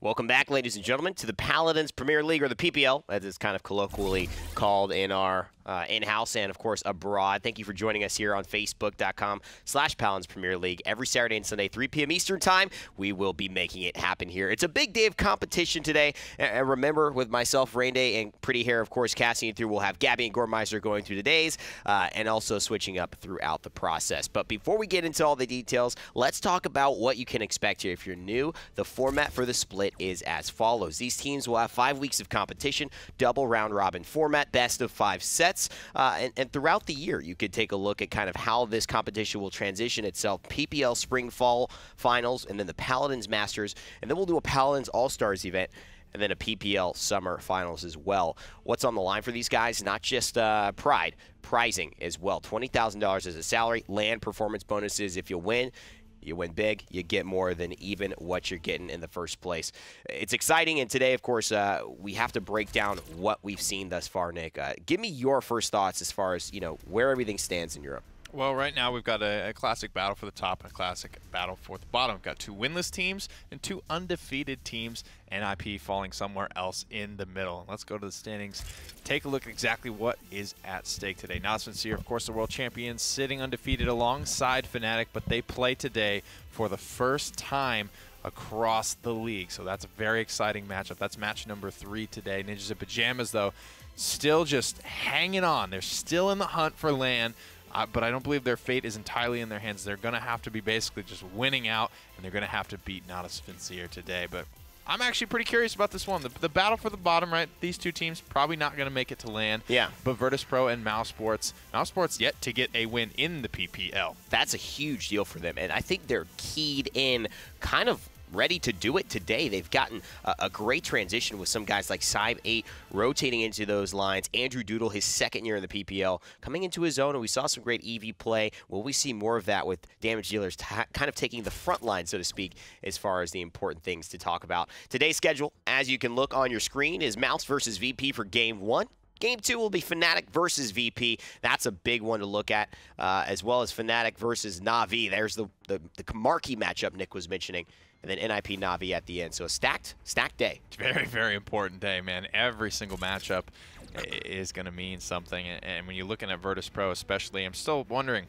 Welcome back, ladies and gentlemen, to the Paladins Premier League, or the PPL, as it's kind of colloquially called in our in-house and, of course, abroad. Thank you for joining us here on Facebook.com/Paladins Premier League. Every Saturday and Sunday, 3 p.m. Eastern Time, we will be making it happen here. It's a big day of competition today. And remember, with myself, Rain Day, and Pretty Hair, of course, casting it through, we'll have Gabby and Gormeister going through the days and also switching up throughout the process. But before we get into all the details, let's talk about what you can expect here. If you're new, the format for the split is as follows. These teams will have 5 weeks of competition, double round-robin format, best of 5 sets. And throughout the year, you could take a look at kind of how this competition will transition itself. PPL Spring-Fall Finals, and then the Paladins Masters, and then we'll do a Paladins All-Stars event, and then a PPL Summer Finals as well. What's on the line for these guys? Not just prizing as well. $20,000 as a salary, land performance bonuses if you win. You win big, you get more than even what you're getting in the first place. It's exciting, and today, of course, we have to break down what we've seen thus far, Nick. Give me your first thoughts as far as, where everything stands in Europe. Well, right now we've got a classic battle for the top and a classic battle for the bottom. We've got 2 winless teams and 2 undefeated teams, NIP falling somewhere else in the middle. Let's go to the standings, take a look at exactly what is at stake today. Nas Sincere, of course, the world champions, sitting undefeated alongside Fnatic, but they play today for the first time across the league. So that's a very exciting matchup. That's match number 3 today. Ninjas in Pajamas, though, still just hanging on. They're still in the hunt for LAN. But I don't believe their fate is entirely in their hands. They're going to have to be basically just winning out, and they're going to have to beat Natus Vincier today. But I'm actually pretty curious about this one. The battle for the bottom, right? These 2 teams probably not going to make it to LAN. Yeah. But Virtus.Pro and mousesports. mousesports yet to get a win in the PPL. That's a huge deal for them, and I think they're keyed in, kind of ready to do it today. They've gotten a great transition with some guys like Cybe8 rotating into those lines. Andrew Doodle, his 2nd year in the PPL, coming into his own, and we saw some great EV play. Will we see more of that with damage dealers kind of taking the front line, so to speak, as far as the important things to talk about? Today's schedule, as you can look on your screen, is Mouse versus VP for Game 1. Game 2 will be Fnatic versus VP. That's a big one to look at, as well as Fnatic versus Na'Vi. There's the marquee matchup Nick was mentioning. And then NIP Na'Vi at the end. So a stacked day. It's a very, very important day, man. Every single matchup is going to mean something. And when you're looking at Virtus.Pro especially, I'm still wondering,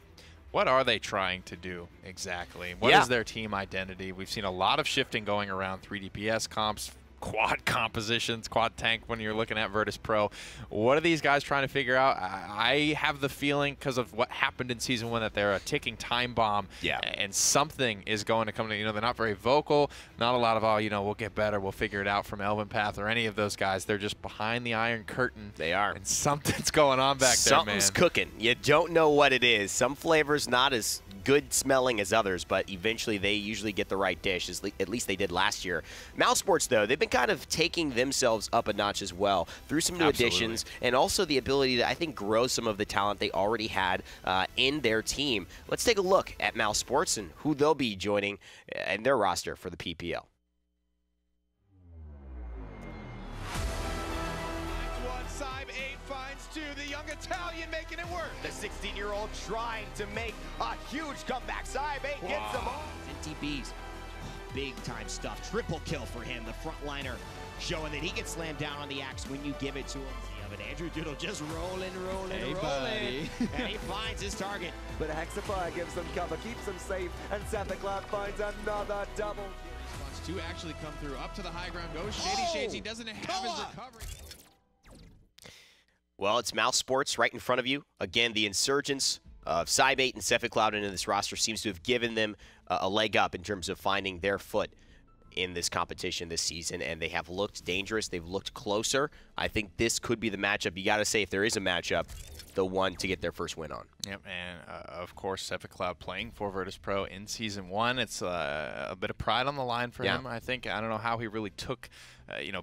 what are they trying to do exactly? What is their team identity? We've seen a lot of shifting going around, 3DPS comps, quad compositions, quad tank when you're looking at Virtus.Pro. What are these guys trying to figure out? I have the feeling, because of what happened in Season 1, that they're a ticking time bomb, and something is going to come to, they're not very vocal, not a lot of, we'll get better, we'll figure it out from Elven Path or any of those guys. They're just behind the Iron Curtain. They are. And something's going on back there, man. Something's cooking. You don't know what it is. Some flavors not as good smelling as others, but eventually they usually get the right dish, at least they did last year. mousesports, though, they've been kind of taking themselves up a notch as well through some new additions, and also the ability to, I think, grow some of the talent they already had in their team. Let's take a look at mousesports and who they'll be joining in their roster for the PPL. Cybe8 finds 2, the young Italian making it work. The 16-year-old trying to make a huge comeback. Cybe8 gets them all. NTBs, big time stuff. Triple kill for him. The frontliner showing that he can slam down on the axe when you give it to him. But Andrew Doodle just rolling. Buddy. And he finds his target. But Hexafire gives them cover, keeps them safe, and Sethacloud finds another double. Wants to actually come through up to the high ground. Goes Shady Shades. He doesn't have his recovery. Well, it's mousesports right in front of you. Again, the insurgence of Cybe8 and Sethacloud into this roster seems to have given them a leg up in terms of finding their foot in this competition this season, and they have looked dangerous. They've looked closer. I think this could be the matchup. You got to say, if there is a matchup, the one to get their first win on. Yep, and of course, Sethacloud playing for Virtus.Pro in Season 1. It's a bit of pride on the line for him, I think. I don't know how he really took,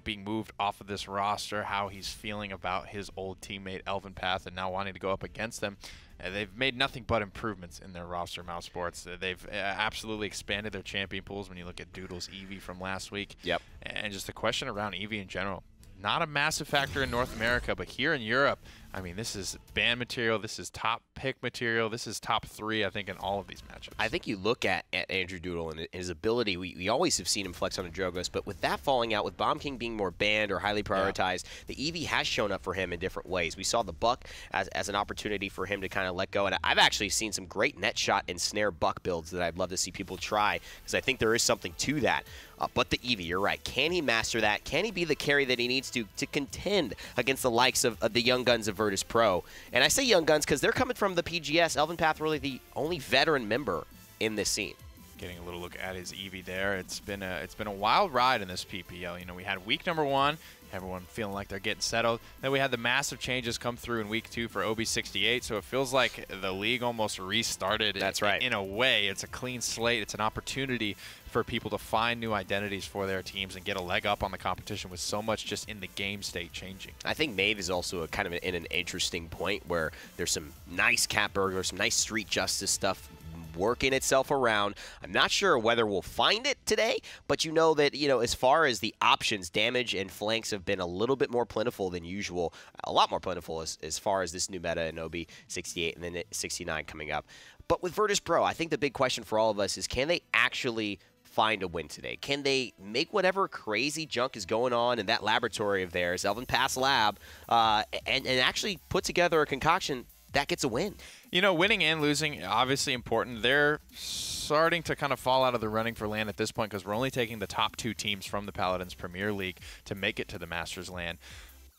being moved off of this roster, how he's feeling about his old teammate Elven Path and now wanting to go up against them. They've made nothing but improvements in their roster, mousesports. They've absolutely expanded their champion pools when you look at Doodle's Eevee from last week. Yep. And just the question around Eevee in general. Not a massive factor in North America, but here in Europe, I mean, this is ban material. This is top pick material. This is top 3, I think, in all of these matchups. I think you look at Andrew Doodle and his ability. We always have seen him flex on a Drogoz, but with that falling out, with Bomb King being more banned or highly prioritized, the Eevee has shown up for him in different ways. We saw the Buck as an opportunity for him to kind of let go, and I've actually seen some great net shot and snare Buck builds that I'd love to see people try, because I think there is something to that. But the Eevee, you're right. Can he master that? Can he be the carry that he needs to contend against the likes of the young guns of Virtus.Pro? And I say young guns because they're coming from the PGS. Elven Path really the only veteran member in this scene. Getting a little look at his Eevee there. It's been a wild ride in this PPL. You know, we had week number 1. Everyone feeling like they're getting settled. Then we had the massive changes come through in week 2 for OB68, so it feels like the league almost restarted. That's right. In a way, it's a clean slate. It's an opportunity for people to find new identities for their teams and get a leg up on the competition with so much just in the game state changing. I think Maeve is also kind of in an interesting point where there's some nice cat burglar, some nice street justice stuff working itself around. I'm not sure whether we'll find it today, but you know that, as far as the options, damage and flanks have been a little bit more plentiful than usual, a lot more plentiful as far as this new meta in OB68 and then 69 coming up. But with Virtus.Pro, I think the big question for all of us is, can they actually find a win today? Can they make whatever crazy junk is going on in that laboratory of theirs, Elven Pass Lab, and actually put together a concoction that gets a win? You know, winning and losing, obviously important. They're starting to kind of fall out of the running for LAN at this point because we're only taking the top 2 teams from the Paladins Premier League to make it to the Masters LAN.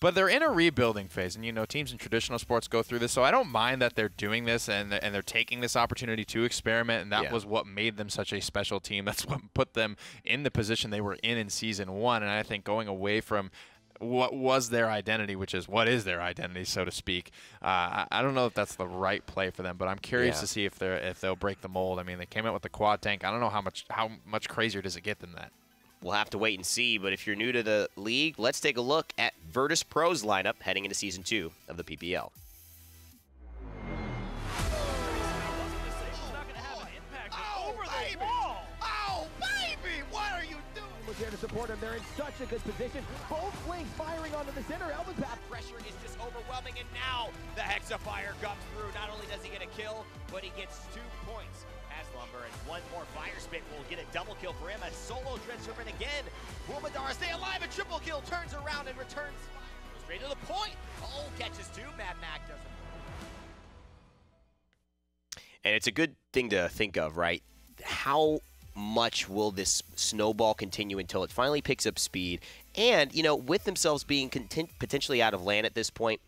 But they're in a rebuilding phase, and, teams in traditional sports go through this, so I don't mind that they're doing this and they're taking this opportunity to experiment, and that was what made them such a special team. That's what put them in the position they were in Season 1, and I think going away from what was their identity, which is what is their identity, so to speak. I don't know if that's the right play for them, but I'm curious to see if they'll break the mold. I mean, they came out with the quad tank. I don't know how much crazier does it get than that. We'll have to wait and see, but if you're new to the league, let's take a look at Virtus.Pro's lineup heading into Season 2 of the PPL. There to support him. They're in such a good position. Both wings firing onto the center. Elven Path. Pressure is just overwhelming, and now the Hexafire comes through. Not only does he get a kill, but he gets 2 points as Lumber, and 1 more Fire Spit will get a double kill for him. A solo Dreadserpent again. Wumadara stay alive. A triple kill, turns around and returns. Goes straight to the point. Oh, catches 2. Mad Mac doesn't. And it's a good thing to think of, right? How much will this snowball continue until it finally picks up speed? And, with themselves being potentially out of LAN at this point,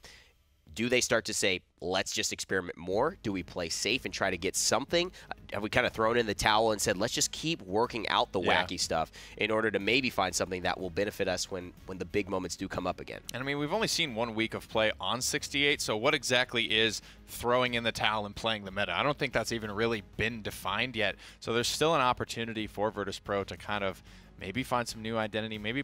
do they start to say, let's just experiment more? Do we play safe and try to get something? Have we kind of thrown in the towel and said, let's just keep working out the wacky stuff in order to maybe find something that will benefit us when the big moments do come up again? And I mean, we've only seen 1 week of play on 68, so what exactly is throwing in the towel and playing the meta? I don't think that's even really been defined yet. So there's still an opportunity for Virtus.Pro to kind of maybe find some new identity, maybe,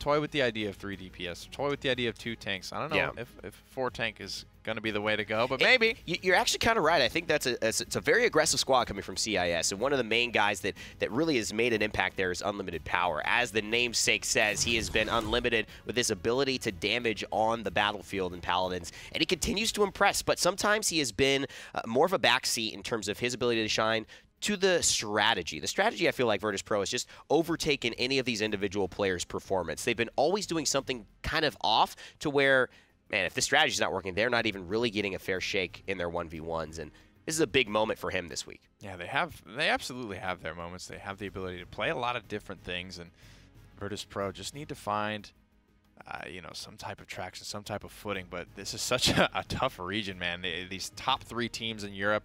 toy with the idea of 3 DPS, toy with the idea of 2 tanks. I don't know if 4 tank is going to be the way to go, but maybe. You're actually kind of right. I think it's a very aggressive squad coming from CIS, and one of the main guys that really has made an impact there is Unlimited Power. As the namesake says, he has been unlimited with his ability to damage on the battlefield in Paladins, and he continues to impress, but sometimes he has been more of a backseat in terms of his ability to shine to the strategy. The strategy, I feel like Virtus.Pro has just overtaken any of these individual players' performance. They've been always doing something kind of off to where, man, if the strategy's not working, they're not even really getting a fair shake in their 1v1s, and this is a big moment for him this week. Yeah, they absolutely have their moments. They have the ability to play a lot of different things, and Virtus.Pro just need to find some type of traction, some type of footing, but this is such a tough region, man. These top 3 teams in Europe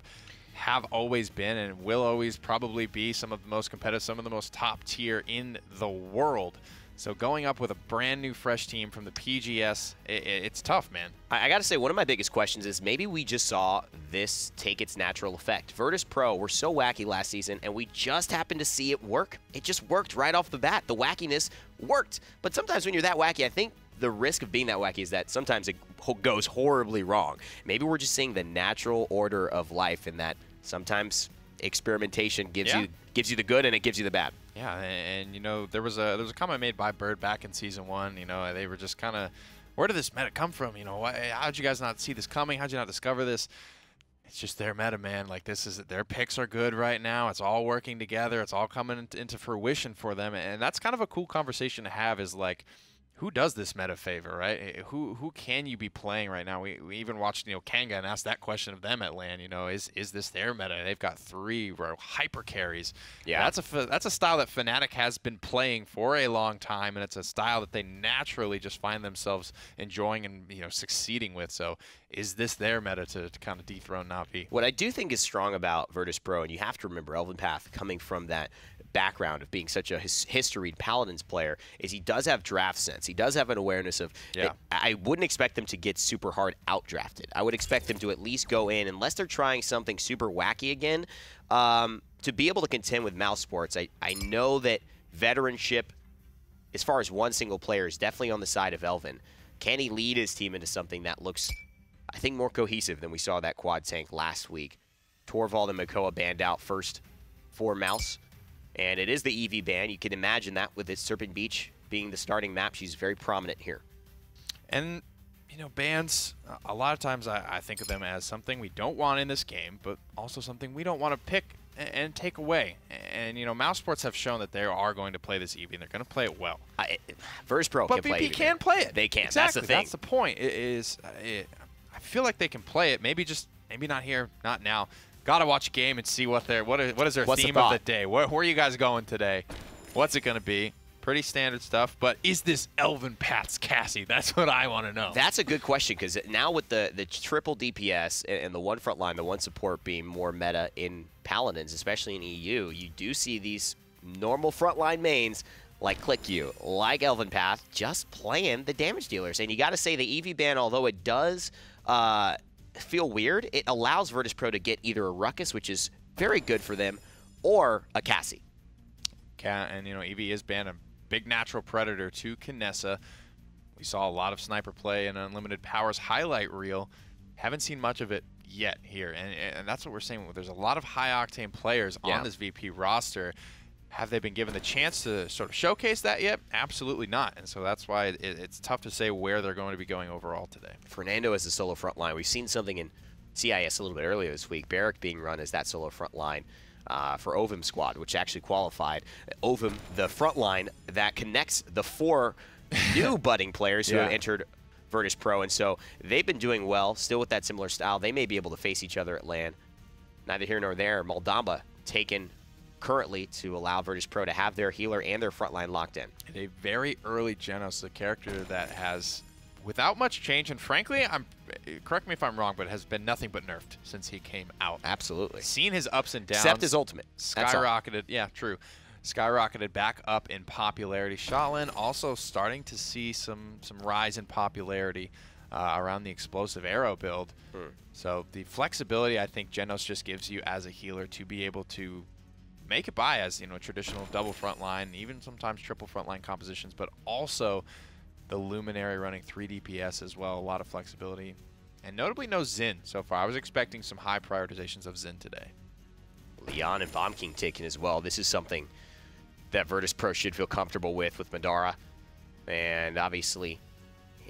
have always been and will always probably be some of the most competitive, some of the most top tier in the world. So going up with a brand new fresh team from the PGS, it's tough, man. I got to say, one of my biggest questions is maybe we just saw this take its natural effect. Virtus.Pro were so wacky last season, and we just happened to see it work. It just worked right off the bat. The wackiness worked. But sometimes when you're that wacky, I think the risk of being that wacky is that sometimes it goes horribly wrong. Maybe we're just seeing the natural order of life in that sometimes experimentation gives you the good and it gives you the bad. Yeah, and there was a comment made by Bird back in Season 1. They were just kind of where did this meta come from? You know, how'd you guys not see this coming? How'd you not discover this? It's just their meta, man. Like, their picks are good right now. It's all working together. It's all coming into fruition for them. And that's kind of a cool conversation to have, is like, who does this meta favor, right? Who can you be playing right now? We even watched, you know, Kanga and asked that question of them at LAN. You know, is this their meta? They've got 3 hyper carries. Yeah, that's a style that Fnatic has been playing for a long time, and it's a style that they naturally just find themselves enjoying and, you know, succeeding with. So is this their meta to kind of dethrone Na'Vi? What I do think is strong about Virtus.Pro, and you have to remember Elven Path coming from that background of being such a historied Paladins player, is he does have draft sense. He does have an awareness of, I wouldn't expect them to get super hard outdrafted. I would expect them to at least go in, unless they're trying something super wacky again, to be able to contend with mousesports. I know that veteranship, as far as one single player, is definitely on the side of Elven. Can he lead his team into something that looks, I think, more cohesive than we saw that quad tank last week? Torvald and Makoa banned out first for Mouse. And it is the EV ban. You can imagine that with its Serpent Beach being the starting map. She's very prominent here. And, you know, bans, a lot of times I think of them as something we don't want in this game, but also something we don't want to pick and take away. And, you know, mousesports have shown that they are going to play this EV, and they're going to play it well. Virtus.Pro can play it. But BP can play it. They can. Exactly. That's the thing. That's the point. I feel like they can play it. Maybe not here, not now. Gotta watch a game and see what is their theme of the day. Where are you guys going today? What's it gonna be? Pretty standard stuff, but is this Elven Path's Cassie? That's what I want to know. That's a good question, because now with the triple DPS and the one front line, the one support being more meta in Paladins, especially in EU, you do see these normal frontline mains like ClickU, like Elven Path, just playing the damage dealers. And you got to say the EV ban, although it does feel weird, it allows Virtus.Pro to get either a Ruckus, which is very good for them, or a Cassie. And, you know, EV is banned, a big natural predator to Kinessa. We saw a lot of sniper play in Unlimited Power's highlight reel. Haven't seen much of it yet here, and that's what we're saying. There's a lot of high-octane players on this VP roster. Have they been given the chance to sort of showcase that yet? Absolutely not. And so that's why it's tough to say where they're going to be going overall today. Fernando as the solo front line. We've seen something in CIS a little bit earlier this week. Barrack being run as that solo front line for Ovum squad, which actually qualified. Ovum, the front line that connects the 4 new budding players who have entered Virtus.Pro. And so they've been doing well, still with that similar style. They may be able to face each other at LAN. Neither here nor there. Moldamba taken currently to allow Virtus.Pro to have their healer and their frontline locked in. And a very early Genos, a character that has, without much change, and frankly, correct me if I'm wrong, but has been nothing but nerfed since he came out. Absolutely. Seen his ups and downs. Except his ultimate. Skyrocketed, yeah, true. Skyrocketed back up in popularity. Shaolin also starting to see some rise in popularity around the explosive arrow build. So the flexibility I think Genos just gives you as a healer to be able to make it by as, you know, traditional double front line, even sometimes triple front line compositions, but also the Luminary running 3 DPS as well, a lot of flexibility. And notably no Xin so far. I was expecting some high prioritizations of Xin today. Leon and Bomb King taken as well. This is something that Virtus.Pro should feel comfortable with Madara. And obviously,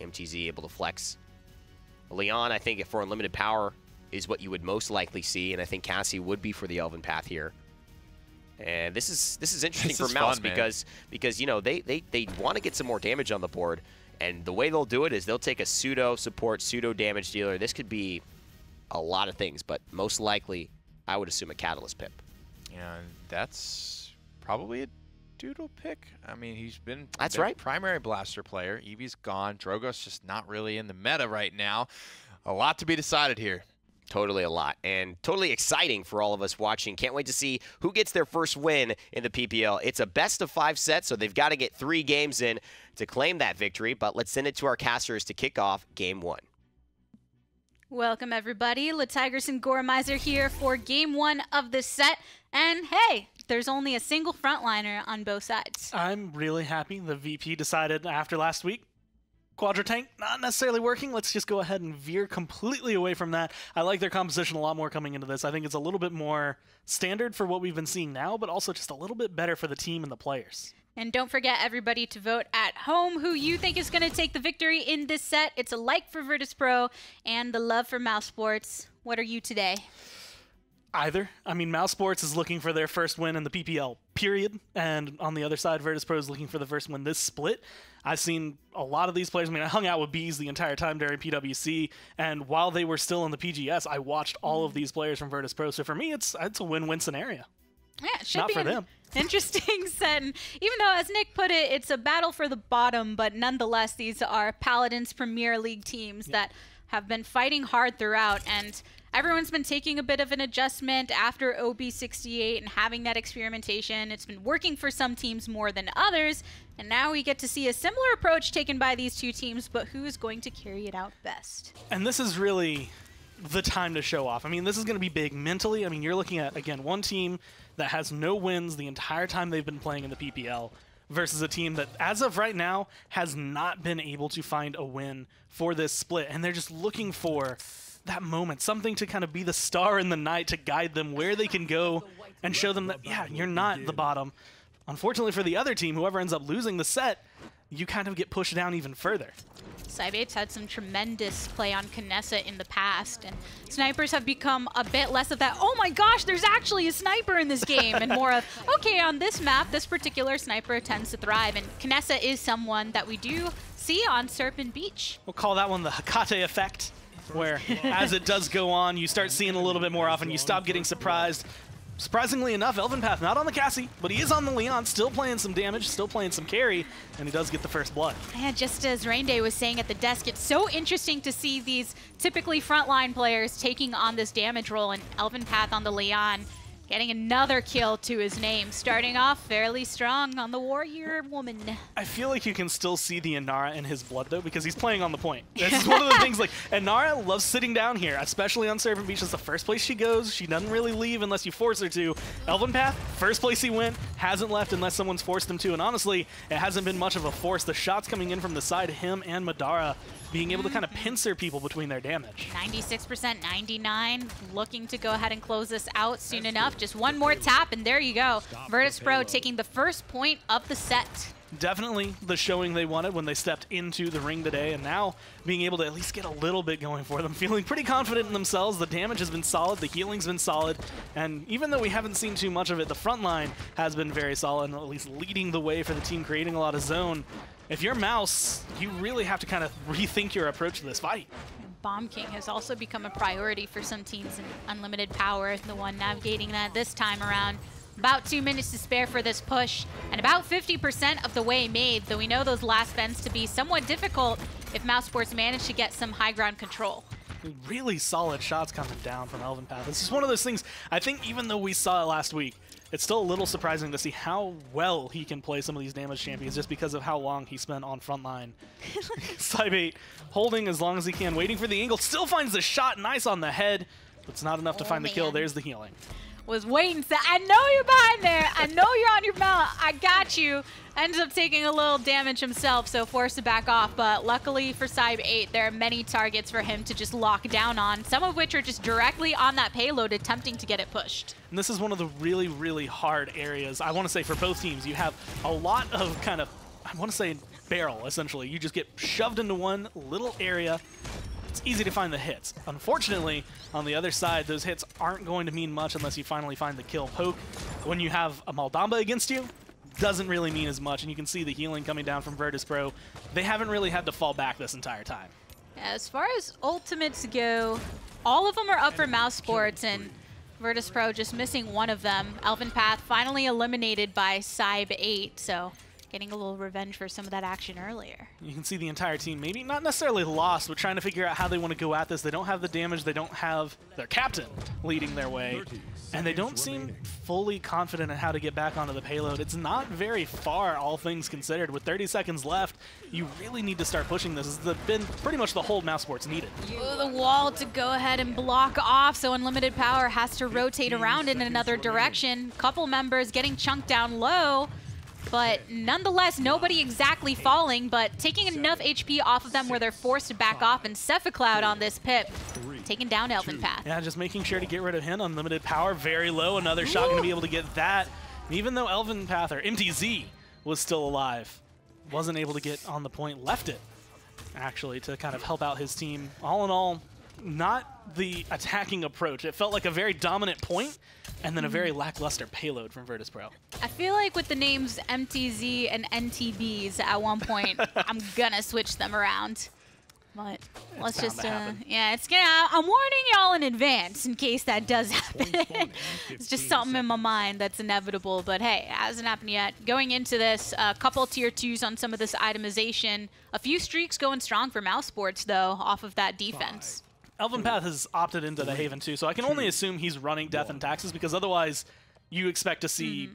MTZ able to flex. Leon, I think, for Unlimited Power, is what you would most likely see, and I think Cassie would be for the Elven Path here. And this is interesting for Mouse because you know they want to get some more damage on the board, and the way they'll do it is they'll take a pseudo support, pseudo damage dealer. This could be a lot of things, but most likely I would assume a Catalyst pip. And that's probably a Doodle pick. I mean, he's been primary blaster player. Eevee's gone. Drogo's just not really in the meta right now. A lot to be decided here. Totally a lot, and totally exciting for all of us watching. Can't wait to see who gets their first win in the PPL. It's a best-of-5 set, so they've got to get 3 games in to claim that victory, but let's send it to our casters to kick off Game 1. Welcome, everybody. LaTigers and Goremizer here for Game 1 of the set, and hey, there's only a single frontliner on both sides. I'm really happy the VP decided after last week, Quadra Tank, not necessarily working. Let's just go ahead and veer completely away from that. I like their composition a lot more coming into this. I think it's a little bit more standard for what we've been seeing now, but also just a little bit better for the team and the players. And don't forget, everybody, to vote at home who you think is going to take the victory in this set. It's a like for Virtus.Pro and the love for mousesports. What are you today? Either. I mean, mousesports is looking for their first win in the PPL, period. And on the other side, Virtus.Pro is looking for the first win this split. I've seen a lot of these players. I mean, I hung out with Bees the entire time during PWC, and while they were still in the PGS, I watched all of these players from Virtus.Pro. So for me, it's a win-win scenario. Yeah, it should Not be for them. Interesting set. And even though, as Nick put it, it's a battle for the bottom, but nonetheless, these are Paladins Premier League teams that have been fighting hard throughout, and everyone's been taking a bit of an adjustment after OB68 and having that experimentation. It's been working for some teams more than others, and now we get to see a similar approach taken by these two teams, but who is going to carry it out best? And this is really the time to show off. I mean, this is going to be big mentally. I mean, you're looking at, again, one team that has no wins the entire time they've been playing in the PPL versus a team that, as of right now, has not been able to find a win for this split. And they're just looking for that moment, something to kind of be the star in the night to guide them where they can go and show them that, yeah, you're not the bottom. Unfortunately for the other team, whoever ends up losing the set, you kind of get pushed down even further. Cybate's had some tremendous play on Kinessa in the past, and snipers have become a bit less of that, oh my gosh, there's actually a sniper in this game, and more of, okay, on this map, this particular sniper tends to thrive, and Kinessa is someone that we do see on Serpent Beach. We'll call that one the Hakate effect, where as it does go on, you start seeing a little bit more often, you stop getting surprised. Surprisingly enough, Elvenpath not on the Cassie, but he is on the Leon, still playing some damage, still playing some carry, and he does get the first blood. Yeah, just as Rainday was saying at the desk, it's so interesting to see these typically frontline players taking on this damage role, and Elvenpath on the Leon getting another kill to his name, starting off fairly strong on the Warrior Woman. I feel like you can still see the Inara in his blood, though, because he's playing on the point. This is one of the things, like, Inara loves sitting down here, especially on Serpent Beach. It's the first place she goes. She doesn't really leave unless you force her to. Elvenpath, first place he went, hasn't left unless someone's forced him to, and honestly, it hasn't been much of a force. The shots coming in from the side, him and Madara being able to kind of pincer people between their damage. 96%, 99, looking to go ahead and close this out soon enough. Just one more tap, and there you go. Virtus.Pro taking the first point of the set. Definitely the showing they wanted when they stepped into the ring today, and now being able to at least get a little bit going for them. Feeling pretty confident in themselves. The damage has been solid, the healing's been solid, and even though we haven't seen too much of it, the front line has been very solid, and at least leading the way for the team, creating a lot of zone. If you're Mouse, you really have to kind of rethink your approach to this fight. Bomb King has also become a priority for some teams in Unlimited Power, the one navigating that this time around. About 2 minutes to spare for this push, and about 50% of the way made, though we know those last bends to be somewhat difficult if mousesports manage to get some high ground control. Really solid shots coming down from Elvenpath. This is one of those things, I think even though we saw it last week, it's still a little surprising to see how well he can play some of these damage champions just because of how long he spent on frontline. Cybate holding as long as he can, waiting for the angle, still finds the shot, nice on the head, but it's not enough to find the kill. There's the healing. Was waiting, I know you're behind there, I know you're on your mount, I got you. Ends up taking a little damage himself, so forced to back off, but luckily for Cyb8, there are many targets for him to just lock down on, some of which are just directly on that payload attempting to get it pushed. And this is one of the really, really hard areas, I want to say, for both teams. You have a lot of kind of, I want to say, barrel, essentially. You just get shoved into one little area. It's easy to find the hits. Unfortunately, on the other side, those hits aren't going to mean much unless you finally find the kill poke. When you have a Maldamba against you, doesn't really mean as much, and you can see the healing coming down from Virtus.Pro. They haven't really had to fall back this entire time. As far as ultimates go, all of them are up for mousesports, and Virtus.Pro just missing one of them. Elvenpath finally eliminated by Cyb8, so getting a little revenge for some of that action earlier. You can see the entire team, maybe not necessarily lost, but trying to figure out how they want to go at this. They don't have the damage, they don't have their captain leading their way, and they don't seem fully confident in how to get back onto the payload. It's not very far, all things considered. With 30 seconds left, you really need to start pushing this. This has been pretty much the hold mousesports needed. Ooh, the wall to go ahead and block off, so Unlimited Power has to rotate around in another direction. Couple members getting chunked down low, but nonetheless, nobody exactly falling, but taking enough HP off of them where they're forced to back off, and Cephacloud on this pip, taking down Elvenpath. Yeah, just making sure to get rid of him. Unlimited Power, very low. Another shot going to be able to get that. And even though Elvenpath, or MTZ, was still alive. Wasn't able to get on the point, left it, actually, to kind of help out his team. All in all, not the attacking approach. It felt like a very dominant point, and then a very lackluster payload from Virtus.Pro. I feel like with the names MTZ and NTBs at one point, I'm gonna switch them around. But let's just, yeah, it's gonna, I'm warning y'all in advance in case that does happen. It's just something in my mind that's inevitable, but hey, it hasn't happened yet. Going into this, a couple tier 2s on some of this itemization. A few streaks going strong for mousesports, though, off of that defense. Elven Path has opted into the Haven, too, so I can only assume he's running Death and Taxes, because otherwise you expect to see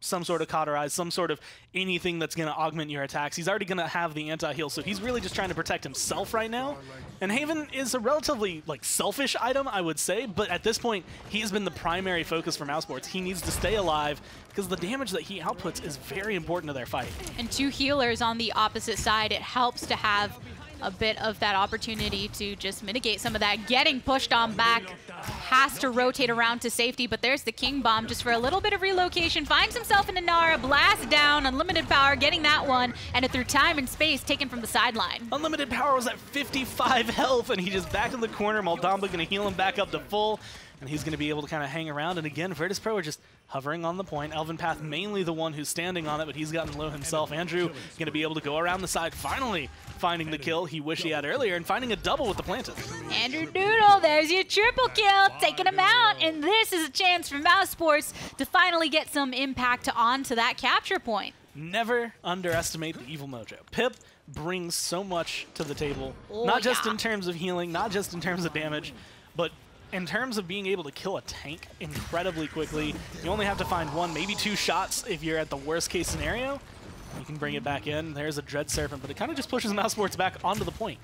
some sort of cauterize, some sort of anything that's going to augment your attacks. He's already going to have the anti-heal, so he's really just trying to protect himself right now. And Haven is a relatively selfish item, I would say, but at this point, he has been the primary focus for mousesports. He needs to stay alive because the damage that he outputs is very important to their fight. And 2 healers on the opposite side, it helps to have a bit of that opportunity to just mitigate some of that. Getting pushed on back, has to rotate around to safety, but there's the King Bomb just for a little bit of relocation. Finds himself in Inara, blast down, unlimited power, getting that one, and it through time and space taken from the sideline. Unlimited power was at 55 health, and he just back in the corner. Moldamba going to heal him back up to full, and he's going to be able to kind of hang around. And again, Virtus.Pro are just hovering on the point. Elven Path mainly the one who's standing on it, but he's gotten low himself. Andrew going to be able to go around the side, finally finding the kill he wished he had earlier, and finding a double with the planted. Andrew Doodle, there's your triple kill, taking him out, and this is a chance for mousesports to finally get some impact onto that capture point. Never underestimate the evil mojo. Pip brings so much to the table, not just in terms of healing, not just in terms of damage, but in terms of being able to kill a tank incredibly quickly. You only have to find 1, maybe 2 shots if you're at the worst case scenario. You can bring it back in. There's a Dread Serpent, but it kind of just pushes mousesports back onto the point.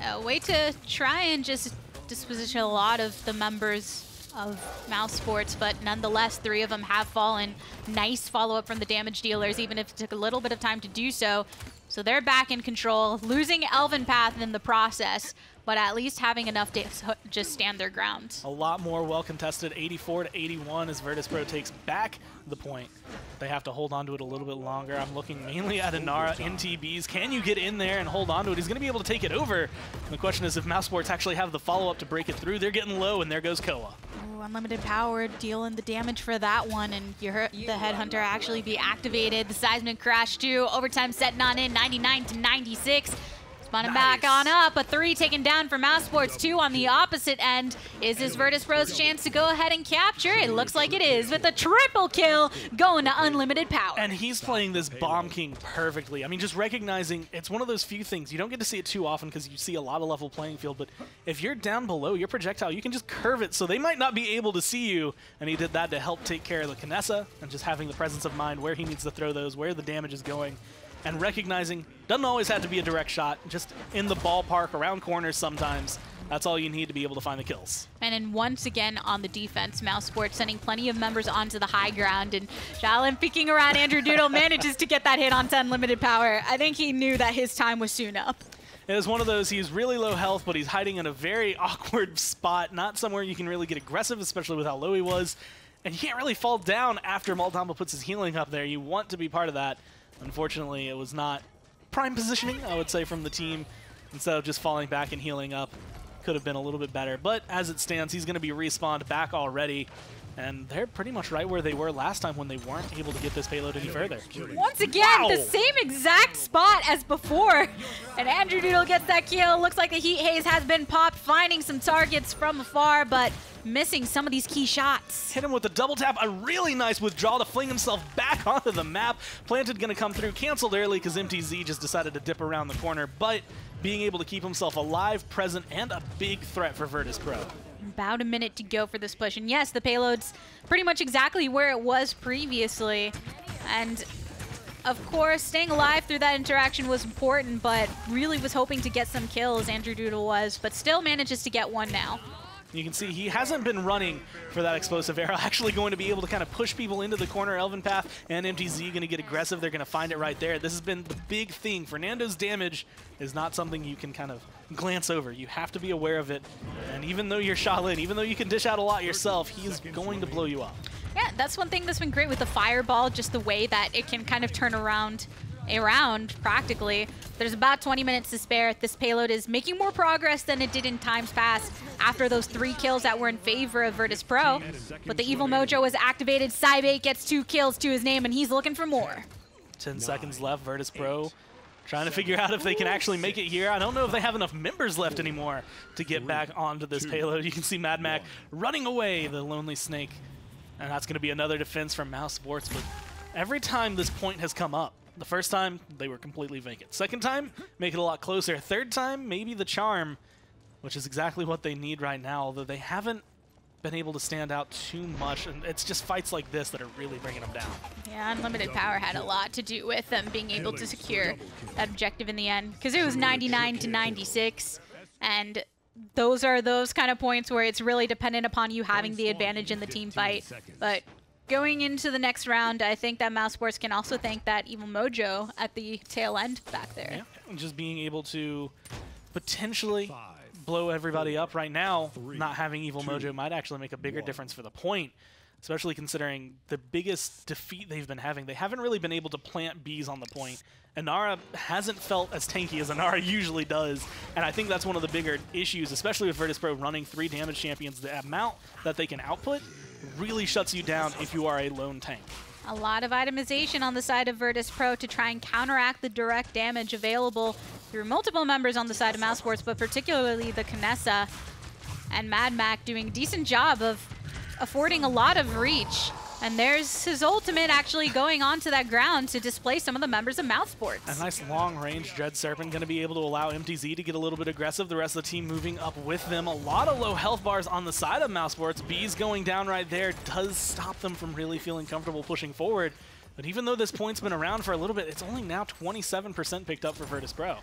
A way to try and just disposition a lot of the members of mousesports, but nonetheless, 3 of them have fallen. Nice follow-up from the damage dealers, even if it took a little bit of time to do so. So they're back in control, losing Elven Path in the process, but at least having enough to just stand their ground. A lot more well-contested, 84-81 as Virtus.Pro takes back the point. They have to hold on to it a little bit longer. I'm looking mainly at Inara, NTBs. Can you get in there and hold on to it? He's going to be able to take it over. And the question is if mousesports actually have the follow-up to break it through. They're getting low, and there goes Koa. Ooh, unlimited power dealing the damage for that one, and you heard the Headhunter actually be activated. The Seismic Crash too. Overtime setting on in, 99-96. Spawning back on up, a 3 taken down for mousesports, 2 on the opposite end. Is this Virtus.Pro's chance to go ahead and capture? It looks like it is, with a triple kill going to unlimited power. And he's playing this Bomb King perfectly. I mean, just recognizing it's one of those few things. You don't get to see it too often because you see a lot of level playing field, but if you're down below your projectile, you can just curve it so they might not be able to see you. And he did that to help take care of the Kinessa and just having the presence of mind where he needs to throw those, where the damage is going. And recognizing doesn't always have to be a direct shot, just in the ballpark, around corners sometimes. That's all you need to be able to find the kills. And then once again on the defense, mousesports sending plenty of members onto the high ground, and Jalen peeking around. Andrew Doodle manages to get that hit onto unlimited power. I think he knew that his time was soon up. It was one of those, he's really low health, but he's hiding in a very awkward spot, not somewhere you can really get aggressive, especially with how low he was. And you can't really fall down after Moldamba puts his healing up there. You want to be part of that. Unfortunately, it was not prime positioning, I would say, from the team. Instead of just falling back and healing up, could have been a little bit better. But as it stands, he's going to be respawned back already. And they're pretty much right where they were last time when they weren't able to get this payload any further. Once again, the same exact spot as before. And Andrew Doodle gets that kill. Looks like the Heat Haze has been popped, finding some targets from afar, but missing some of these key shots. Hit him with the double tap, a really nice withdrawal to fling himself back onto the map. Planted going to come through, canceled early because MTZ just decided to dip around the corner, but being able to keep himself alive, present, and a big threat for Virtus.Pro. About a minute to go for this push, and yes, the payload's pretty much exactly where it was previously. And of course, staying alive through that interaction was important, but really was hoping to get some kills, Andrew Doodle was, but still manages to get one now. You can see he hasn't been running for that explosive arrow, actually going to be able to kind of push people into the corner. Elven Path and MTZ going to get aggressive. They're going to find it right there. This has been the big thing. Fernando's damage is not something you can kind of glance over. You have to be aware of it. And even though you're Shaolin, even though you can dish out a lot yourself, he's going to blow you up. Yeah, that's one thing that's been great with the Fireball, just the way that it can kind of turn around practically. There's about 20 minutes to spare. This payload is making more progress than it did in times past after those 3 kills that were in favor of Virtus.Pro. But the Evil Mojo was activated. Cybate gets 2 kills to his name, and he's looking for more. 10 seconds left. Virtus.Pro trying to figure out if they can actually make it here. I don't know if they have enough members left anymore to get back onto this payload. You can see Mad Mac running away, the Lonely Snake. And that's going to be another defense from mousesports. But every time this point has come up, the first time, they were completely vacant. Second time, make it a lot closer. Third time, maybe the charm, which is exactly what they need right now, although they haven't been able to stand out too much, and it's just fights like this that are really bringing them down. Yeah, Unlimited Power had a lot to do with them being able to secure that objective in the end, because it was 99 to 96, and those are those kind of points where it's really dependent upon you having the advantage in the team fight. But going into the next round, I think that mousesports can also thank that Evil Mojo at the tail end back there. Yeah, and just being able to potentially blow everybody up right now, not having Evil Mojo might actually make a bigger difference for the point, especially considering the biggest defeat they've been having. They haven't really been able to plant bees on the point. Inara hasn't felt as tanky as Inara usually does, and I think that's one of the bigger issues, especially with Virtus.Pro running 3 damage champions. The amount that they can output really shuts you down if you are a lone tank. A lot of itemization on the side of Virtus.Pro to try and counteract the direct damage available through multiple members on the side of mousesports, but particularly the Kinessa, and Mad Mac doing a decent job of affording a lot of reach. And there's his ultimate actually going onto that ground to displace some of the members of mousesports. A nice long-range Dread Serpent going to be able to allow MTZ to get a little bit aggressive. The rest of the team moving up with them. A lot of low health bars on the side of mousesports. Bees going down right there does stop them from really feeling comfortable pushing forward. But even though this point's been around for a little bit, it's only now 27% picked up for Virtus.Pro.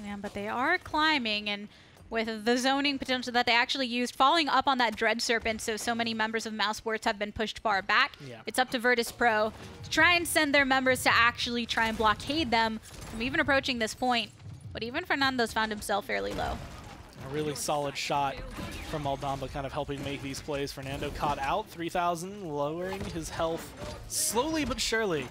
Yeah, but they are climbing, and with the zoning potential that they actually used, falling up on that Dread Serpent, so many members of mousesports have been pushed far back. Yeah. It's up to Virtus.Pro to try and send their members to actually try and blockade them from even approaching this point. But even Fernando's found himself fairly low. A really solid shot from Aldamba kind of helping make these plays. Fernando caught out, 3,000, lowering his health slowly but surely.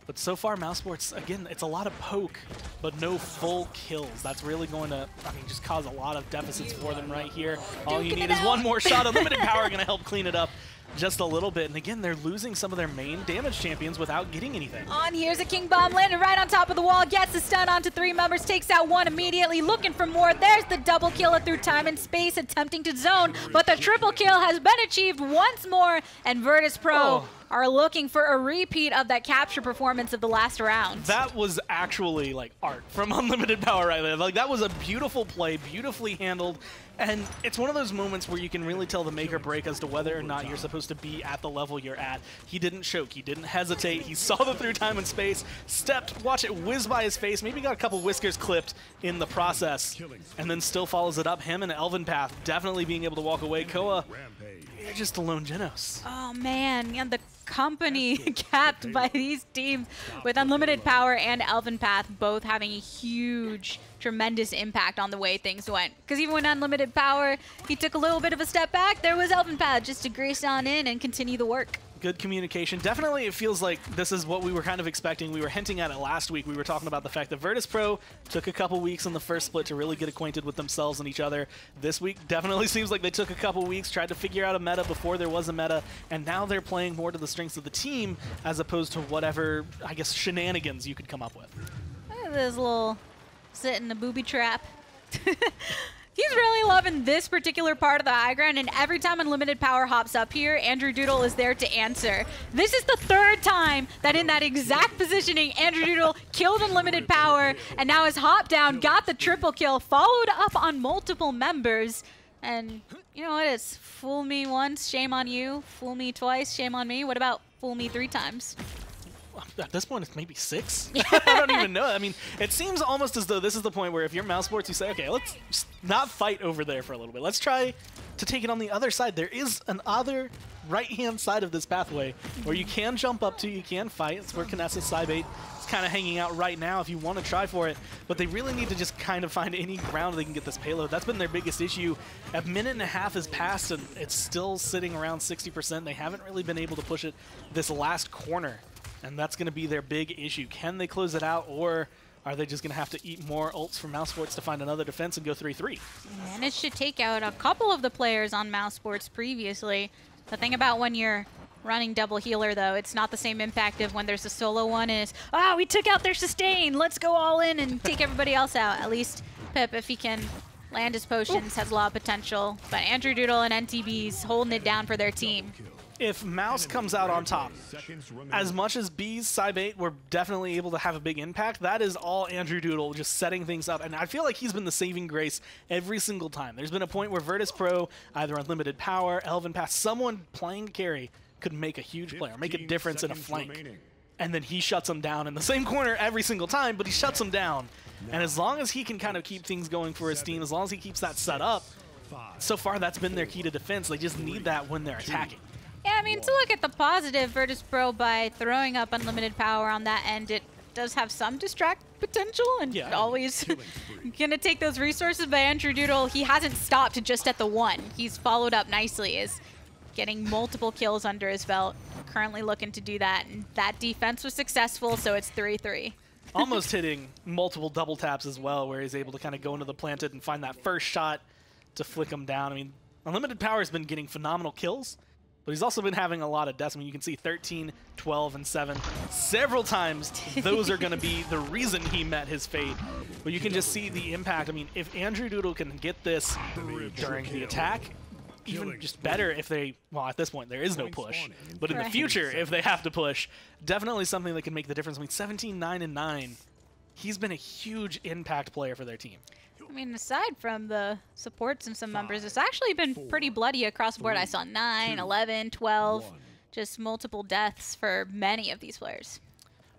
But so far, mousesports, again, it's a lot of poke, but no full kills. That's really going to, just cause a lot of deficits for them right here. All you need is one more shot. Unlimited Power going to help clean it up just a little bit. And again, they're losing some of their main damage champions without getting anything. Here's a King Bomb landed right on top of the wall. Gets the stun onto 3 members, takes out 1 immediately, looking for more. There's the double kill through time and space, attempting to zone, but the triple kill has been achieved once more, and Virtus.Pro are looking for a repeat of that capture performance of the last round. That was actually like art from Unlimited Power right there. Like, that was a beautiful play, beautifully handled, and it's one of those moments where you can really tell the make or break as to whether or not you're supposed to be at the level you're at. He didn't choke, he didn't hesitate, he saw the through time and space, stepped, watch it whiz by his face, maybe got a couple whiskers clipped in the process, and then still follows it up. Him and Elven Path definitely being able to walk away. Koa, you're just a lone Genos. Oh man, and the company kept by these teams with Unlimited Power and Elven Path both having a huge, tremendous impact on the way things went. Because even when Unlimited Power, he took a little bit of a step back, there was Elven Path just to grace on in and continue the work. Good communication. Definitely it feels like this is what we were kind of expecting. We were hinting at it last week. We were talking about the fact that Virtus.Pro took a couple weeks in the first split to really get acquainted with themselves and each other. This week definitely seems like they took a couple weeks, tried to figure out a meta before there was a meta, and now they're playing more to the strengths of the team as opposed to whatever, I guess, shenanigans you could come up with. Look at this little sit in the booby trap. He's really loving this particular part of the high ground, and every time Unlimited Power hops up here, Andrew Doodle is there to answer. This is the 3rd time that in that exact positioning, Andrew Doodle killed Unlimited Power, and now has hopped down, got the triple kill, followed up on multiple members. And you know what? It's fool me once, shame on you. Fool me twice, shame on me. What about fool me 3 times? at this point, it's maybe 6. I don't even know. I mean, it seems almost as though this is the point where if you're mousesports, you say, okay, let's just not fight over there for a little bit. Let's try to take it on the other side. There is an other right-hand side of this pathway where you can jump up to, you can fight. It's where Kinesis Cybate is kind of hanging out right now if you want to try for it. But they really need to just kind of find any ground they can get this payload. That's been their biggest issue. A minute and a half has passed, and it's still sitting around 60%. They haven't really been able to push it this last corner, and that's going to be their big issue. Can they close it out, or are they just going to have to eat more ults from mousesports to find another defense and go 3-3? Managed to take out a couple of the players on mousesports previously. The thing about when you're running double healer, though, it's not the same impact of when there's a solo one and it's, we took out their sustain, let's go all in and take everybody else out. At least Pip, if he can land his potions, has a lot of potential. But Andrew Doodle and NTB's holding it down for their team. If Mouse comes out on top, as much as B's Cybate were definitely able to have a big impact, that is all Andrew Doodle just setting things up. And I feel like he's been the saving grace every single time. There's been a point where Virtus.Pro, either Unlimited Power, Elven Pass, someone playing carry could make a huge play or make a difference in a flank. And then he shuts them down in the same corner every single time, but he shuts them down. And as long as he can kind of keep things going for his team, as long as he keeps that set up, so far that's been their key to defense. They just need that when they're attacking. Yeah, I mean, to look at the positive, Virtus.Pro, by throwing up Unlimited Power on that end, it does have some distract potential, and always gonna take those resources. By Andrew Doodle, he hasn't stopped just at the 1. He's followed up nicely, is getting multiple kills under his belt. Currently looking to do that, and that defense was successful, so it's 3-3. Almost hitting multiple double taps as well, where he's able to kind of go into the planted and find that first shot to flick him down. I mean, Unlimited Power has been getting phenomenal kills, but he's also been having a lot of deaths. I mean, you can see 13, 12, and 7. Several times, those are going to be the reason he met his fate. But you can just see the impact. I mean, if Andrew Doodle can get this during the attack, even just better if they, well, at this point, there is no push. But in the future, if they have to push, definitely something that can make the difference. I mean, 17, 9, and 9. He's been a huge impact player for their team. I mean, aside from the supports and some members, it's actually been pretty bloody across the board. I saw 9, 11, 12, just multiple deaths for many of these players.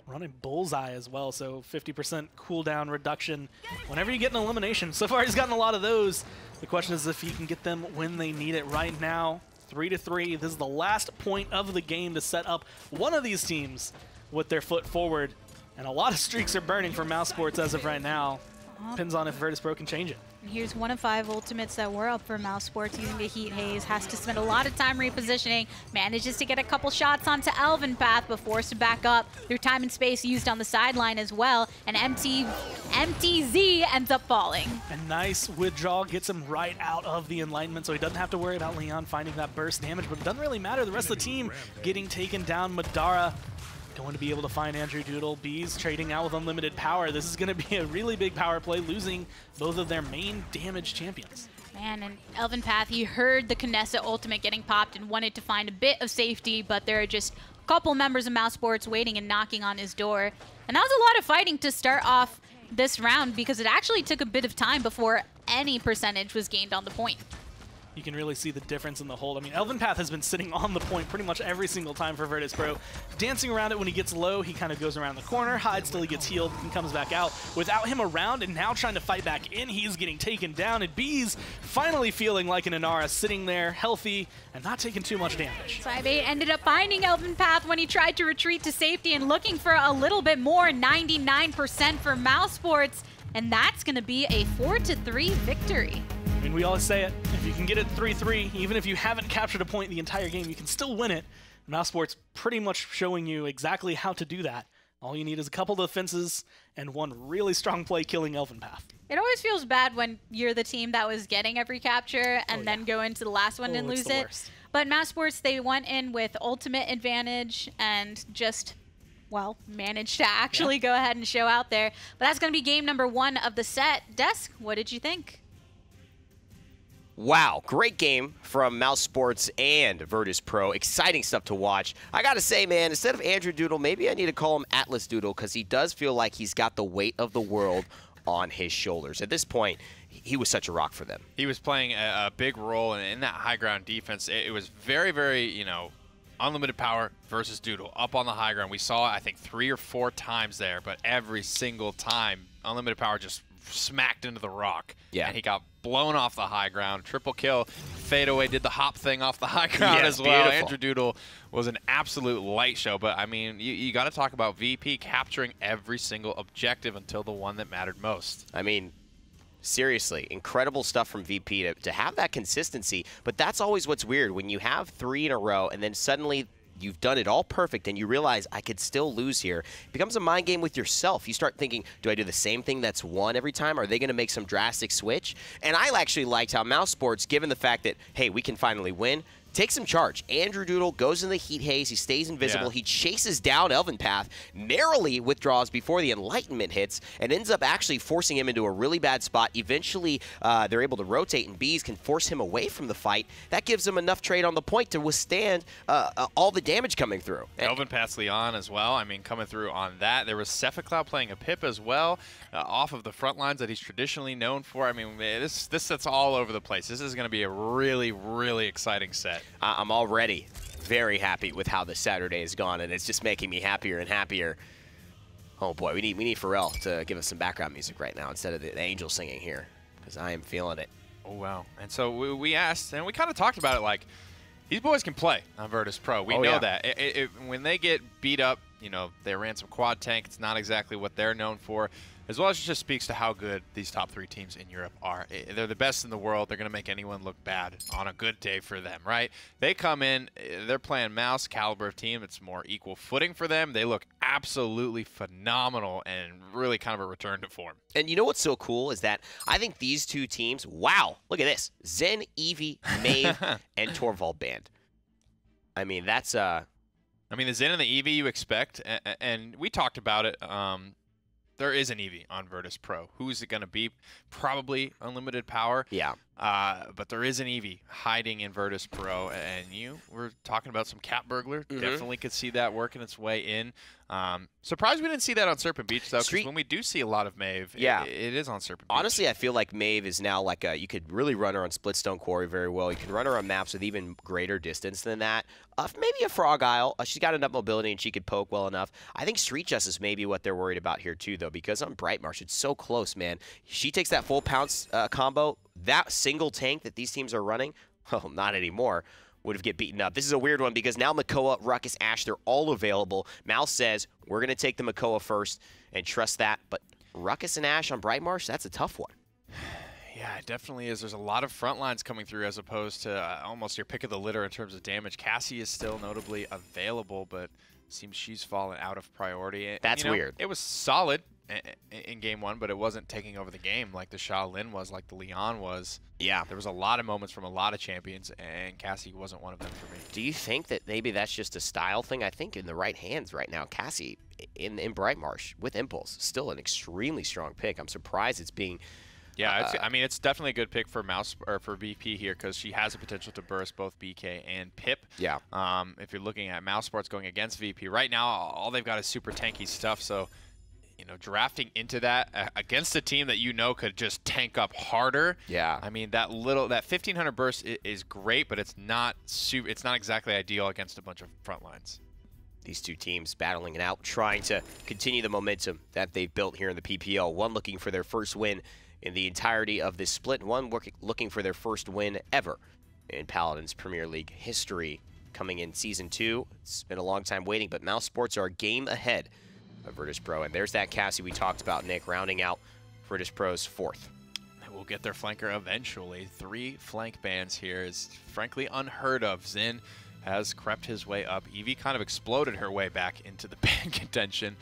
Running Bullseye as well, so 50% cooldown reduction whenever you get an elimination. So far, he's gotten a lot of those. The question is if he can get them when they need it. Right now, 3-3. This is the last point of the game to set up one of these teams with their foot forward. And a lot of streaks are burning for mousesports as of right now. Depends on if Virtus.Pro can change it. And here's one of 5 ultimates that were up for mousesports using the Heat Haze. Has to spend a lot of time repositioning. Manages to get a couple shots onto Elven Path, but forced to back up through time and space used on the sideline as well. And MTZ ends up falling. A nice withdrawal gets him right out of the Enlightenment, so he doesn't have to worry about Leon finding that burst damage, but it doesn't really matter. The rest of the team getting taken down. Madara going to be able to find Andrew Doodle. Bees trading out with Unlimited Power. This is going to be a really big power play, losing both of their main damage champions. Man, and Elven Path, he heard the Kinessa ultimate getting popped and wanted to find a bit of safety, but there are just a couple members of mousesports waiting and knocking on his door. And that was a lot of fighting to start off this round, because it actually took a bit of time before any percentage was gained on the point. You can really see the difference in the hold. I mean, Elven Path has been sitting on the point pretty much every single time for Virtus.Pro. Dancing around it when he gets low, he kind of goes around the corner, hides till he gets healed, and comes back out. Without him around and now trying to fight back in, he's getting taken down. And Bees finally feeling like an Inara, sitting there healthy and not taking too much damage. Cybate ended up finding Elven Path when he tried to retreat to safety and looking for a little bit more, 99% for mousesports. And that's going to be a 4-3 victory. I mean, we always say it, if you can get it 3-3, even if you haven't captured a point the entire game, you can still win it. mousesports pretty much showing you exactly how to do that. All you need is a couple of defenses and one really strong play killing Elven Path. It always feels bad when you're the team that was getting every capture and then go into the last one and lose it. Worst. But mousesports, they went in with ultimate advantage and just, well, managed to actually go ahead and show out there. But that's going to be game number 1 of the set. Desk, what did you think? Wow, great game from mousesports and Virtus.Pro. Exciting stuff to watch. I gotta say, man, instead of Andrew Doodle, maybe I need to call him Atlas Doodle, because he does feel like he's got the weight of the world on his shoulders. At this point, he was such a rock for them. He was playing a big role in that high ground defense. It was very, very, Unlimited Power versus Doodle up on the high ground. We saw it, I think, 3 or 4 times there, but every single time, Unlimited Power just smacked into the rock. Yeah. And he got blown off the high ground. Triple kill. Fadeaway did the hop thing off the high ground Yeah, as well. beautiful. Andrew Doodle was an absolute light show. But, I mean, you got to talk about VP capturing every single objective until the one that mattered most. I mean, seriously, incredible stuff from VP to have that consistency. But that's always what's weird. When you have 3 in a row and then suddenly you've done it all perfect and you realize I could still lose here, it becomes a mind game with yourself. You start thinking, do I do the same thing that's won every time? Are they going to make some drastic switch? And I actually liked how mousesports, given the fact that, hey, we can finally win, take some charge. Andrew Doodle goes in the heat haze. He stays invisible. Yeah. He chases down Elven Path, narrowly withdraws before the Enlightenment hits, and ends up actually forcing him into a really bad spot. Eventually, they're able to rotate, and Bees can force him away from the fight. That gives him enough trade on the point to withstand all the damage coming through. Elven Path's Leon as well. I mean, coming through on that. There was Cephacloud playing a Pip as well, off of the front lines that he's traditionally known for. I mean, this set's all over the place. This is going to be a really, really exciting set. I'm already very happy with how this Saturday has gone, and it's just making me happier and happier. Oh boy, we need Pharrell to give us some background music right now instead of the angel singing here, because I am feeling it. Oh, wow. And so we asked, and we kind of talked about it, like, these boys can play on Virtus.Pro. We know that. When they get beat up, you know, they ran some quad tank. It's not exactly what they're known for. As well as it just speaks to how good these top 3 teams in Europe are. They're the best in the world. They're going to make anyone look bad on a good day for them, right? They come in, they're playing mouse caliber of team. It's more equal footing for them. They look absolutely phenomenal and really kind of a return to form. And you know what's so cool is that I think these 2 teams, wow, look at this. Zen, Eevee, Maeve, and Torvald Band. I mean, that's... I mean, the Zen and the Eevee you expect, and we talked about it. There is an Eevee on Virtus.Pro. Who's it going to be? Probably Unlimited Power. Yeah. But there is an Eevee hiding in Virtus.Pro, and you were talking about some Cat Burglar. Definitely could see that working its way in. Surprised we didn't see that on Serpent Beach, though, because when we do see a lot of Maeve, it is on Serpent Beach. Honestly, I feel like Maeve is now like you could really run her on Splitstone Quarry very well. You can run her on maps with even greater distance than that. Maybe a Frog Isle. She's got enough mobility and she could poke well enough. I think Street Justice may be what they're worried about here, too, though, because on Bright Marsh, it's so close, man. She takes that full pounce combo. That single tank that these teams are running, well, not anymore, would have get beaten up. This is a weird one because now Makoa, Ruckus, Ashe, they're all available. Mouse says, we're going to take the Makoa first and trust that. But Ruckus and Ashe on Bright Marsh, that's a tough one. Yeah, it definitely is. There's a lot of front lines coming through as opposed to almost your pick of the litter in terms of damage. Cassie is still notably available, but seems she's fallen out of priority. That's weird. It was solid in game 1, but it wasn't taking over the game like the Shaolin was, like the Leon was. Yeah. There was a lot of moments from a lot of champions, and Cassie wasn't one of them for me. Do you think that maybe that's just a style thing? I think in the right hands right now, Cassie in Bright Marsh with Impulse, still an extremely strong pick. I'm surprised it's being... Yeah, I mean, it's definitely a good pick for for BP here because she has the potential to burst both BK and Pip. Yeah. If you're looking at mousesports going against VP right now, all they've got is super tanky stuff. So, you know, drafting into that against a team that you know could just tank up harder. Yeah. I mean, that 1500 burst is great, but it's not exactly ideal against a bunch of front lines. These 2 teams battling it out, trying to continue the momentum that they've built here in the PPL. One looking for their first win in the entirety of this split, and one looking for their first win ever in Paladins Premier League history coming in Season 2. It's been a long time waiting, but mousesports are a game ahead of Virtus.Pro. And there's that Cassie we talked about, Nick, rounding out Virtus.Pro's 4th. We'll get their flanker eventually. 3 flank bans here is frankly unheard of. Zin has crept his way up. Eevee kind of exploded her way back into the ban contention.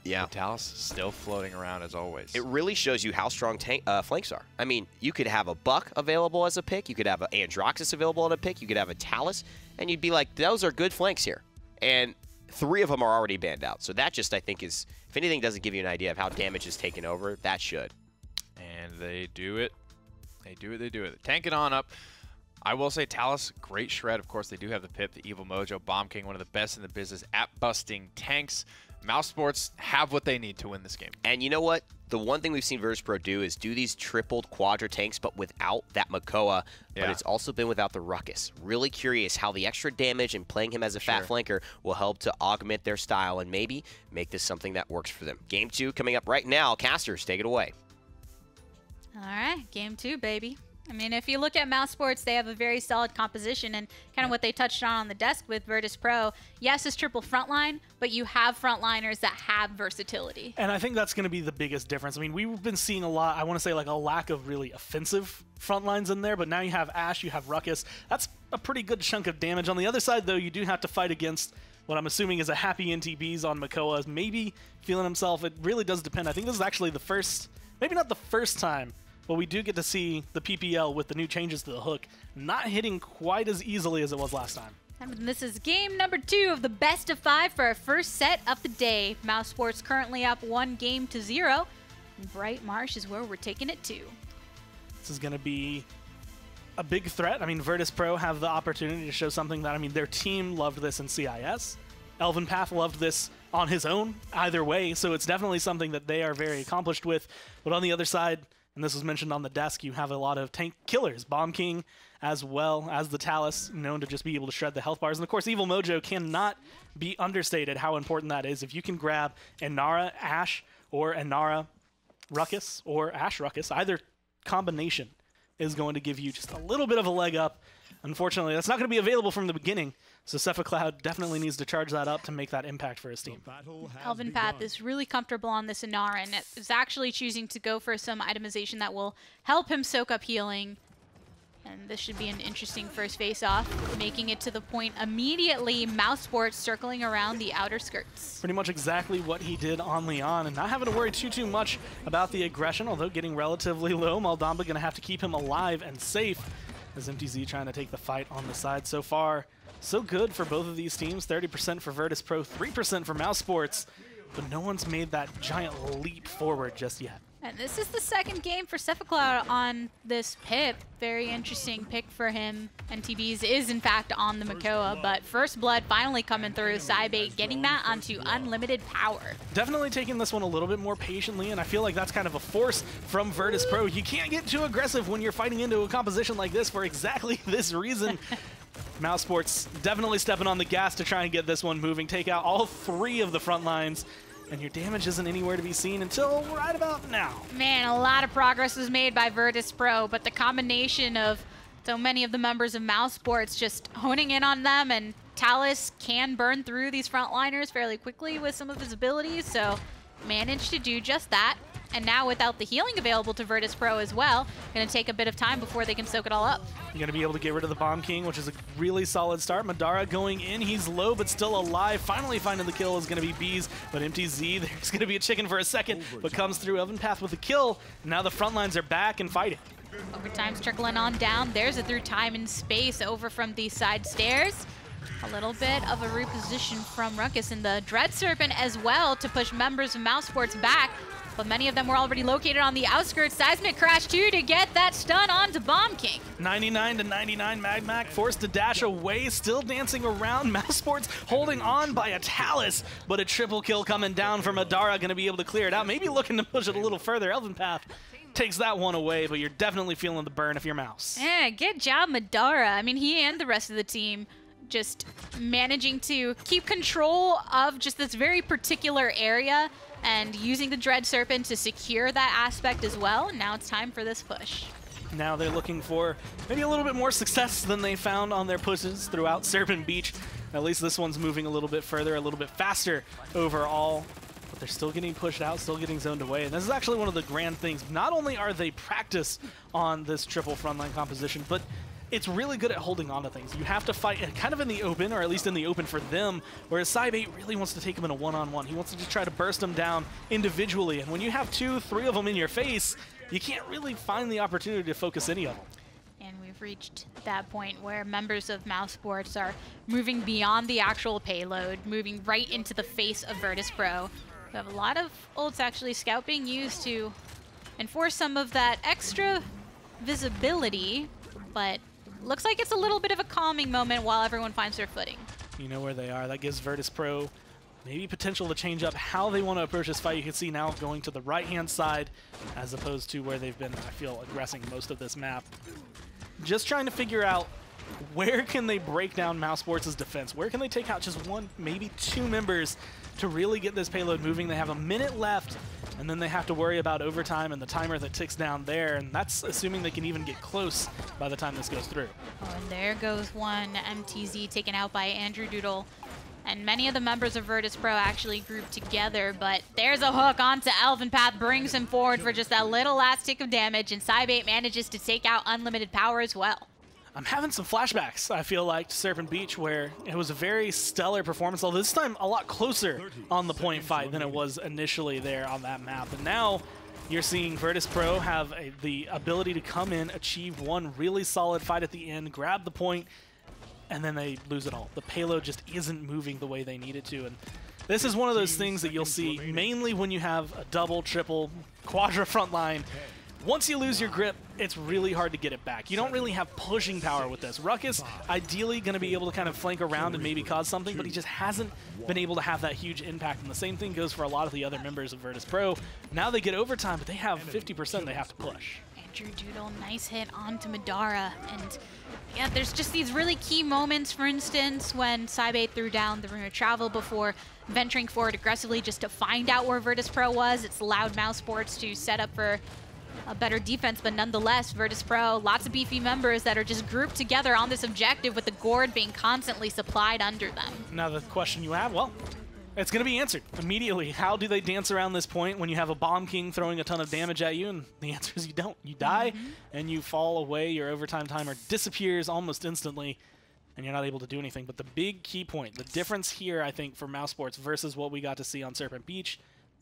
Yeah. Talus still floating around as always. It really shows you how strong flanks are. I mean, you could have a Buck available as a pick. You could have an Androxus available on a pick. You could have a Talus. And you'd be like, those are good flanks here. And 3 of them are already banned out. So that just, I think, is, if anything doesn't give you an idea of how damage is taken over, that should. And they do it. They do it. Tank it on up. I will say Talus, great shred. Of course, they do have the Pip, the Evil Mojo, Bomb King, one of the best in the business at busting tanks. mousesports have what they need to win this game. And you know what? The one thing we've seen Virtus.Pro do is do these tripled quadra tanks, but without that Makoa. But it's also been without the Ruckus. Really curious how the extra damage and playing him as a fat flanker will help to augment their style and maybe make this something that works for them. Game 2 coming up right now. Casters, take it away. All right, game 2, baby. I mean, if you look at mousesports, they have a very solid composition, and kind of what they touched on the desk with Virtus.Pro. Yes, it's triple frontline, but you have frontliners that have versatility. And I think that's going to be the biggest difference. I mean, we've been seeing a lot, I want to say like a lack of really offensive frontlines in there, but now you have Ashe, you have Ruckus. That's a pretty good chunk of damage. On the other side, though, you do have to fight against what I'm assuming is a happy NTBs on Makoa, maybe feeling himself. It really does depend. I think this is actually the first, maybe not the first time, but we do get to see the PPL with the new changes to the hook not hitting quite as easily as it was last time. And this is game number 2 of the best of 5 for our first set of the day. mousesports currently up 1-0. And Bright Marsh is where we're taking it to. This is going to be a big threat. I mean, Virtus.Pro have the opportunity to show something that, I mean, their team loved this in CIS. Elven Path loved this on his own, either way, so it's definitely something that they are very accomplished with. But on the other side, and this was mentioned on the desk, you have a lot of tank killers. Bomb King, as well as the Talus, known to just be able to shred the health bars. And of course, Evil Mojo cannot be understated how important that is. If you can grab Inara Ashe or Inara Ruckus or Ashe Ruckus, either combination is going to give you just a little bit of a leg up. Unfortunately, that's not going to be available from the beginning, so Cephacloud definitely needs to charge that up to make that impact for his team. Elven Path is really comfortable on this Inara, and is actually choosing to go for some itemization that will help him soak up healing. And this should be an interesting first face-off, making it to the point immediately. mousesports circling around the outer skirts. Pretty much exactly what he did on Leon, and not having to worry too much about the aggression, although getting relatively low. Maldamba going to have to keep him alive and safe, as MTZ trying to take the fight on the side. So far, so good for both of these teams. 30% for Virtus.Pro, 3% for mousesports, but no one's made that giant leap forward just yet. And this is the second game for Cephacloud on this Pip. Very interesting pick for him. NTBs is, in fact, on the Makoa, but First Blood finally coming through. Cybate getting that onto unlimited power. Definitely taking this one a little bit more patiently, and I feel like that's kind of a force from Virtus.Pro. You can't get too aggressive when you're fighting into a composition like this for exactly this reason. mousesports definitely stepping on the gas to try and get this one moving. Take out all 3 of the front lines, and your damage isn't anywhere to be seen until right about now. Man, a lot of progress was made by Virtus.Pro, but the combination of so many of the members of mousesports just honing in on them, and Talus can burn through these frontliners fairly quickly with some of his abilities, so managed to do just that. And now without the healing available to Virtus.Pro as well, going to take a bit of time before they can soak it all up. You're going to be able to get rid of the Bomb King, which is a really solid start. Madara going in. He's low, but still alive. Finally finding the kill is going to be Bees, but MTZ, there's going to be a chicken for a second, but comes through. Elven Path with the kill. Now the front lines are back and fighting. Overtime's trickling on down. There's a through time and space over from the side stairs. A little bit of a reposition from Ruckus and the Dread Serpent as well to push members of mousesports back. But many of them were already located on the outskirts. Seismic Crash, too, to get that stun onto Bomb King. 99 to 99, Magmac forced to dash away, still dancing around. mousesports holding on by a Talus, but a triple kill coming down from Madara, going to be able to clear it out. Maybe looking to push it a little further. Elven Path takes that one away, but you're definitely feeling the burn if you're Mouse. Yeah, good job, Madara. I mean, he and the rest of the team just managing to keep control of just this very particular area, and using the Dread Serpent to secure that aspect as well. And now it's time for this push. Now they're looking for maybe a little bit more success than they found on their pushes throughout Serpent Beach. At least this one's moving a little bit further, a little bit faster overall. But they're still getting pushed out, still getting zoned away. And this is actually one of the grand things. Not only are they practice on this triple frontline composition, but it's really good at holding on to things. You have to fight kind of in the open, or at least in the open for them, whereas Cybate really wants to take them in a one-on-one. He wants to just try to burst them down individually, and when you have 2, 3 of them in your face, you can't really find the opportunity to focus any of them. And we've reached that point where members of mousesports are moving beyond the actual payload, moving right into the face of Virtus.Pro. We have a lot of ults actually, Scout being used to enforce some of that extra visibility, but looks like it's a little bit of a calming moment while everyone finds their footing. You know where they are. That gives Virtus.Pro maybe potential to change up how they want to approach this fight. You can see now going to the right-hand side as opposed to where they've been, I feel, aggressing most of this map. Just trying to figure out where can they break down mousesports' defense? Where can they take out just one, maybe two members to really get this payload moving? They have a minute left, and then they have to worry about overtime and the timer that ticks down there, and that's assuming they can even get close by the time this goes through. Oh, and there goes one MTZ taken out by Andrew Doodle. And many of the members of Virtus.Pro actually grouped together, but there's a hook onto Elven Path, brings him forward for just that little last tick of damage, and Cybate manages to take out unlimited power as well. I'm having some flashbacks, I feel like, to Serpent Beach, where it was a very stellar performance, although this time a lot closer on the point fight than it was initially there on that map. And now you're seeing Virtus.Pro have the ability to come in, achieve one really solid fight at the end, grab the point, and then they lose it all. The payload just isn't moving the way they need it to. And this is one of those things that you'll see mainly when you have a double, triple, quadra front line. Once you lose your grip, it's really hard to get it back. You don't really have pushing power with this. Ruckus ideally going to be able to kind of flank around and maybe cause something, but he just hasn't been able to have that huge impact. And the same thing goes for a lot of the other members of Virtus.Pro. Now they get overtime, but they have 50% they have to push. Andrew Doodle, nice hit onto Madara. And yeah, there's just these really key moments, for instance, when Cybate threw down the Rune of Travel before venturing forward aggressively just to find out where Virtus.Pro was. It's allowed mousesports to set up for a better defense, but nonetheless, Virtus.Pro, lots of beefy members that are just grouped together on this objective with the gourd being constantly supplied under them. Now the question you have, well, it's going to be answered immediately. How do they dance around this point when you have a Bomb King throwing a ton of damage at you? And the answer is you don't. You die, and you fall away. Your overtime timer disappears almost instantly, and you're not able to do anything. But the big key point, the difference here, I think, for mousesports versus what we got to see on Serpent Beach,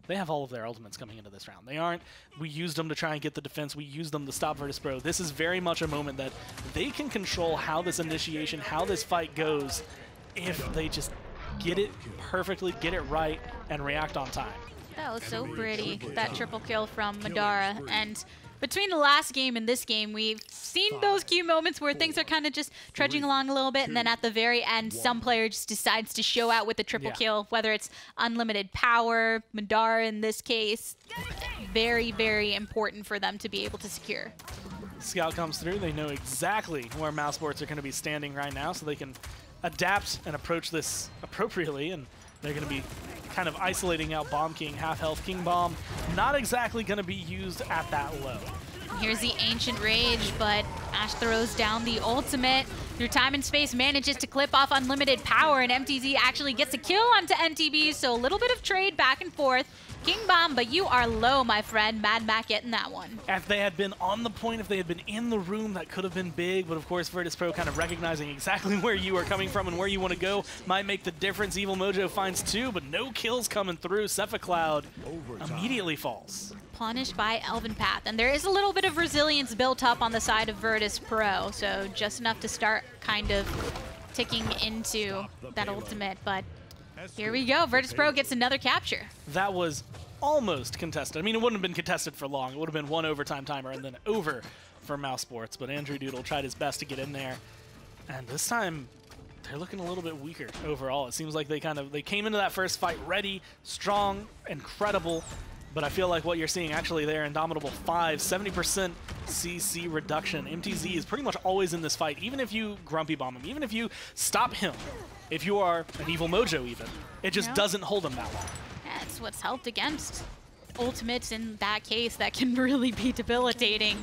they have all of their ultimates coming into this round. They aren't, we used them to try and get the defense, we used them to stop Virtus.Pro. This is very much a moment that they can control how this initiation, how this fight goes, if they just get it perfectly, get it right, and react on time. That was so pretty, that triple kill from Madara. And between the last game and this game, we've seen those key moments where things are kind of just trudging along a little bit, and then at the very end, some player just decides to show out with a triple kill, whether it's unlimited power, Madara in this case. Very, very important for them to be able to secure. Scout comes through, they know exactly where mousesports are going to be standing right now, so they can adapt and approach this appropriately, and they're going to be kind of isolating out Bomb King, half health. King Bomb not exactly going to be used at that low. Here's the Ancient Rage, but Ash throws down the ultimate. Through time and space, manages to clip off unlimited power, and MTZ actually gets a kill onto NTB, so a little bit of trade back and forth. King Bomb, but you are low, my friend. Mad Mac getting that one. If they had been on the point, if they had been in the room, that could have been big, but of course Virtus.Pro kind of recognizing exactly where you are coming from and where you want to go might make the difference. Evil Mojo finds two, but no kills coming through. Cephacloud immediately falls. Punished by Elven Path, and there is a little bit of resilience built up on the side of Virtus.Pro, so just enough to start kind of ticking into that ultimate, but here we go. Virtus.Pro gets another capture. That was almost contested. I mean, it wouldn't have been contested for long. It would have been one overtime timer and then over for mousesports, but Andrew Doodle tried his best to get in there, and this time they're looking a little bit weaker overall. It seems like they came into that first fight ready, strong, incredible. But I feel like what you're seeing actually there, Indomitable 5, 70% CC reduction. MTZ is pretty much always in this fight, even if you Grumpy Bomb him, even if you stop him, if you are an Evil Mojo even. It just doesn't hold him that long. That's what's helped against ultimates in that case that can really be debilitating.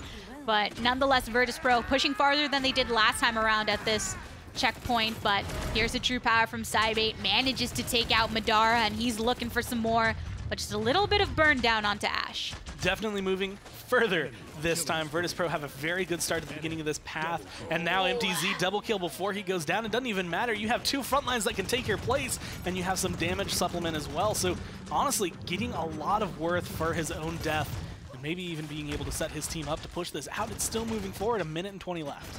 But nonetheless, Virtus.Pro pushing farther than they did last time around at this checkpoint, but here's a true power from Cybate, manages to take out Madara, and he's looking for some more. But just a little bit of burn down onto Ash. Definitely moving further this time. Virtus.Pro have a very good start at the beginning of this path, and now MTZ double kill before he goes down. It doesn't even matter. You have two front lines that can take your place, and you have some damage supplement as well. So honestly, getting a lot of worth for his own death, and maybe even being able to set his team up to push this out. It's still moving forward, 1 minute and 20 left.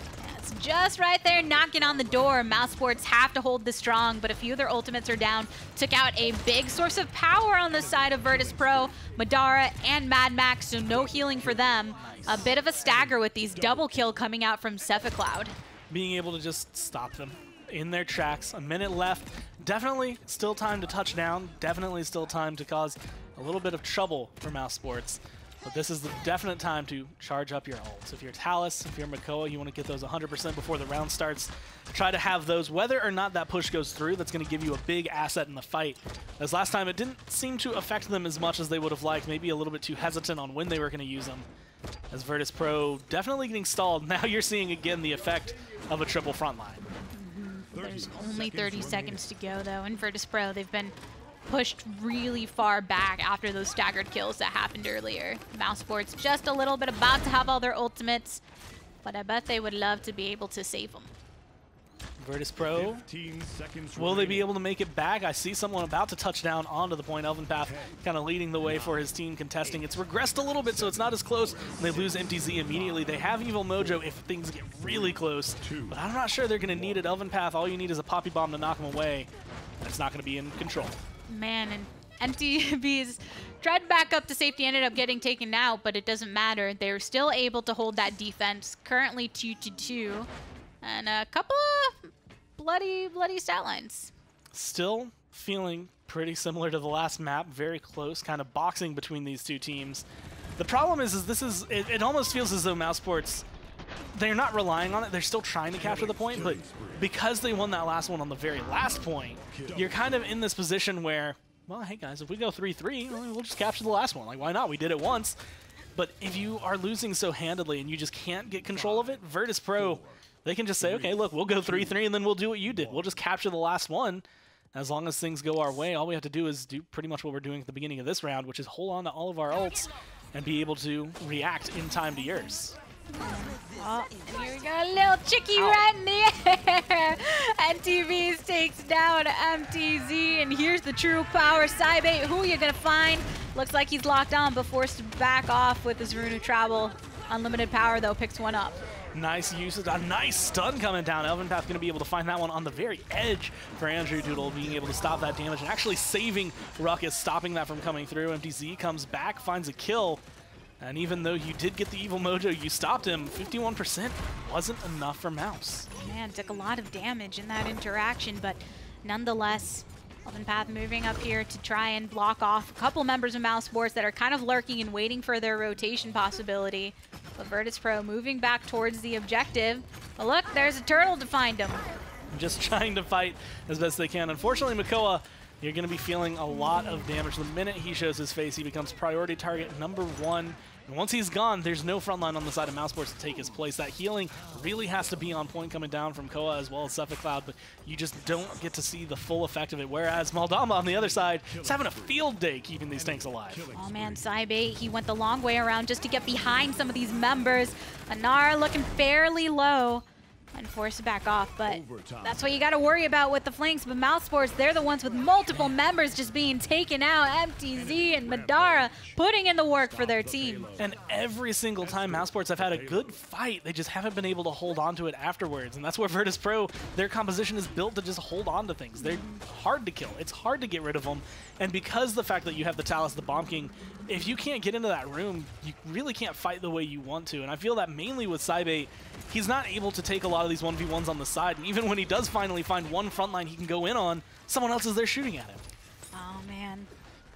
Just right there, knocking on the door. Mousesports have to hold this strong, but a few of their ultimates are down. Took out a big source of power on the side of Virtus.Pro, Madara and Mad Max, so no healing for them. A bit of a stagger with these double kill coming out from Cephacloud. Being able to just stop them in their tracks. A minute left. Definitely still time to touch down. Definitely still time to cause a little bit of trouble for mousesports. But this is the definite time to charge up your ults. If you're Talus, if you're Makoa, you want to get those 100% before the round starts. Try to have those. Whether or not that push goes through, that's going to give you a big asset in the fight. As last time, it didn't seem to affect them as much as they would have liked. Maybe a little bit too hesitant on when they were going to use them. As Virtus.Pro definitely getting stalled. Now you're seeing again the effect of a triple front line. There's only 30 seconds to go, though. In Virtus.Pro, they've been pushed really far back after those staggered kills that happened earlier. mousesports just a little bit about to have all their ultimates, but I bet they would love to be able to save them. Virtus.Pro, will they be able to make it back? I see someone about to touch down onto the point. Elvenpath kind of leading the way for his team contesting. It's regressed a little bit, so it's not as close. And they lose MTZ immediately. They have Evil Mojo if things get really close, but I'm not sure they're going to need it. Elvenpath, all you need is a Poppy Bomb to knock him away. That's not going to be in control. Man, and MTB's tried back up to safety, ended up getting taken out, but it doesn't matter. They're still able to hold that defense, currently 2-2, and a couple of bloody stat lines. Still feeling pretty similar to the last map, very close, kind of boxing between these two teams. The problem is it almost feels as though mousesports, they're not relying on it. They're still trying to capture the point, but because they won that last one on the very last point, you're kind of in this position where, well, hey guys, if we go 3-3, we'll just capture the last one. Like, why not? We did it once. But if you are losing so handedly and you just can't get control of it, Virtus.Pro, they can just say, okay, look, we'll go 3-3 and then we'll do what you did. We'll just capture the last one. As long as things go our way, all we have to do is do pretty much what we're doing at the beginning of this round, which is hold on to all of our ults and be able to react in time to yours. Oh, and here we go, a little chicky right in the air. NTVs takes down MTZ, and here's the true power. Cybate, who you're gonna find? Looks like he's locked on, but forced to back off with his Rune of Travel. Unlimited power, though, picks one up. Nice usage, a nice stun coming down. Elvenpath going to be able to find that one on the very edge for Andrew Doodle, being able to stop that damage and actually saving Ruckus, stopping that from coming through. MTZ comes back, finds a kill. And even though you did get the Evil Mojo, you stopped him. 51% wasn't enough for Mouse. Man, took a lot of damage in that interaction, but nonetheless, Elvenpath moving up here to try and block off a couple members of mousesports that are kind of lurking and waiting for their rotation possibility. But Virtus.Pro moving back towards the objective. But look, there's a turtle to find him. Just trying to fight as best they can. Unfortunately, Makoa, you're going to be feeling a lot of damage. The minute he shows his face, he becomes priority target #1. And once he's gone, there's no frontline on the side of mousesports to take his place. That healing really has to be on point coming down from Koa as well as Cloud, but you just don't get to see the full effect of it. Whereas Maldama on the other side is having a field day keeping these tanks alive. Oh man, Cybate, he went the long way around just to get behind some of these members. Anar looking fairly low and forced to back off, but that's what you got to worry about with the flanks. But mousesports, they're the ones with multiple members just being taken out. MTZ and Madara putting in the work for their team. And every single time mousesports have had a good fight, they just haven't been able to hold on to it afterwards. And that's where Virtus.Pro, their composition is built to just hold on to things. They're hard to kill. It's hard to get rid of them. And because the fact that you have the Talus, the Bomb King, if you can't get into that room, you really can't fight the way you want to. And I feel that mainly with Cybate, he's not able to take a lot of these 1v1s on the side. And even when he does finally find one front line he can go in on, someone else is there shooting at him. Oh, man.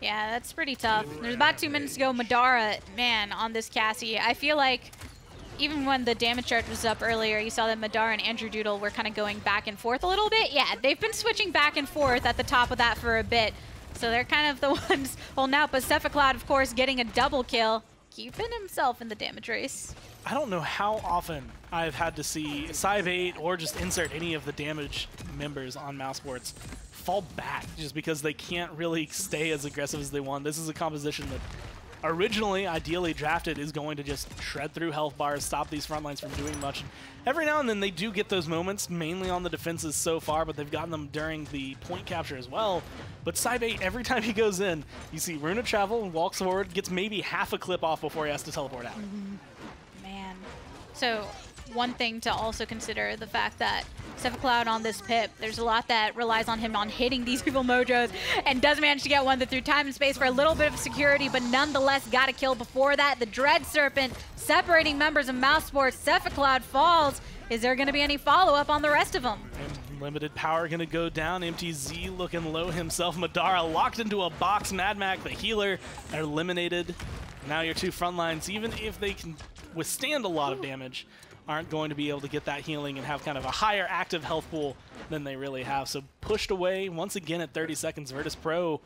Yeah, that's pretty tough. There's about 2 minutes to go. Madara, man, on this Cassie, I feel like even when the damage chart was up earlier, you saw that Madara and Andrew Doodle were kind of going back and forth a little bit. Yeah, they've been switching back and forth at the top of that for a bit. So they're kind of the ones holding out. But Cloud, of course, getting a double kill, keeping himself in the damage race. I don't know how often I've had to see Cybate or just insert any of the damage members on mousesports fall back just because they can't really stay as aggressive as they want. This is a composition that originally, ideally drafted, is going to just shred through health bars, stop these front lines from doing much. And every now and then they do get those moments, mainly on the defenses so far, but they've gotten them during the point capture as well. But Cybate, every time he goes in, you see Rune of Travel, walks forward, gets maybe half a clip off before he has to teleport out. Man. So one thing to also consider, the fact that Cloud on this pip, there's a lot that relies on him on hitting these Evil Mojos and does manage to get one through time and space for a little bit of security, but nonetheless got a kill before that. The Dread Serpent separating members of mousesports. Cloud falls. Is there going to be any follow-up on the rest of them? And Limited power going to go down. MTZ looking low himself. Madara locked into a box. Mad Mac, the healer, are eliminated. Now your two front lines, even if they can withstand a lot of damage, aren't going to be able to get that healing and have kind of a higher active health pool than they really have. So pushed away once again at 30 seconds. Virtus.Pro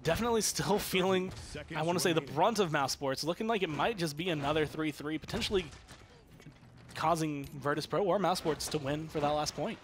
definitely still feeling, I want to say, the brunt of mousesports. Looking like it might just be another 3-3, potentially causing Virtus.Pro or mousesports to win for that last point.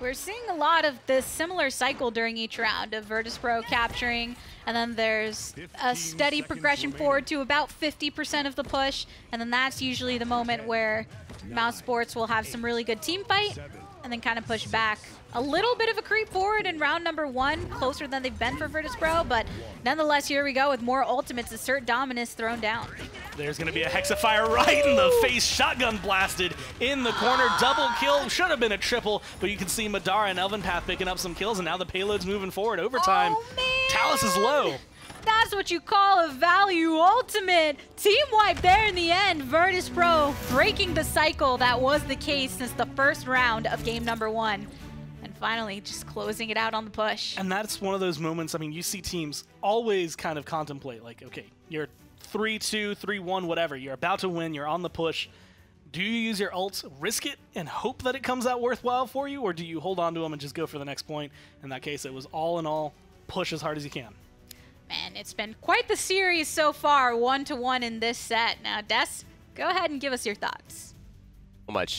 We're seeing a lot of this similar cycle during each round of Virtus.Pro capturing, and then there's a steady progression forward to about 50% of the push, and then that's usually the moment where mousesports will have some really good team fight and then kind of push back. A little bit of a creep forward in round number 1, closer than they've been for Virtus.Pro, but nonetheless, here we go with more ultimates. Assert dominance thrown down. There's going to be a Hexafire right in the face. Shotgun blasted in the corner. Double kill. Should have been a triple, but you can see Madara and Elvenpath picking up some kills, and now the payload's moving forward. Overtime. Oh, man. Talus is low. That's what you call a value ultimate. Team wipe there in the end. Virtus.Pro breaking the cycle that was the case since the first round of game number 1. And finally, just closing it out on the push. And that's one of those moments, I mean, you see teams always kind of contemplate, like, okay, you're 3-2, 3-1, whatever. You're about to win. You're on the push. Do you use your ults, risk it, and hope that it comes out worthwhile for you, or do you hold on to them and just go for the next point? In that case, it was all in all, push as hard as you can. Man, it's been quite the series so far, 1-1 in this set. Now, Des, go ahead and give us your thoughts.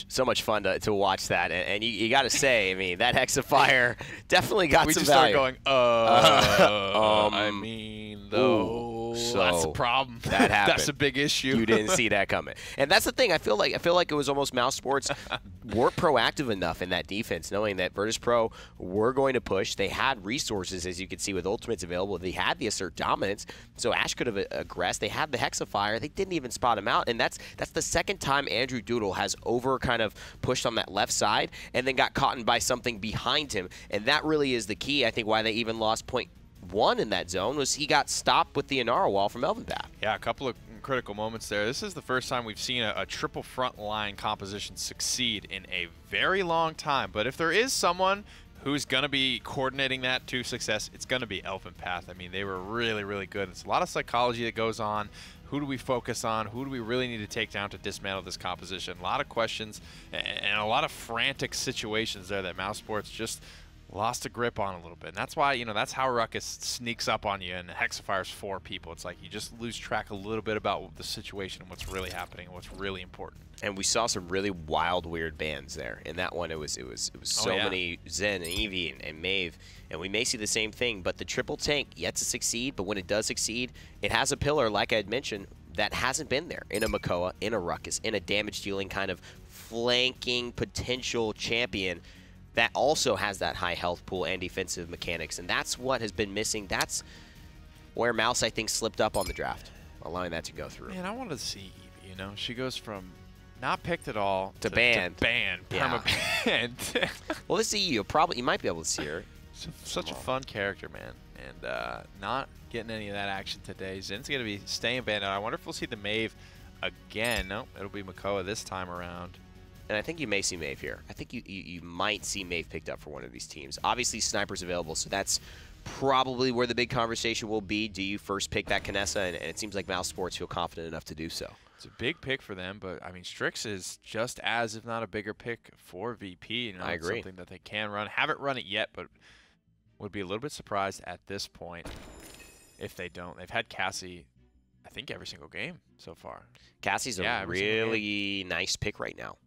So much fun to watch that, and you got to say, I mean, that Hexafire definitely got some value. We just started going, I mean, though. So that's the problem. That happened. That's a big issue. You didn't see that coming, and that's the thing. I feel like it was almost mousesports weren't proactive enough in that defense, knowing that Virtus.Pro were going to push. They had resources, as you could see, with ultimates available. They had the assert dominance, so Ash could have aggressed. They had the Hexafire. They didn't even spot him out, and that's the second time Andrew Doodle has over kind of pushed on that left side and then got caught by something behind him, and that really is the key. I think why they even lost point 1 in that zone was he got stopped with the Inara wall from Elvenpath. Yeah, a couple of critical moments there. This is the first time we've seen a triple front line composition succeed in a very long time. But if there is someone who's going to be coordinating that to success, it's going to be Elvenpath. I mean, they were really, really good. It's a lot of psychology that goes on. Who do we focus on? Who do we really need to take down to dismantle this composition? A lot of questions and a lot of frantic situations there that mousesports just lost a grip on a little bit. And that's why, that's how Ruckus sneaks up on you and Hexifire's 4 people. It's like you just lose track a little bit about the situation and what's really happening and what's really important. And we saw some really wild, weird bans there. In that one, it was so many Zen and Eevee and Maeve. And we may see the same thing, but the triple tank yet to succeed. But when it does succeed, it has a pillar, like I had mentioned, that hasn't been there in a Makoa, in a Ruckus, in a damage-dealing kind of flanking potential champion that also has that high health pool and defensive mechanics. And that's what has been missing. That's where Mouse, I think, slipped up on the draft, allowing that to go through. Man, I wanted to see Eevee, She goes from not picked at all to banned. Perma-banned. Well, this EU, you might be able to see her. Such a fun character, man. And not getting any of that action today. Zen's going to be staying banned. I wonder if we'll see the Maeve again. No, it'll be Makoa this time around. And I think you may see Maeve here. I think you might see Maeve picked up for one of these teams. Obviously, Sniper's available, so that's probably where the big conversation will be. Do you first pick that Kinessa? And it seems like mousesports feel confident enough to do so. It's a big pick for them, but, I mean, Strix is just as, if not a bigger pick for VP. I agree. It's something that they can run. Haven't run it yet, but would be a little bit surprised at this point if they don't. They've had Cassie, I think, every single game so far. Cassie's a really nice pick right now.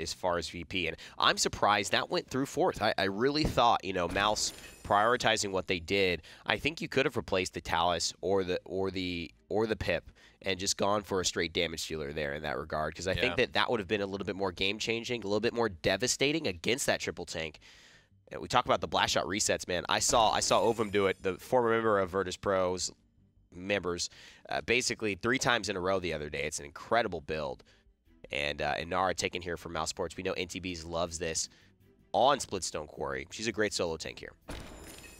As far as VP, and I'm surprised that went through 4th. I really thought, Mouse prioritizing what they did. I think you could have replaced the Talus or the Pip and just gone for a straight damage dealer there in that regard, because I think that would have been a little bit more game changing, a little bit more devastating against that triple tank. And we talk about the blast shot resets, man. I saw Ovum do it, the former member of Virtus.Pro's members, basically 3 times in a row the other day. It's an incredible build. And Inara taken here from mousesports. We know NTBs loves this on Splitstone Quarry. She's a great solo tank here.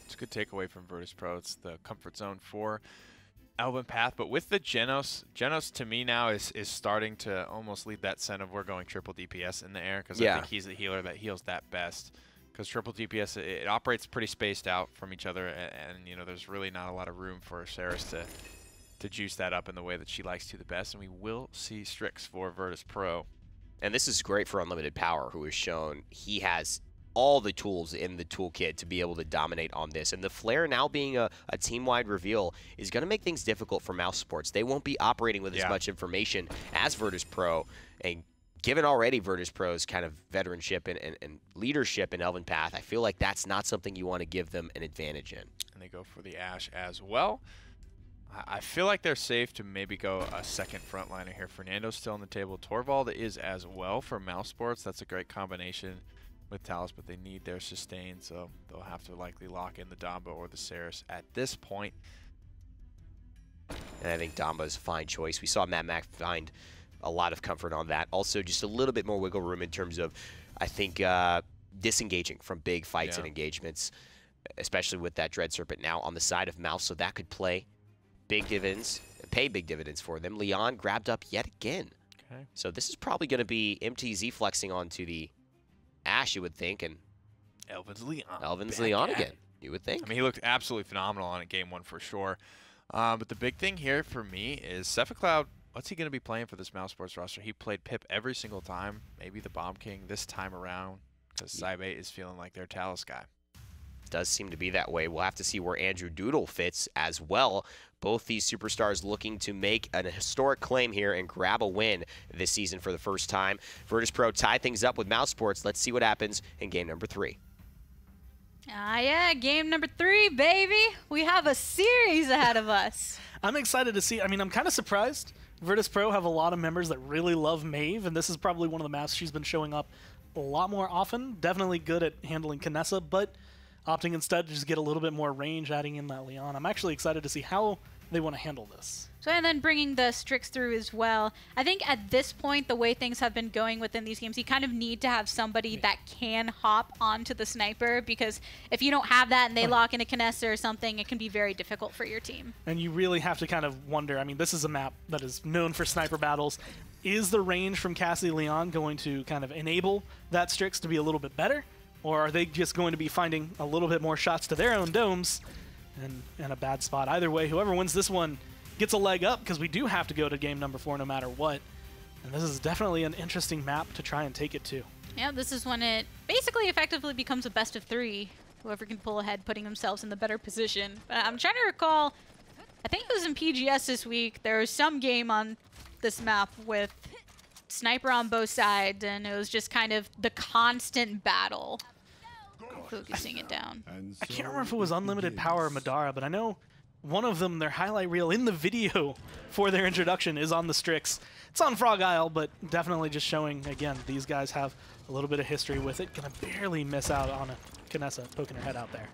It's a good takeaway from Virtus.Pro. It's the comfort zone for Elvenpath. But with the Genos to me now is starting to almost lead that scent of we're going triple DPS in the air, because I think he's the healer that heals that best. because triple DPS, it operates pretty spaced out from each other, and you know, there's really not a lot of room for Saris to juice that up in the way that she likes to the best, and we will see Strix for Virtus.Pro. And this is great for Unlimited Power, who has shown he has all the tools in the toolkit to be able to dominate on this. And the Flare now being a team-wide reveal is going to make things difficult for mousesports. They won't be operating with as much information as Virtus.Pro, and given already Virtus.Pro's kind of veteranship and leadership in Elven Path, I feel like that's not something you want to give them an advantage in. And they go for the Ashe as well. I feel like they're safe to maybe go a second frontliner here. Fernando's still on the table. Torvald is as well for mousesports. That's a great combination with Talus, but they need their sustain, so they'll have to likely lock in the Damba or the Saris at this point. And I think Damba's a fine choice. We saw Matt Mac find a lot of comfort on that. Also, just a little bit more wiggle room in terms of, I think, disengaging from big fights and engagements, especially with that Dread Serpent now on the side of Mouse, so that could play big dividends, pay big dividends for them. Leon grabbed up yet again. Okay. So this is probably going to be MTZ flexing onto the Ashe, you would think, and Elvin's Leon. Elvin's Leon again, you would think. I mean, he looked absolutely phenomenal on it game one for sure. But the big thing here for me is Cephacloud. What's he going to be playing for this mousesports roster? He played Pip every single time, maybe the Bomb King this time around, because Saibate is feeling like their Talus guy. Does seem to be that way. We'll have to see where Andrew Doodle fits as well. Both these superstars looking to make an historic claim here and grab a win this season for the first time. Virtus.Pro tie things up with mousesports. Let's see what happens in game number 3. Yeah, game number 3, baby. We have a series ahead of us. I'm excited to see. I mean, I'm kind of surprised. Virtus.Pro have a lot of members that really love Maeve, and this is probably one of the maps she's been showing up a lot more often. Definitely good at handling Kinessa, but opting instead to just get a little bit more range, adding in that Leon. I'm actually excited to see how they want to handle this. So, and then bringing the Strix through as well. I think at this point, the way things have been going within these games, you kind of need to have somebody that can hop onto the sniper, because if you don't have that and they lock into Kinessa or something, it can be very difficult for your team. And you really have to kind of wonder, I mean, this is a map that is known for sniper battles. Is the range from Cassie Leon going to kind of enable that Strix to be a little bit better? Or are they just going to be finding a little bit more shots to their own domes and in a bad spot? Either way, whoever wins this one gets a leg up, because we do have to go to game number 4 no matter what. And this is definitely an interesting map to try and take it to. Yeah, this is when it basically effectively becomes a best of 3. Whoever can pull ahead, putting themselves in the better position. But I'm trying to recall, I think it was in PGS this week, there was some game on this map with sniper on both sides, and it was just kind of the constant battle. Focusing it down. I can't remember if it was Unlimited Power or Madara, but I know one of them, their highlight reel in the video for their introduction is on the Strix. It's on Frog Isle, but definitely just showing, again, these guys have a little bit of history with it. Gonna barely miss out on a Kinessa poking her head out there.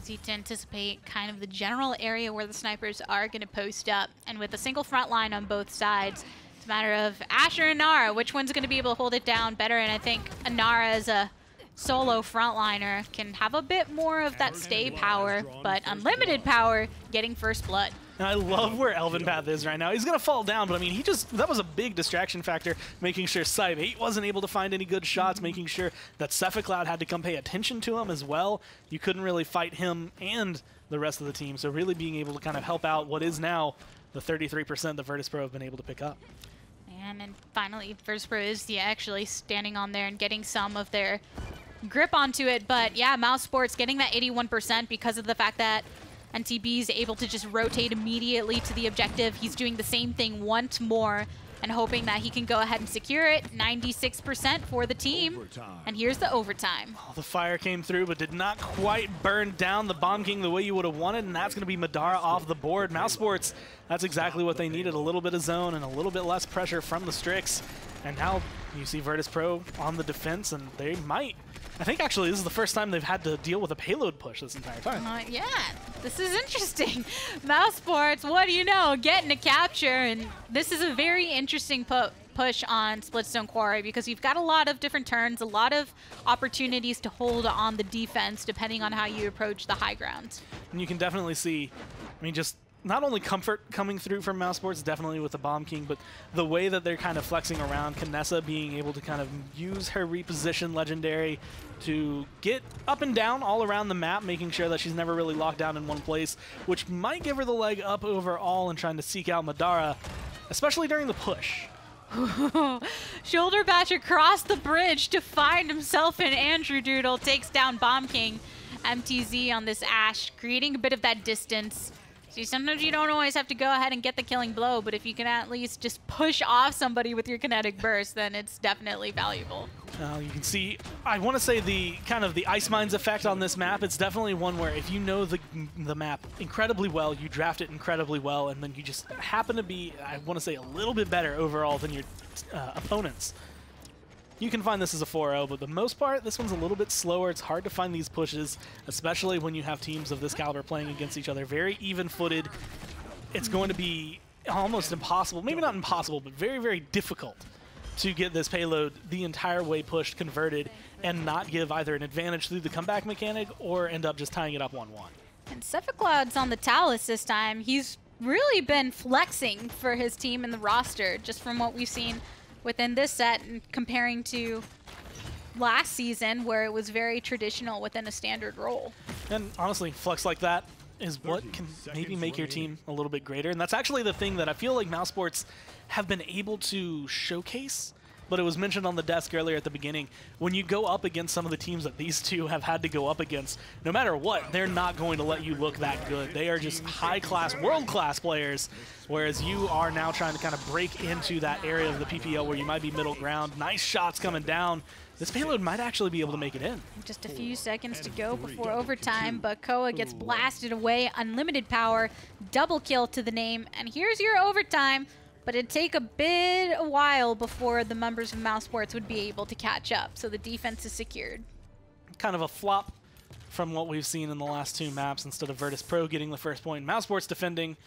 Easy to anticipate kind of the general area where the snipers are going to post up. And with a single front line on both sides, it's a matter of Asher and Nara. Which one's going to be able to hold it down better? And I think Nara as a solo frontliner can have a bit more of that stay power, but Unlimited Power getting first blood. And I love where Elven Path is right now. He's going to fall down, but I mean, that was a big distraction factor, making sure Saibate wasn't able to find any good shots, making sure that Cephacloud had to come pay attention to him as well. You couldn't really fight him and the rest of the team, so really being able to kind of help out what is now the 33% that Virtus.Pro have been able to pick up. And finally, Virtus.Pro is actually standing on there and getting some of their grip onto it, but yeah, mousesports getting that 81% because of the fact that NTB is able to just rotate immediately to the objective. He's doing the same thing once more and hoping that he can go ahead and secure it. 96% for the team. Overtime. And here's the overtime. Oh, the fire came through, but did not quite burn down the Bomb King the way you would have wanted, and that's going to be Madara off the board. mousesports, that's exactly what they needed, a little bit of zone and a little bit less pressure from the Strix. And now you see Virtus.Pro on the defense, and they might. I think actually this is the first time they've had to deal with a payload push this entire time. Yeah, this is interesting. mousesports, what do you know, getting a capture, and this is a very interesting push on Splitstone Quarry because you've got a lot of different turns, a lot of opportunities to hold on the defense depending on how you approach the high ground. And you can definitely see, I mean, just not only comfort coming through from mousesports, definitely with the Bomb King, but the way that they're kind of flexing around. Kinessa being able to kind of use her reposition legendary to get up and down all around the map, making sure that she's never really locked down in one place, which might give her the leg up overall in trying to seek out Madara, especially during the push. Shoulder bash across the bridge to find himself in Andrew Doodle, takes down Bomb King. MTZ on this Ashe, creating a bit of that distance. See, sometimes you don't always have to go ahead and get the killing blow, but if you can at least just push off somebody with your kinetic burst, then it's definitely valuable. You can see, I want to say the kind of the Ice Mines effect on this map, it's definitely one where if you know the map incredibly well, you draft it incredibly well, and then you just happen to be, I want to say, a little bit better overall than your opponents. You can find this as a 4-0, but the most part, this one's a little bit slower. It's hard to find these pushes, especially when you have teams of this caliber playing against each other. Very even-footed. It's going to be almost impossible, maybe not impossible, but very, very difficult to get this payload the entire way pushed, converted, and not give either an advantage through the comeback mechanic or end up just tying it up 1-1. And Cephicloud's on the Talus this time. He's really been flexing for his team in the roster, just from what we've seen within this set and comparing to last season where it was very traditional within a standard role. And honestly, flex like that is what can maybe make your team a little bit greater. And that's actually the thing that I feel like mousesports have been able to showcase, but it was mentioned on the desk earlier at the beginning. When you go up against some of the teams that these two have had to go up against, no matter what, they're not going to let you look that good. They are just high-class, world-class players, whereas you are now trying to kind of break into that area of the PPL where you might be middle ground. Nice shots coming down. This payload might actually be able to make it in. Just a few seconds to go before overtime, but Koa gets blasted away. Unlimited power, double kill to the name, and here's your overtime. But it'd take a while before the members of mousesports would be able to catch up, so the defense is secured. Kind of a flop from what we've seen in the last two maps. Instead of Virtus.Pro getting the first point, mousesports defending,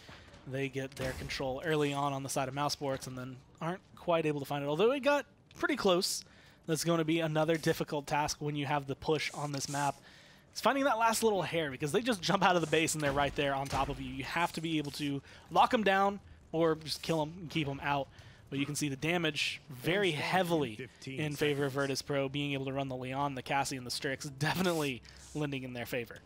they get their control early on the side of mousesports and then aren't quite able to find it. Although it got pretty close, that's going to be another difficult task when you have the push on this map. It's finding that last little hair, because they just jump out of the base and they're right there on top of you. You have to be able to lock them down, or just kill them and keep them out. But you can see the damage very heavily in favor of Virtus.Pro, being able to run the Leon, the Cassie, and the Strix, definitely lending in their favor.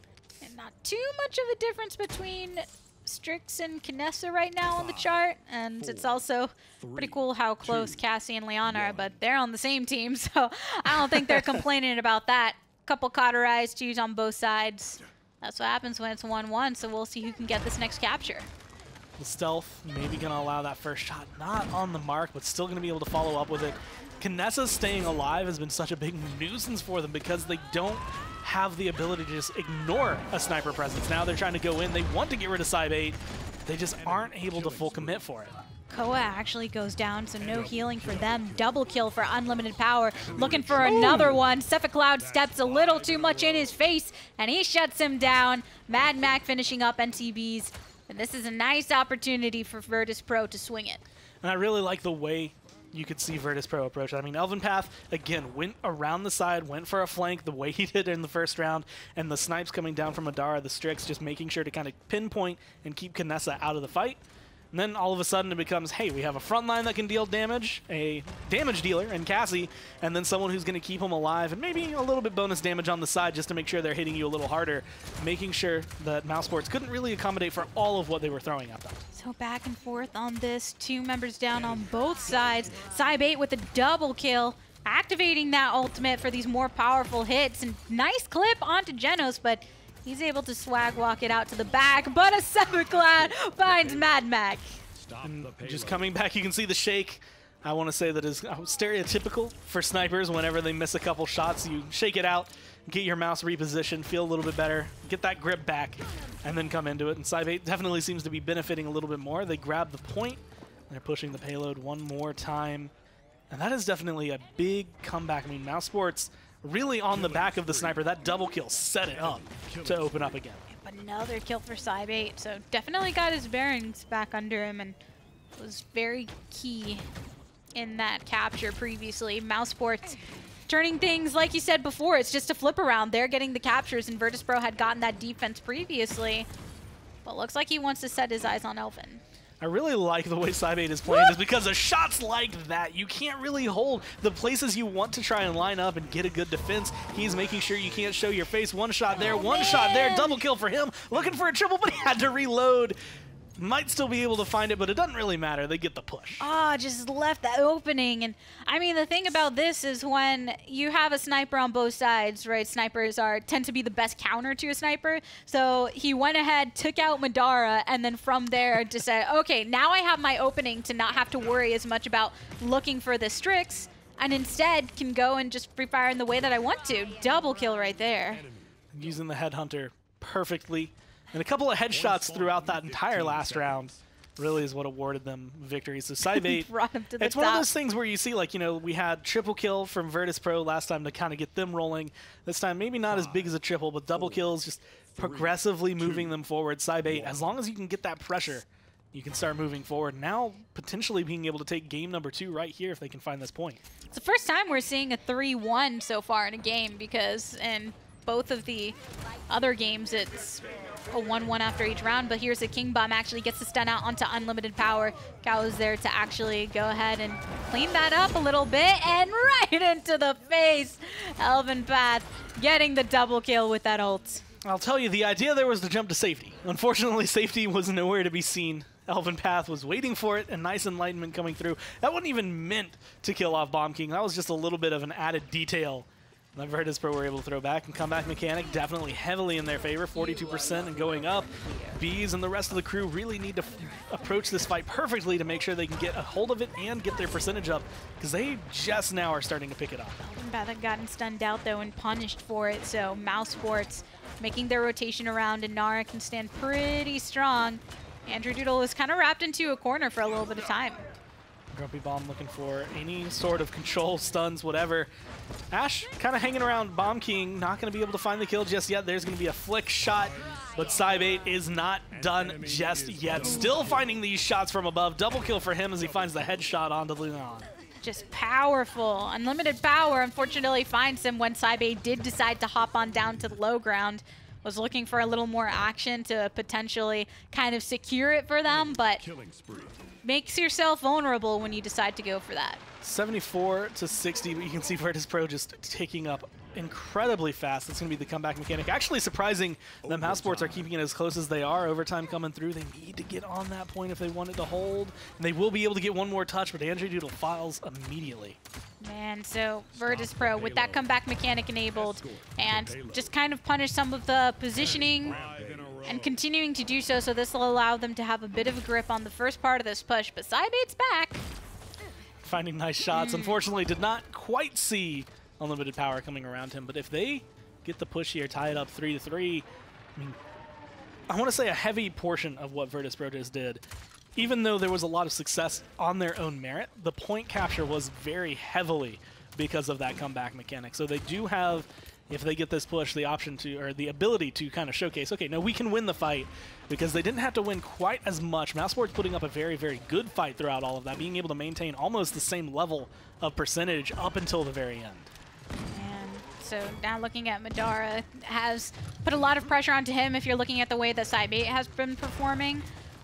And not too much of a difference between Strix and Kinessa right now on the chart, and it's also pretty cool how close Cassie and Leon are, but they're on the same team, so I don't think they're complaining about that. Couple cauterized twos on both sides. That's what happens when it's 1-1, so we'll see who can get this next capture. The stealth maybe going to allow that first shot. Not on the mark, but still going to be able to follow up with it. Kinessa staying alive has been such a big nuisance for them because they don't have the ability to just ignore a sniper presence. Now they're trying to go in. They want to get rid of Side 8. They just aren't able to full commit for it. Koa actually goes down, so no healing for them. Double kill for unlimited power. Looking for another one. Cephicloud steps a little too much in his face, and he shuts him down. Mad Mac finishing up NTBs. And this is a nice opportunity for Virtus.Pro to swing it. And I really like the way you could see Virtus.Pro approach it. I mean, Elven Path, again, went around the side, went for a flank the way he did in the first round, and the snipes coming down from Madara, the Strix, just making sure to kind of pinpoint and keep Kinessa out of the fight. And then all of a sudden it becomes, hey, we have a front line that can deal damage, a damage dealer in Cassie, and then someone who's going to keep them alive, and maybe a little bit bonus damage on the side just to make sure they're hitting you a little harder, making sure that mousesports couldn't really accommodate for all of what they were throwing at them. So back and forth on this, two members down on both sides. Side 8 with a double kill, activating that ultimate for these more powerful hits, and nice clip onto Genos, but he's able to swag walk it out to the back, but a Cephicloud finds Mad Mac. And just coming back, you can see the shake. I want to say that is stereotypical for snipers. Whenever they miss a couple shots, you shake it out, get your mouse repositioned, feel a little bit better, get that grip back, and then come into it. And Side 8 definitely seems to be benefiting a little bit more. They grab the point, they're pushing the payload one more time. And that is definitely a big comeback. I mean, mousesports really on the back of the sniper. That double kill set it up to open up again. But another kill for Side 8, so definitely got his bearings back under him and was very key in that capture previously. Mousesports turning things, like you said before, it's just a flip around. They're getting the captures, and Virtus.Pro had gotten that defense previously. But looks like he wants to set his eyes on Elvin. I really like the way Side8 is playing this because of shots like that. You can't really hold the places you want to try and line up and get a good defense. He's making sure you can't show your face. One shot there, one shot there. Double kill for him. Looking for a triple, but he had to reload. Might still be able to find it, but it doesn't really matter. They get the push. Ah, just left that opening. And I mean, the thing about this is when you have a sniper on both sides, right? Snipers tend to be the best counter to a sniper. So he went ahead, took out Madara, and then from there just said, okay, now I have my opening to not have to worry as much about looking for the Strix, and instead can go and just free fire in the way that I want to. Double kill right there. Using the Headhunter perfectly. And a couple of headshots throughout that entire last round really is what awarded them victory. So Side8, it's one of those things where you see, like, you know, we had triple kill from Virtus.Pro last time to kind of get them rolling. This time, maybe not as big as a triple, but double kills, just progressively moving them forward. Side8, as long as you can get that pressure, you can start moving forward. Now, potentially being able to take game number 2 right here if they can find this point. It's the first time we're seeing a 3-1 so far in a game, because in both of the other games, it's a 1-1 after each round, but here's a King Bomb actually gets the stun out onto unlimited power. Kao is there to actually go ahead and clean that up a little bit, and right into the face. Elvin Path getting the double kill with that ult. I'll tell you, the idea there was to jump to safety. Unfortunately, safety was nowhere to be seen. Elvin Path was waiting for it, and nice enlightenment coming through. That wasn't even meant to kill off Bomb King. That was just a little bit of an added detail that Virtus.Pro were able to throw back, and comeback mechanic definitely heavily in their favor, 42% and going up. Bees and the rest of the crew really need to approach this fight perfectly to make sure they can get a hold of it and get their percentage up, because they just now are starting to pick it up. Elvin Path had gotten stunned out though and punished for it, so mousesports making their rotation around, and Nara can stand pretty strong. Andrew Doodle was kind of wrapped into a corner for a little bit of time. Grumpy Bomb looking for any sort of control, stuns, whatever. Ash kind of hanging around Bomb King, not going to be able to find the kill just yet. There's going to be a flick shot, but Side8 is not done just yet. Still finding these shots from above. Double kill for him as he finds the headshot onto Leon. Just powerful. Unlimited power unfortunately finds him when Side8 did decide to hop on down to the low ground. Was looking for a little more action to potentially kind of secure it for them, but makes yourself vulnerable when you decide to go for that. 74 to 60, but you can see Virtus.Pro just taking up incredibly fast. That's going to be the comeback mechanic. Actually surprising that mousesports are keeping it as close as they are. Overtime coming through. They need to get on that point if they want it to hold. And they will be able to get one more touch, but Andrew Doodle files immediately. Man, so Virtus.Pro with that comeback mechanic enabled and just kind of punish some of the positioning and continuing to do so. So this will allow them to have a bit of a grip on the first part of this push. But Side8's back. Finding nice shots. Unfortunately, did not quite see unlimited power coming around him. But if they get the push here, tie it up 3-3, I mean, I want to say a heavy portion of what Virtus.Pro just did, even though there was a lot of success on their own merit, the point capture was very heavily because of that comeback mechanic. So they do have, if they get this push, the option to, or the ability to kind of showcase, okay, no, we can win the fight, because they didn't have to win quite as much. mousesports putting up a very, very good fight throughout all of that, being able to maintain almost the same level of percentage up until the very end. And so now looking at Madara has put a lot of pressure onto him if you're looking at the way that Side8 has been performing.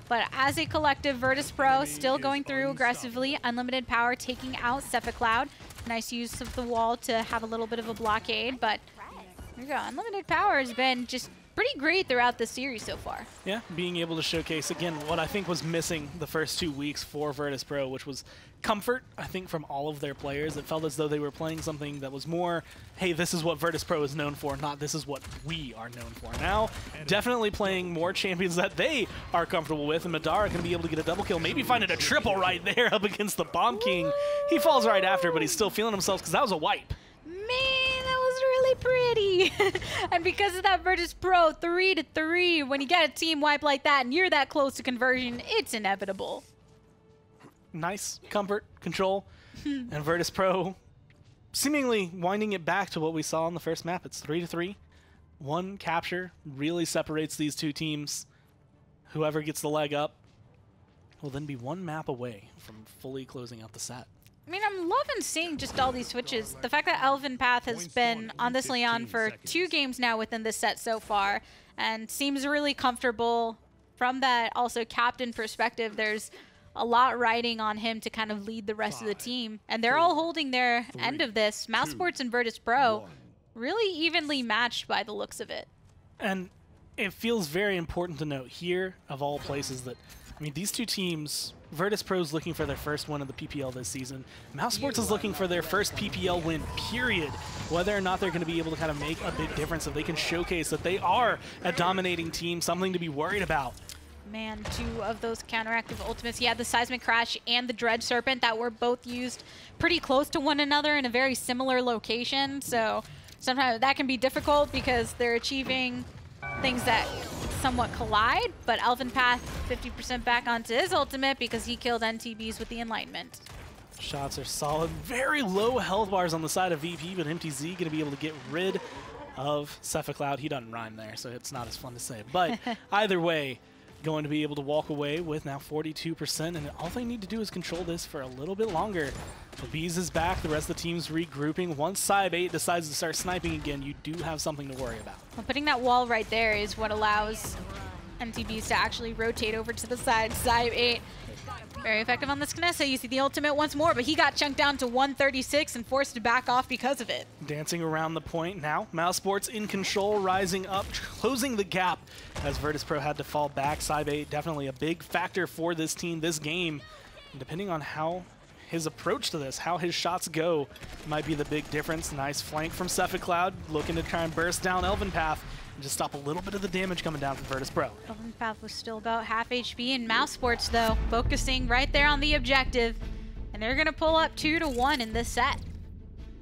But as a collective, Virtus.Pro still going through aggressively. Unlimited power taking out Cephacloud. Nice use of the wall to have a little bit of a blockade, but there you go. Unlimited power has been just pretty great throughout the series so far. Yeah, being able to showcase, again, what I think was missing the first 2 weeks for Virtus.Pro, which was comfort, I think, from all of their players. It felt as though they were playing something that was more, hey, this is what Virtus.Pro is known for, not this is what we are known for. Now, definitely playing more champions that they are comfortable with, and Madara going to be able to get a double kill, maybe finding a triple right there up against the Bomb King. He falls right after, but he's still feeling himself because that was a wipe. Man, that was really pretty. And because of that, Virtus.Pro 3-3, when you get a team wipe like that and you're that close to conversion, it's inevitable. Nice comfort, control, and Virtus.Pro seemingly winding it back to what we saw on the first map. It's 3-3. One capture really separates these two teams. Whoever gets the leg up will then be one map away from fully closing out the set. I mean, I'm loving seeing just all these switches. The fact that Elvin Path has been on this Leon for 2 games now within this set so far and seems really comfortable from that also captain perspective, there's a lot riding on him to kind of lead the rest of the team. And they're all holding their end of this. mousesports and Virtus.Pro really evenly matched by the looks of it. And it feels very important to note here, of all places, that, I mean, these two teams, Virtus.Pro is looking for their first win of the PPL this season. mousesports is looking for their first PPL win, period. Whether or not they're going to be able to kind of make a big difference, if they can showcase that they are a dominating team, something to be worried about. Man, 2 of those counteractive ultimates. He had the Seismic Crash and the Dread Serpent that were both used pretty close to one another in a very similar location. So sometimes that can be difficult because they're achieving things that somewhat collide. But Elven Path 50% back onto his ultimate because he killed NTBs with the Enlightenment. Shots are solid. Very low health bars on the side of VP, but MTZ going to be able to get rid of Cephacloud. He doesn't rhyme there, so it's not as fun to say. But either way, going to be able to walk away with now 42%, and all they need to do is control this for a little bit longer. The Bees is back, the rest of the team's regrouping. Once Cybe8 decides to start sniping again, you do have something to worry about. Well, putting that wall right there is what allows NTBs to actually rotate over to the side. Cybe8 very effective on this Knessa. You see the ultimate once more, but he got chunked down to 136 and forced to back off because of it. Dancing around the point now. mousesports in control, rising up, closing the gap as Virtus.Pro had to fall back. Cybe8 definitely a big factor for this team, this game. And depending on how his approach to this, how his shots go, might be the big difference. Nice flank from Cephacloud, looking to try and burst down Elven Path and just stop a little bit of the damage coming down from Virtus.Pro. Elven Path was still about half HP, and mousesports, though, focusing right there on the objective. And they're going to pull up 2-1 in this set.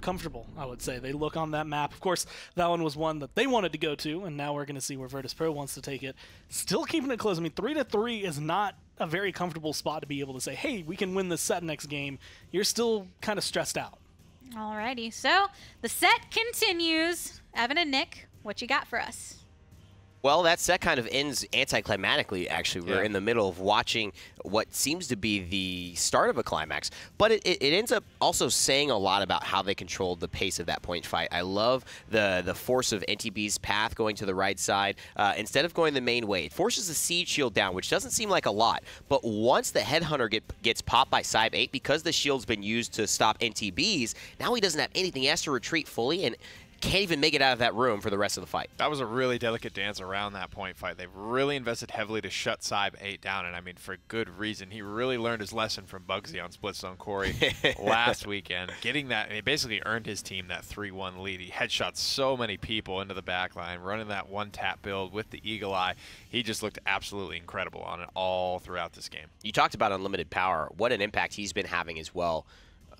Comfortable, I would say. They look on that map. Of course, that one was one that they wanted to go to, and now we're going to see where Virtus.Pro wants to take it. Still keeping it close. I mean, 3-3 is not a very comfortable spot to be able to say, hey, we can win this set next game. You're still kind of stressed out. Alrighty, so the set continues. Evan and Nick, what you got for us? Well, that set kind of ends anticlimactically, actually. We're in the middle of watching what seems to be the start of a climax. But it ends up also saying a lot about how they controlled the pace of that point fight. I love the force of NTB's path going to the right side. Instead of going the main way, it forces the Siege Shield down, which doesn't seem like a lot. But once the Headhunter gets popped by Cybe8, because the shield's been used to stop NTBs, now he doesn't have anything. He has to retreat fully, and can't even make it out of that room for the rest of the fight. That was a really delicate dance around that point fight. They've really invested heavily to shut Cybe8 down, and I mean, for good reason. He really learned his lesson from Bugsy on Splitstone Corey last weekend. Getting that, he basically earned his team that 3-1 lead. He headshot so many people into the back line, running that one-tap build with the Eagle Eye. He just looked absolutely incredible on it all throughout this game. You talked about unlimited power. What an impact he's been having as well.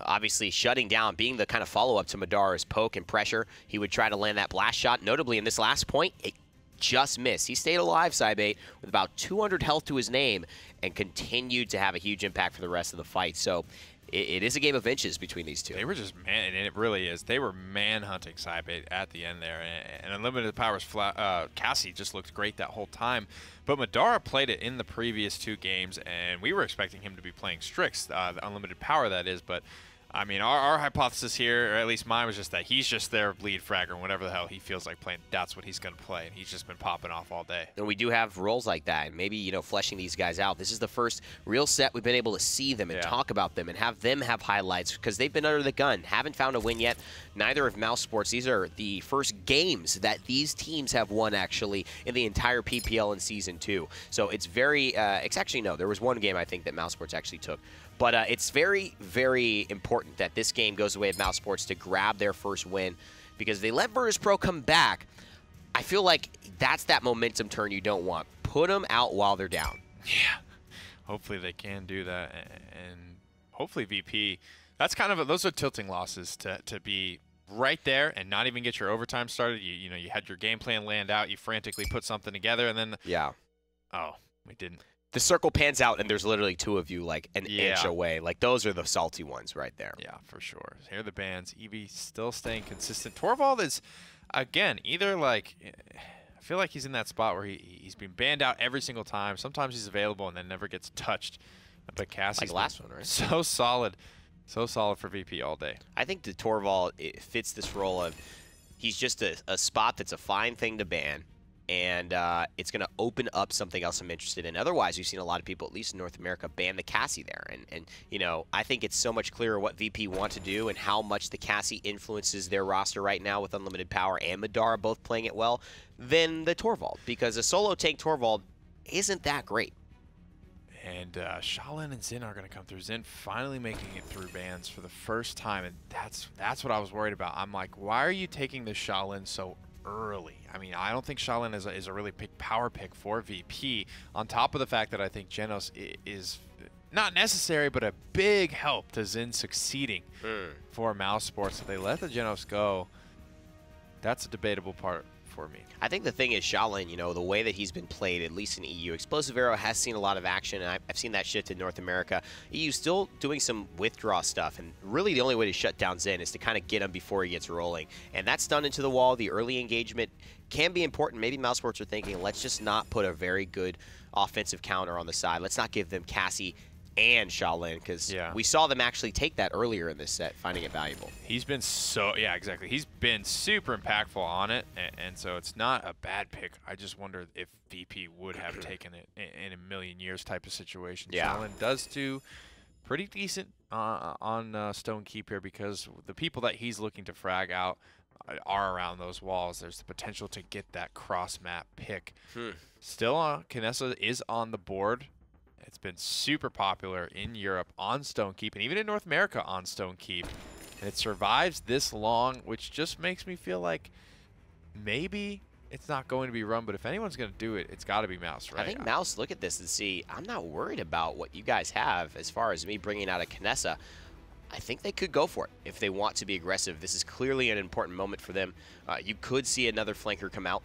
Obviously, shutting down, being the kind of follow-up to Madara's poke and pressure. He would try to land that blast shot. Notably, in this last point, it just missed. He stayed alive, Cybe8, with about 200 health to his name and continued to have a huge impact for the rest of the fight. So it is a game of inches between these two. They were just, and it really is. They were man-hunting Cybe8 at the end there. And Unlimited Power's Cassie just looked great that whole time. But Madara played it in the previous 2 games, and we were expecting him to be playing Strix, the Unlimited Power, that is. But I mean, our hypothesis here, or at least mine, was just that he's just their lead fragger, and whatever the hell he feels like playing, that's what he's going to play, and he's just been popping off all day. And we do have roles like that, and maybe, you know, fleshing these guys out. This is the first real set we've been able to see them and talk about them and have them have highlights, because they've been under the gun, haven't found a win yet. Neither of mousesports. These are the first games that these teams have won, actually, in the entire PPL in Season 2. So it's very, it's actually, no, there was one game, I think, that mousesports actually took. But it's very, very important that this game goes away of mousesports to grab their first win, because they let Virtus.Pro come back. I feel like that's that momentum turn you don't want. Put them out while they're down. Yeah. Hopefully they can do that. And hopefully VP, that's kind of, those are tilting losses to be right there and not even get your overtime started. You know, you had your game plan land out, you frantically put something together, and then, oh, we didn't. The circle pans out, and there's literally 2 of you, like, an inch away. Like, those are the salty ones right there. Yeah, for sure. Here are the bans. Eevee still staying consistent. Torvald is, again, either, like, I feel like he's in that spot where he's been banned out every single time. Sometimes he's available and then never gets touched. But Cassie's like last one, right? So solid. So solid for VP all day. I think the Torvald, it fits this role of he's just a spot that's a fine thing to ban. and it's going to open up something else I'm interested in. Otherwise, we've seen a lot of people, at least in North America, ban the Cassie there. And you know, I think it's so much clearer what VP want to do and how much the Cassie influences their roster right now with Unlimited Power and Madara both playing it well than the Torvald, because a solo tank Torvald isn't that great. And Shaolin and Xin are going to come through. Xin finally making it through bans for the first time, and that's what I was worried about. I'm like, why are you taking the Shaolin so early? I mean, I don't think Shaolin is a really big power pick for VP, on top of the fact that I think Genos is not necessary, but a big help to Xin succeeding for mousesports. So they let the Genos go. That's a debatable part for me. I think the thing is Shaolin, you know, the way that he's been played, at least in EU, Explosive Arrow has seen a lot of action, and I've seen that shift in North America. EU's still doing some withdraw stuff, and really the only way to shut down Zen is to kind of get him before he gets rolling. And that's done into the wall. The early engagement can be important. Maybe mousesports are thinking, let's just not put a very good offensive counter on the side. Let's not give them Cassie and Shaolin, because we saw them actually take that earlier in this set, finding it valuable. He's been exactly. He's been super impactful on it, and so it's not a bad pick. I just wonder if VP would have taken it in a million years type of situation. Shaolin does do pretty decent on Stone Keep here, because the people that he's looking to frag out are around those walls. There's the potential to get that cross-map pick. Still, Kinessa is on the board. It's been super popular in Europe on Stone Keep, and even in North America on Stone Keep. And it survives this long, which just makes me feel like maybe it's not going to be run, but if anyone's going to do it, it's got to be Mouse, right? I think Mouse look at this and see, I'm not worried about what you guys have as far as me bringing out a Kinessa. I think they could go for it if they want to be aggressive. This is clearly an important moment for them. You could see another flanker come out,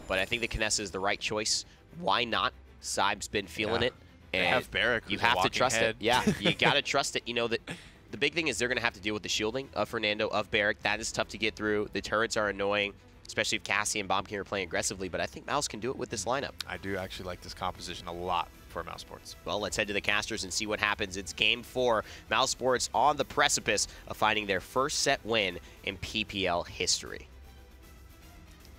but I think the Kinessa is the right choice. Why not? Saib's been feeling it. And have Barrick, you have to trust it. Yeah, you got to trust it. You know, that the big thing is they're going to have to deal with the shielding of Fernando, of Barrick. That is tough to get through. The turrets are annoying, especially if Cassie and Bomb King are playing aggressively, but I think Mouse can do it with this lineup. I do actually like this composition a lot for mousesports. Well, let's head to the casters and see what happens. It's Game 4. Mousesports on the precipice of finding their first set win in PPL history.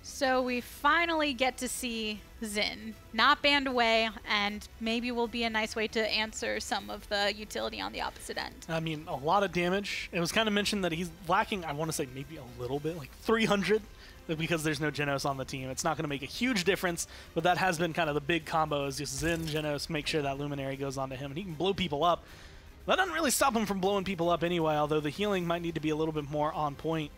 So we finally get to see Xin not banned away, and maybe will be a nice way to answer some of the utility on the opposite end. I mean, a lot of damage. It was kind of mentioned that he's lacking, I want to say maybe a little bit, like 300, because there's no Genos on the team. It's not going to make a huge difference, but that has been kind of the big combo, is just Xin, Genos, make sure that Luminary goes onto him, and he can blow people up. That doesn't really stop him from blowing people up anyway, although the healing might need to be a little bit more on point.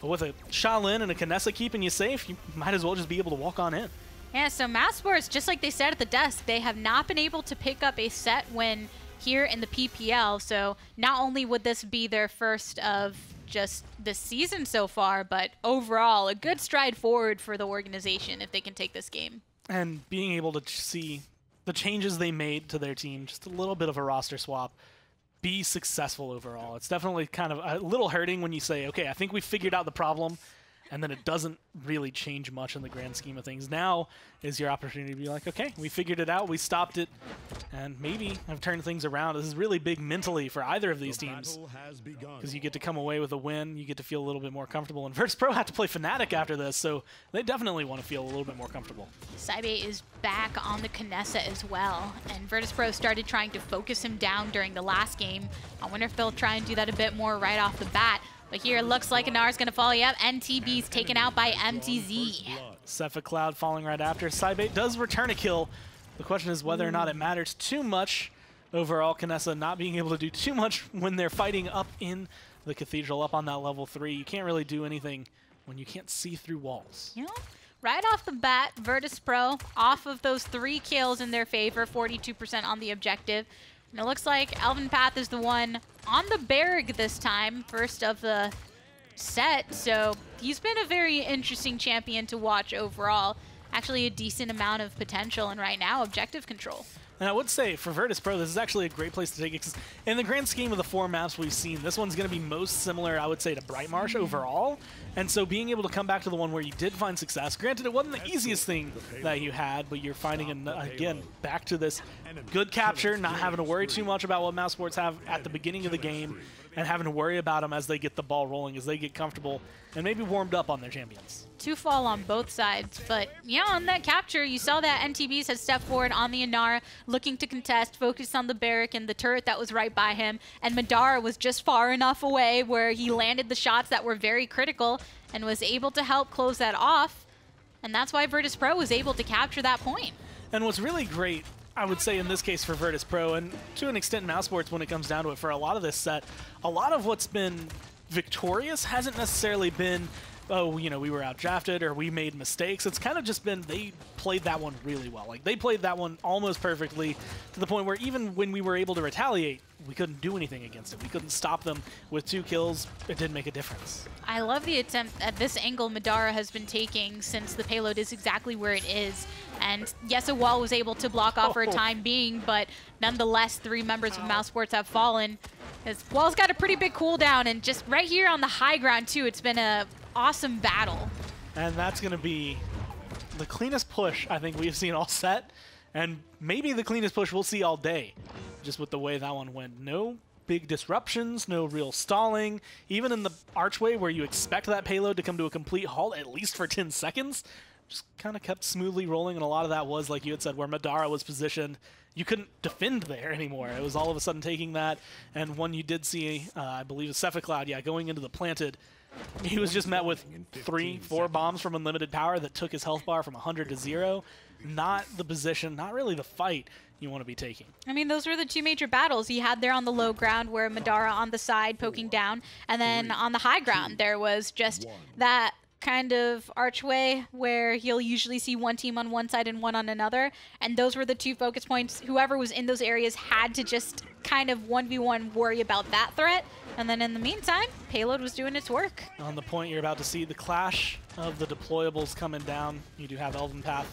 But with a Shaolin and a Kinessa keeping you safe, you might as well just be able to walk on in. Yeah, so mousesports, just like they said at the desk, they have not been able to pick up a set win here in the PPL. So not only would this be their first of just this season so far, but overall a good stride forward for the organization if they can take this game. And being able to see the changes they made to their team, just a little bit of a roster swap, be successful overall. It's definitely kind of a little hurting when you say, okay, I think we figured out the problem, and then it doesn't really change much in the grand scheme of things. Now is your opportunity to be like, okay, we figured it out, we stopped it, and maybe I've turned things around. This is really big mentally for either of these teams, because you get to come away with a win, you get to feel a little bit more comfortable, and Virtus.Pro have to play Fnatic after this, so they definitely want to feel a little bit more comfortable. Saibe is back on the Kinessa as well, and Virtus.Pro started trying to focus him down during the last game. I wonder if they'll try and do that a bit more right off the bat. But here it looks like Anar's going to follow you up. NTB's taken out by MTZ. Sephic Cloud falling right after. Saibe does return a kill. The question is whether or not it matters too much. Overall, Kinessa not being able to do too much when they're fighting up in the Cathedral, up on that level 3. You can't really do anything when you can't see through walls. You know, right off the bat, Virtus.Pro, off of those 3 kills in their favor, 42% on the objective. And it looks like Elven Path is the one on the Berg this time, first of the set. So he's been a very interesting champion to watch overall. Actually a decent amount of potential, and right now, objective control. And I would say for Virtus.Pro, this is actually a great place to take it, because in the grand scheme of the 4 maps we've seen, this one's going to be most similar, I would say, to Brightmarsh overall. And so being able to come back to the one where you did find success, granted it wasn't the easiest thing that you had, but you're finding, again, back to this good capture, not having to worry too much about what mousesports have at the beginning of the game. and having to worry about them as they get the ball rolling, as they get comfortable, and maybe warmed up on their champions. 2 fall on both sides, but yeah, on that capture, you saw that NTBs had stepped forward on the Inara, looking to contest, focused on the barrack and the turret that was right by him, and Madara was just far enough away where he landed the shots that were very critical and was able to help close that off, and that's why Virtus.Pro was able to capture that point. And what's really great, I would say in this case for Virtus.Pro, and to an extent mousesports when it comes down to it, for a lot of this set, a lot of what's been victorious hasn't necessarily been, oh, you know, we were outdrafted or we made mistakes. It's kind of just been they played that one really well. Like, they played that one almost perfectly to the point where even when we were able to retaliate, we couldn't do anything against it. We couldn't stop them with 2 kills. It didn't make a difference. I love the attempt at this angle Madara has been taking since the payload is exactly where it is. And yes, a wall was able to block off for a time being, but nonetheless, 3 members of mousesports have fallen. His wall's got a pretty big cooldown, and just right here on the high ground too, it's been a awesome battle. And that's going to be the cleanest push I think we've seen all set, and maybe the cleanest push we'll see all day, just with the way that one went. No big disruptions, no real stalling. Even in the archway where you expect that payload to come to a complete halt, at least for 10 seconds, just kind of kept smoothly rolling, and a lot of that was, like you had said, where Madara was positioned. You couldn't defend there anymore. It was all of a sudden taking that, and when you did see, I believe, Cepha Cloud, yeah, going into the planted, he was just met with 3, 4 bombs from unlimited power that took his health bar from 100 to 0. Not the position, not really the fight you want to be taking. I mean, those were the 2 major battles he had there on the low ground, where Madara on the side poking down, and then on the high ground there was just that kind of archway where you'll usually see 1 team on one side and 1 on another, and those were the 2 focus points. Whoever was in those areas had to just kind of 1v1 worry about that threat, and then in the meantime, payload was doing its work. On the point, you're about to see the clash of the deployables coming down. You do have Elven Path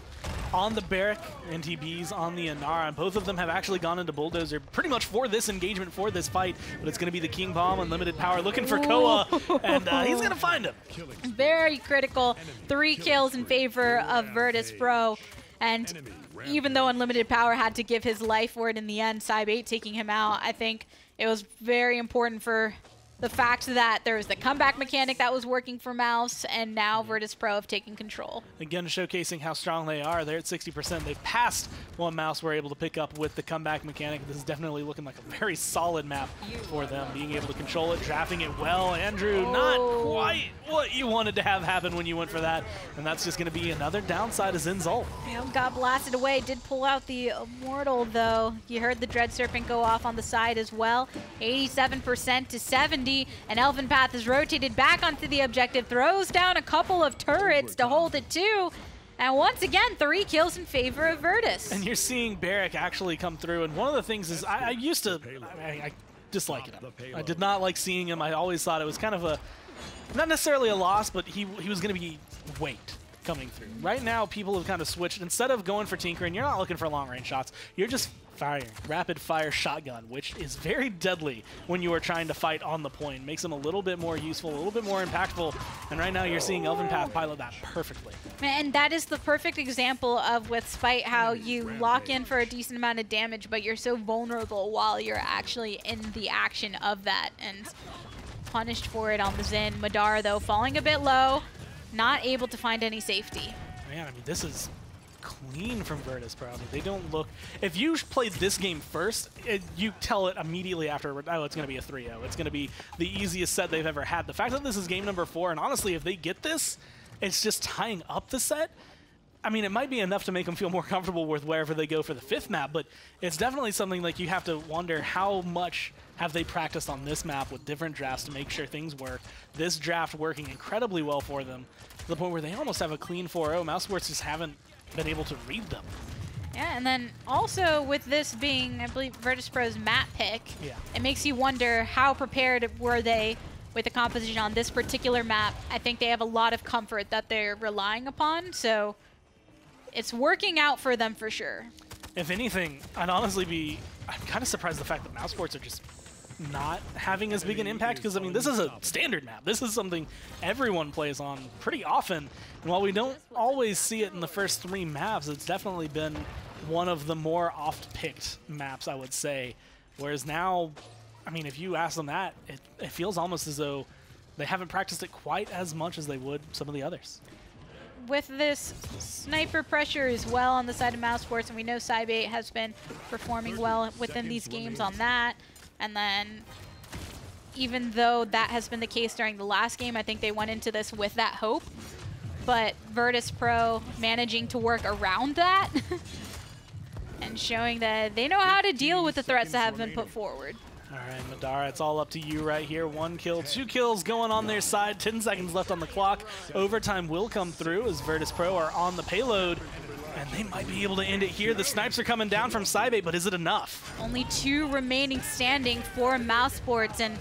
on the barrack, NTBs on the Inara, and both of them have actually gone into Bulldozer pretty much for this engagement, for this fight, but it's going to be the King Bomb, unlimited power, looking for Koa, and he's going to find him. Very critical. 3 kills in favor of Virtus.Pro, and even though unlimited power had to give his life for it in the end, Cybe8 taking him out, I think it was very important for the fact that there was the comeback mechanic that was working for Mouse, and now Virtus.Pro have taken control. Again, showcasing how strong they are. They're at 60%. They've passed one Mouse we're able to pick up with the comeback mechanic. This is definitely looking like a very solid map for them, being able to control it, drafting it well. Andrew, not quite what you wanted to have happen when you went for that, and that's just going to be another downside of Zinzol. Got blasted away. Did pull out the Immortal, though. You heard the Dread Serpent go off on the side as well. 87% to 70. And Elven Path is rotated back onto the objective, throws down a couple of turrets to hold it too. And once again, 3 kills in favor of Virtus. And you're seeing Barrack actually come through. And one of the things is I used to, I dislike him. I did not like seeing him. I always thought it was kind of a, not necessarily a loss, but he was going to be weight coming through. Right now, people have kind of switched. Instead of going for tinkering, you're not looking for long-range shots. You're just firing rapid-fire shotgun, which is very deadly when you are trying to fight on the point. Makes them a little bit more useful, a little bit more impactful. And right now, you're seeing Elven Path pilot that perfectly. And that is the perfect example of with Spite how you lock in for a decent amount of damage, but you're so vulnerable while you're actually in the action of that. And punished for it on the Zen. Madara, though, falling a bit low. Not able to find any safety. Man, I mean, this is clean from Virtus.Pro. I mean, they don't look... If you played this game first, you tell it immediately after, oh, it's going to be a 3-0. It's going to be the easiest set they've ever had. The fact that this is game number 4, and honestly, if they get this, it's just tying up the set. I mean, it might be enough to make them feel more comfortable with wherever they go for the 5th map, but it's definitely something like you have to wonder how much have they practiced on this map with different drafts to make sure things work. This draft working incredibly well for them to the point where they almost have a clean 4-0. Mousesports just haven't been able to read them. Yeah, and then also with this being, I believe, Virtus.Pro's map pick, it makes you wonder how prepared were they with the composition on this particular map. I think they have a lot of comfort that they're relying upon, so it's working out for them for sure. If anything, I'd honestly be, I'm kind of surprised the fact that Mousesports are just not having as big an impact, because I mean, this is a standard map. This is something everyone plays on pretty often, and while we don't always see it in the first 3 maps, it's definitely been one of the more oft-picked maps, I would say. Whereas now, I mean, if you ask them that, it feels almost as though they haven't practiced it quite as much as they would some of the others. With this sniper pressure as well on the side of mousesports, and we know Sybate has been performing well within these games on that. And then even though that has been the case during the last game, I think they went into this with that hope. But Virtus.Pro managing to work around that and showing that they know how to deal with the threats that have been put forward. All right, Madara, it's all up to you right here. 1 kill, 2 kills going on their side. 10 seconds left on the clock. Overtime will come through as Virtus.Pro are on the payload, and they might be able to end it here. The snipes are coming down from Sybate, but is it enough? Only 2 remaining standing for mousesports, and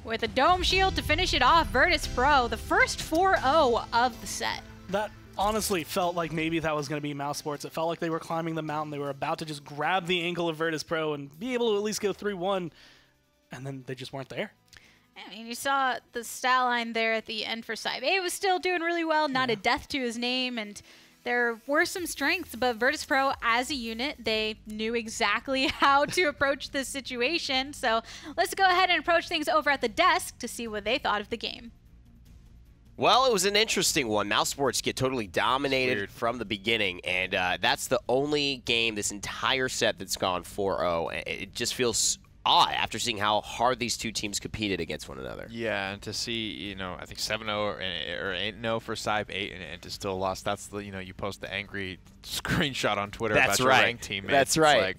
with a dome shield to finish it off, Virtus.Pro, the first 4-0 of the set. That honestly felt like maybe that was going to be mousesports. It felt like they were climbing the mountain. They were about to just grab the ankle of Virtus.Pro and be able to at least go 3-1. And then they just weren't there. I mean, you saw the stat line there at the end for Sybate. It was still doing really well, not a death to his name, and there were some strengths, but Virtus.Pro as a unit, they knew exactly how to approach this situation. So let's go ahead and approach things over at the desk to see what they thought of the game. Well, it was an interesting one. mousesports get totally dominated from the beginning, and that's the only game this entire set that's gone 4-0. It just feels odd after seeing how hard these two teams competed against one another. Yeah, and to see, you know, I think 7-0 or 8-0 for Sybate and to still lost, that's the, you know, you post the angry screenshot on Twitter about your ranked teammate. That's right. It's like,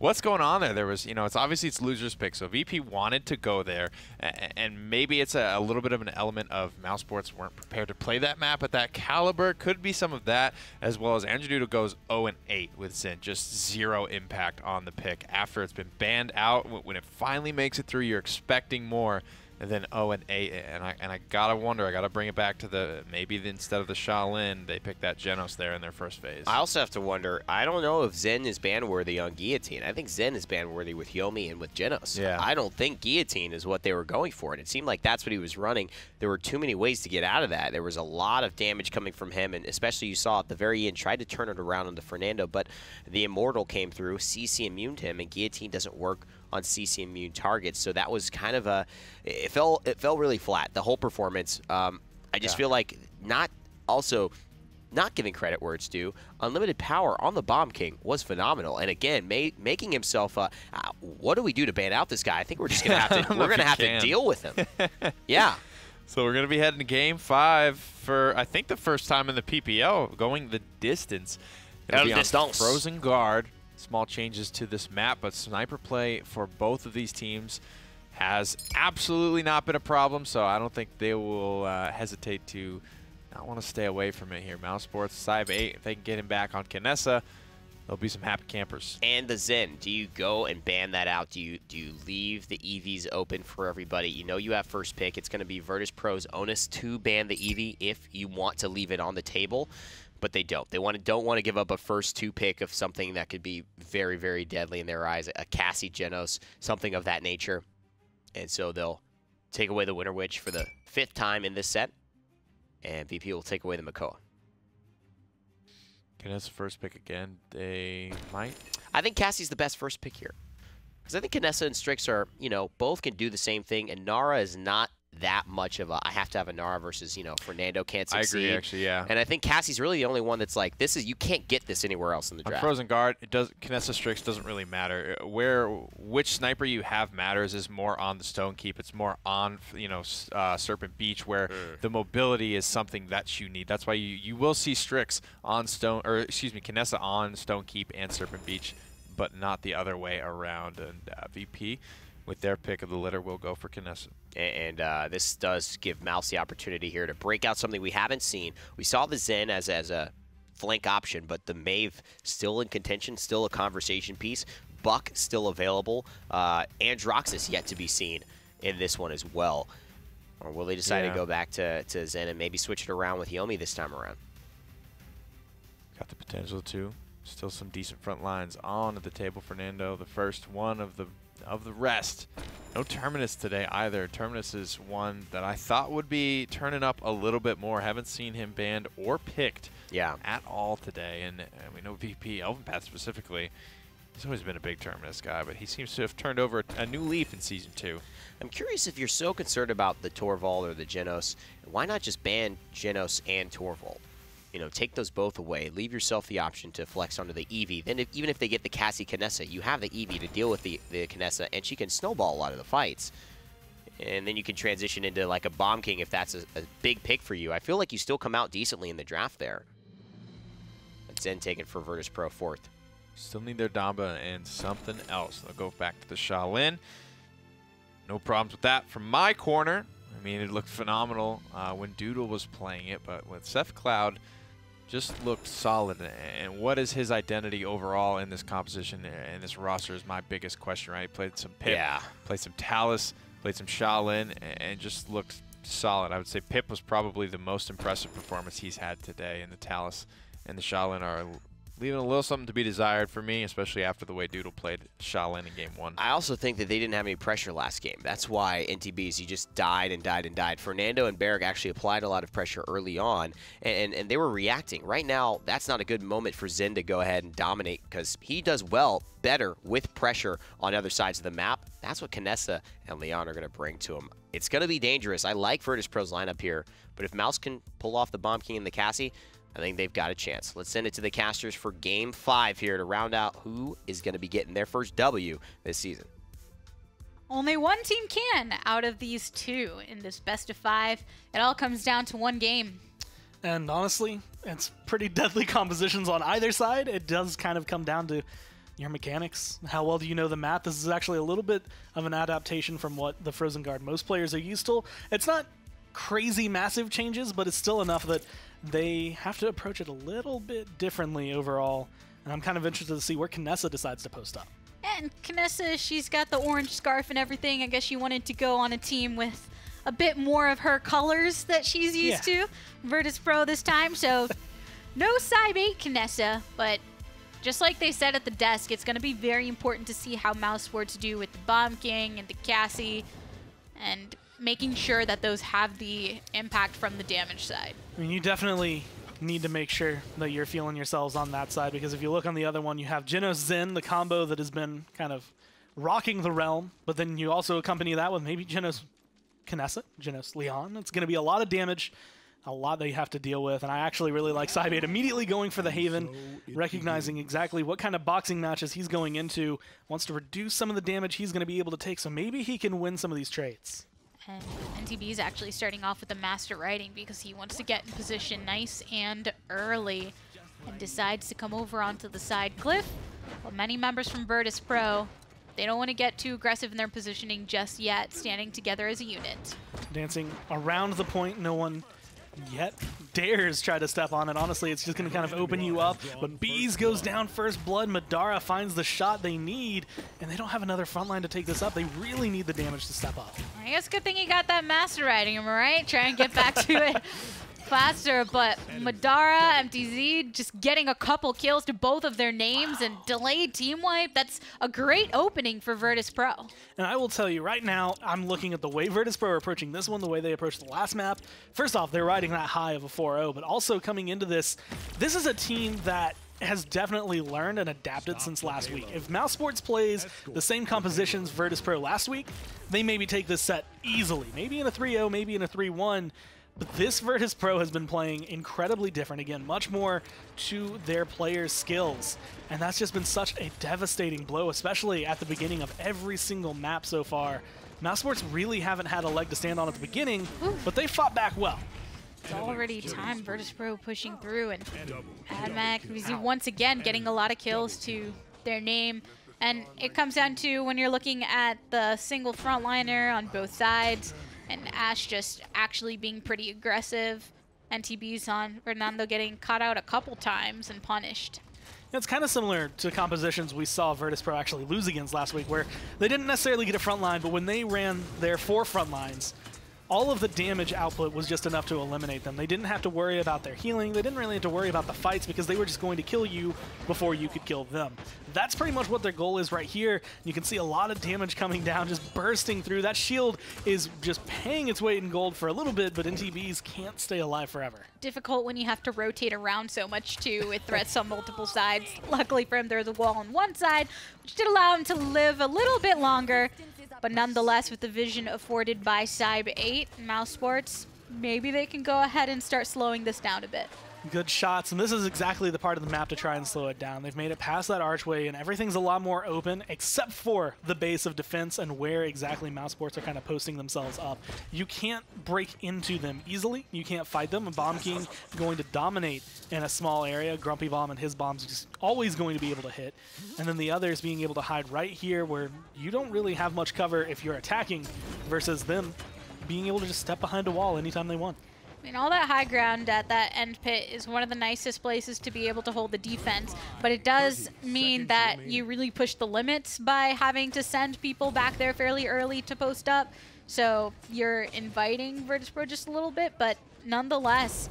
what's going on there? There was, you know, it's obviously it's loser's pick, so VP wanted to go there, and maybe it's a little bit of an element of mousesports weren't prepared to play that map at that caliber. Could be some of that, as well as Andrew Duda goes 0-8 with Zin, just 0 impact on the pick after it's been banned out. When it finally makes it through, you're expecting more. And then 0-8, and I gotta wonder, I gotta bring it back to the maybe instead of the Shaolin, they picked that Genos there in their first phase. I also have to wonder, I don't know if Zen is ban-worthy on Guillotine. I think Zen is ban-worthy with Yomi and with Genos. Yeah. I don't think Guillotine is what they were going for, and it seemed like that's what he was running. There were too many ways to get out of that. There was a lot of damage coming from him, and especially you saw at the very end, tried to turn it around onto Fernando, but the Immortal came through, CC immuned him, and Guillotine doesn't work on CC immune targets, so that was kind of a, it fell really flat, the whole performance. I just feel like not giving credit where it's due. Unlimited Power on the Bomb King was phenomenal, and again, making himself what do we do to ban out this guy? I think we're just gonna have to to deal with him. Yeah. So we're gonna be heading to Game 5 for I think the first time in the PPL, going the distance. It'll be on Frozen Guard. Small changes to this map, but sniper play for both of these teams has absolutely not been a problem, so I don't think they will hesitate to not want to stay away from it here. mousesports, Sybate, if they can get him back on Kinessa, there'll be some happy campers. And the Zen, do you go and ban that out? Do you leave the EVs open for everybody? You know you have first pick. It's going to be Virtus.Pro's onus to ban the EV if you want to leave it on the table. But they don't. They don't want to give up a first 2 pick of something that could be very, very deadly in their eyes, a Cassie Genos, something of that nature. And so they'll take away the Winter Witch for the 5th time in this set, and VP will take away the Makoa. Kinessa's first pick again. They might. I think Cassie's the best first pick here. Because I think Kinessa and Strix are, you know, both can do the same thing, and Nara is not that much of a, I have to have a Nara versus, you know, Fernando can't succeed. I agree, actually, yeah. And I think Cassie's really the only one that's like, this is, you can't get this anywhere else in the draft. On Frozen Guard, Kinessa Strix doesn't really matter. Which sniper you have matters is more on the Stone Keep. It's more on, you know, Serpent Beach, where the mobility is something that you need. That's why you will see Strix on Kinessa on Stone Keep and Serpent Beach, but not the other way around. And VP, with their pick of the litter, will go for Kinessa. And this does give Mouse the opportunity here to break out something we haven't seen. We saw the Zen as a flank option, but the Maeve still in contention, still a conversation piece. Buck still available. Androxus yet to be seen in this one as well. Or will they decide to go back to Zen and maybe switch it around with Yomi this time around? Got the potential to. Still some decent front lines on the table. Fernando, the first one of the rest. No Terminus today either. Terminus is one that I thought would be turning up a little bit more. Haven't seen him banned or picked at all today. And we know VP, Elvenpath specifically, He's always been a big tournament guy, but he seems to have turned over a new leaf in Season 2. I'm curious if you're so concerned about the Torvald or the Genos, why not just ban Genos and Torvald? You know, take those both away. Leave yourself the option to flex onto the Eevee. Then even if they get the Cassie Kinessa, you have the Eevee to deal with the Kinessa, and she can snowball a lot of the fights. And then you can transition into like a Bomb King if that's a big pick for you. I feel like you still come out decently in the draft there. Zen taken for Virtus.Pro 4th. Still need their Damba and something else. They'll go back to the Shaolin. No problems with that from my corner. I mean, it looked phenomenal when Doodle was playing it, but with Seth Cloud, just looked solid. And what is his identity overall in this composition and this roster is my biggest question, right? Played some Pip, played some Talus, played some Shaolin, and just looked solid. I would say Pip was probably the most impressive performance he's had today, and the Talus and the Shaolin are leaving a little something to be desired for me, especially after the way Doodle played Shaolin in Game 1. I also think that they didn't have any pressure last game. That's why NTBs, you just died and died and died. Fernando and Berg actually applied a lot of pressure early on, and they were reacting. Right now, that's not a good moment for Zen to go ahead and dominate because he does better with pressure on other sides of the map. That's what Kinessa and Leon are going to bring to him. It's going to be dangerous. I like Virtus.Pro's lineup here, but if Mouse can pull off the Bomb King and the Cassie, I think they've got a chance. Let's send it to the casters for Game 5 here to round out who is going to be getting their first W this season. Only one team can out of these two in this best of 5. It all comes down to one game. And honestly, it's pretty deadly compositions on either side. It does kind of come down to your mechanics. How well do you know the map? This is actually a little bit of an adaptation from what the Frozen Guard most players are used to. It's not crazy massive changes, but it's still enough that they have to approach it a little bit differently overall. And I'm kind of interested to see where Kinessa decides to post up. And Kinessa, she's got the orange scarf and everything. I guess she wanted to go on a team with a bit more of her colors that she's used to. Virtus.Pro this time, so no side 8 Kinessa, but just like they said at the desk, it's going to be very important to see how mousesports do with the Bomb King and the Cassie, and making sure that those have the impact from the damage side. I mean, you definitely need to make sure that you're feeling yourselves on that side, because if you look on the other one, you have Genos Zen, the combo that has been kind of rocking the realm, but then you also accompany that with maybe Genos Kinessa, Genos Leon. It's going to be a lot of damage, a lot that you have to deal with, and I actually really like Cybate immediately going for the Haven, recognizing exactly what kind of boxing matches he's going into, wants to reduce some of the damage he's going to be able to take, so maybe he can win some of these trades. And NTB is actually starting off with the Master Riding because he wants to get in position nice and early and decides to come over onto the side cliff. Well, many members from Virtus.Pro, they don't want to get too aggressive in their positioning just yet, standing together as a unit. Dancing around the point, no one yet dares try to step on it. Honestly, it's just going to kind of open you up. But Bees goes down first blood. Madara finds the shot they need, and they don't have another front line to take this up. They really need the damage to step up. I guess good thing you got that Master Riding, am I right? Try and get back to it faster, but Madara, MTZ, just getting a couple kills to both of their names and delayed team wipe. That's a great opening for Virtus.Pro. And I will tell you right now, I'm looking at the way Virtus.Pro are approaching this one, the way they approached the last map. First off, they're riding that high of a 4-0, but also coming into this, this is a team that has definitely learned and adapted since last week. If mousesports plays the same compositions Virtus.Pro last week, they maybe take this set easily. Maybe in a 3-0, maybe in a 3-1. But this Virtus.Pro has been playing incredibly different. Again, much more to their players' skills. And that's just been such a devastating blow, especially at the beginning of every single map so far. mousesports really haven't had a leg to stand on at the beginning, but they fought back well. It's already time. Virtus.Pro pushing through, and AdMac once again getting a lot of kills to their name. And it comes down to when you're looking at the single frontliner on both sides, and Ash just actually being pretty aggressive. NTB's on Fernando getting caught out a couple times and punished. It's kind of similar to compositions we saw Virtus.Pro actually lose against last week, where they didn't necessarily get a front line, but when they ran their 4 front lines, all of the damage output was just enough to eliminate them. They didn't have to worry about their healing. They didn't really have to worry about the fights because they were just going to kill you before you could kill them. That's pretty much what their goal is right here. You can see a lot of damage coming down, just bursting through. That shield is just paying its weight in gold for a little bit, but NTBs can't stay alive forever. Difficult when you have to rotate around so much too with threats on multiple sides. Luckily for him, there's a wall on one side, which did allow him to live a little bit longer. But nonetheless, with the vision afforded by Cybe 8 and mousesports, maybe they can go ahead and start slowing this down a bit. Good shots, and this is exactly the part of the map to try and slow it down. They've made it past that archway, and everything's a lot more open, except for the base of defense and where exactly mousesports are kind of posting themselves up. You can't break into them easily. You can't fight them. A Bomb King going to dominate in a small area. Grumpy Bomb and his bombs just always going to be able to hit. And then the others being able to hide right here where you don't really have much cover if you're attacking, versus them being able to just step behind a wall anytime they want. I mean, all that high ground at that end pit is one of the nicest places to be able to hold the defense, but it does mean that you really push the limits by having to send people back there fairly early to post up. So you're inviting Virtus.Pro just a little bit, but nonetheless,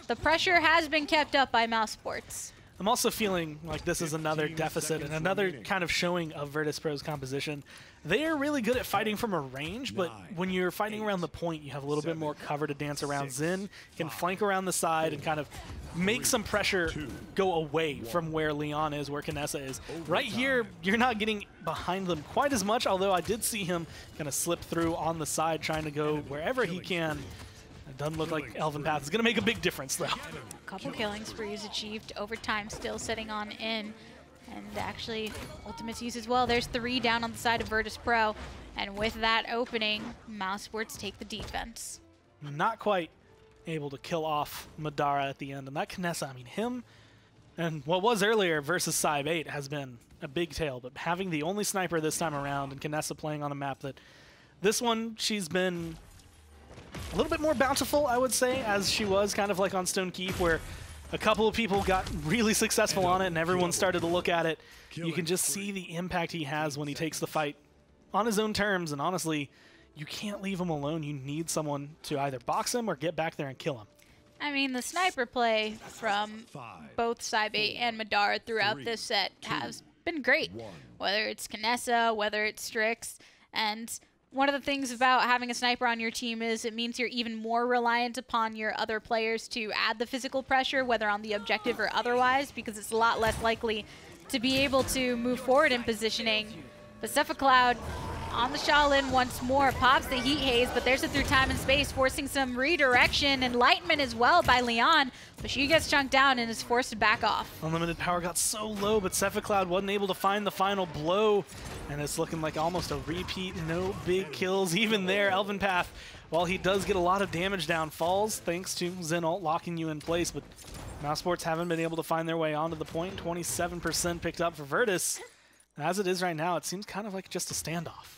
the pressure has been kept up by mousesports. I'm also feeling like this is another deficit and another kind of showing of Virtus.Pro's composition. They are really good at fighting from a range, but when you're fighting around the point, you have a little bit more cover to dance around. Zen can flank around the side and kind of make some pressure go away from where Leon is, where Kinessa is. Right here, you're not getting behind them quite as much, although I did see him kind of slip through on the side trying to go wherever he can. It doesn't look like Elven Path is going to make a big difference, though. Couple killing sprees achieved. Overtime still sitting on in. And actually, ultimates used as well. There's 3 down on the side of Virtus.Pro. And with that opening, mousesports take the defense. Not quite able to kill off Madara at the end. And that Kinessa, I mean, him and what was earlier versus Cybe 8 has been a big tale. But having the only sniper this time around and Kinessa playing on a map that this one, she's been a little bit more bountiful, I would say, as she was kind of like on Stone Keep, where a couple of people got really successful on it and everyone started to look at it. You can just see the impact he has when he takes the fight on his own terms, and honestly, you can't leave him alone. You need someone to either box him or get back there and kill him. I mean, the sniper play from both Cybe 8 and Madara throughout this set has been great. Whether it's Kinessa, whether it's Strix, and one of the things about having a sniper on your team is it means you're even more reliant upon your other players to add the physical pressure, whether on the objective or otherwise, because it's a lot less likely to be able to move forward in positioning. Pacific Cloud on the Shaolin once more, pops the Heat Haze, but there's it through time and space, forcing some redirection, enlightenment as well by Leon, but she gets chunked down and is forced to back off. Unlimited power got so low, but Sephic Cloud wasn't able to find the final blow, and it's looking like almost a repeat. No big kills even there. Elven Path, while he does get a lot of damage down, falls thanks to Zen ult locking you in place, but mousesports haven't been able to find their way onto the point. 27% picked up for Virtus. As it is right now, it seems kind of like just a standoff.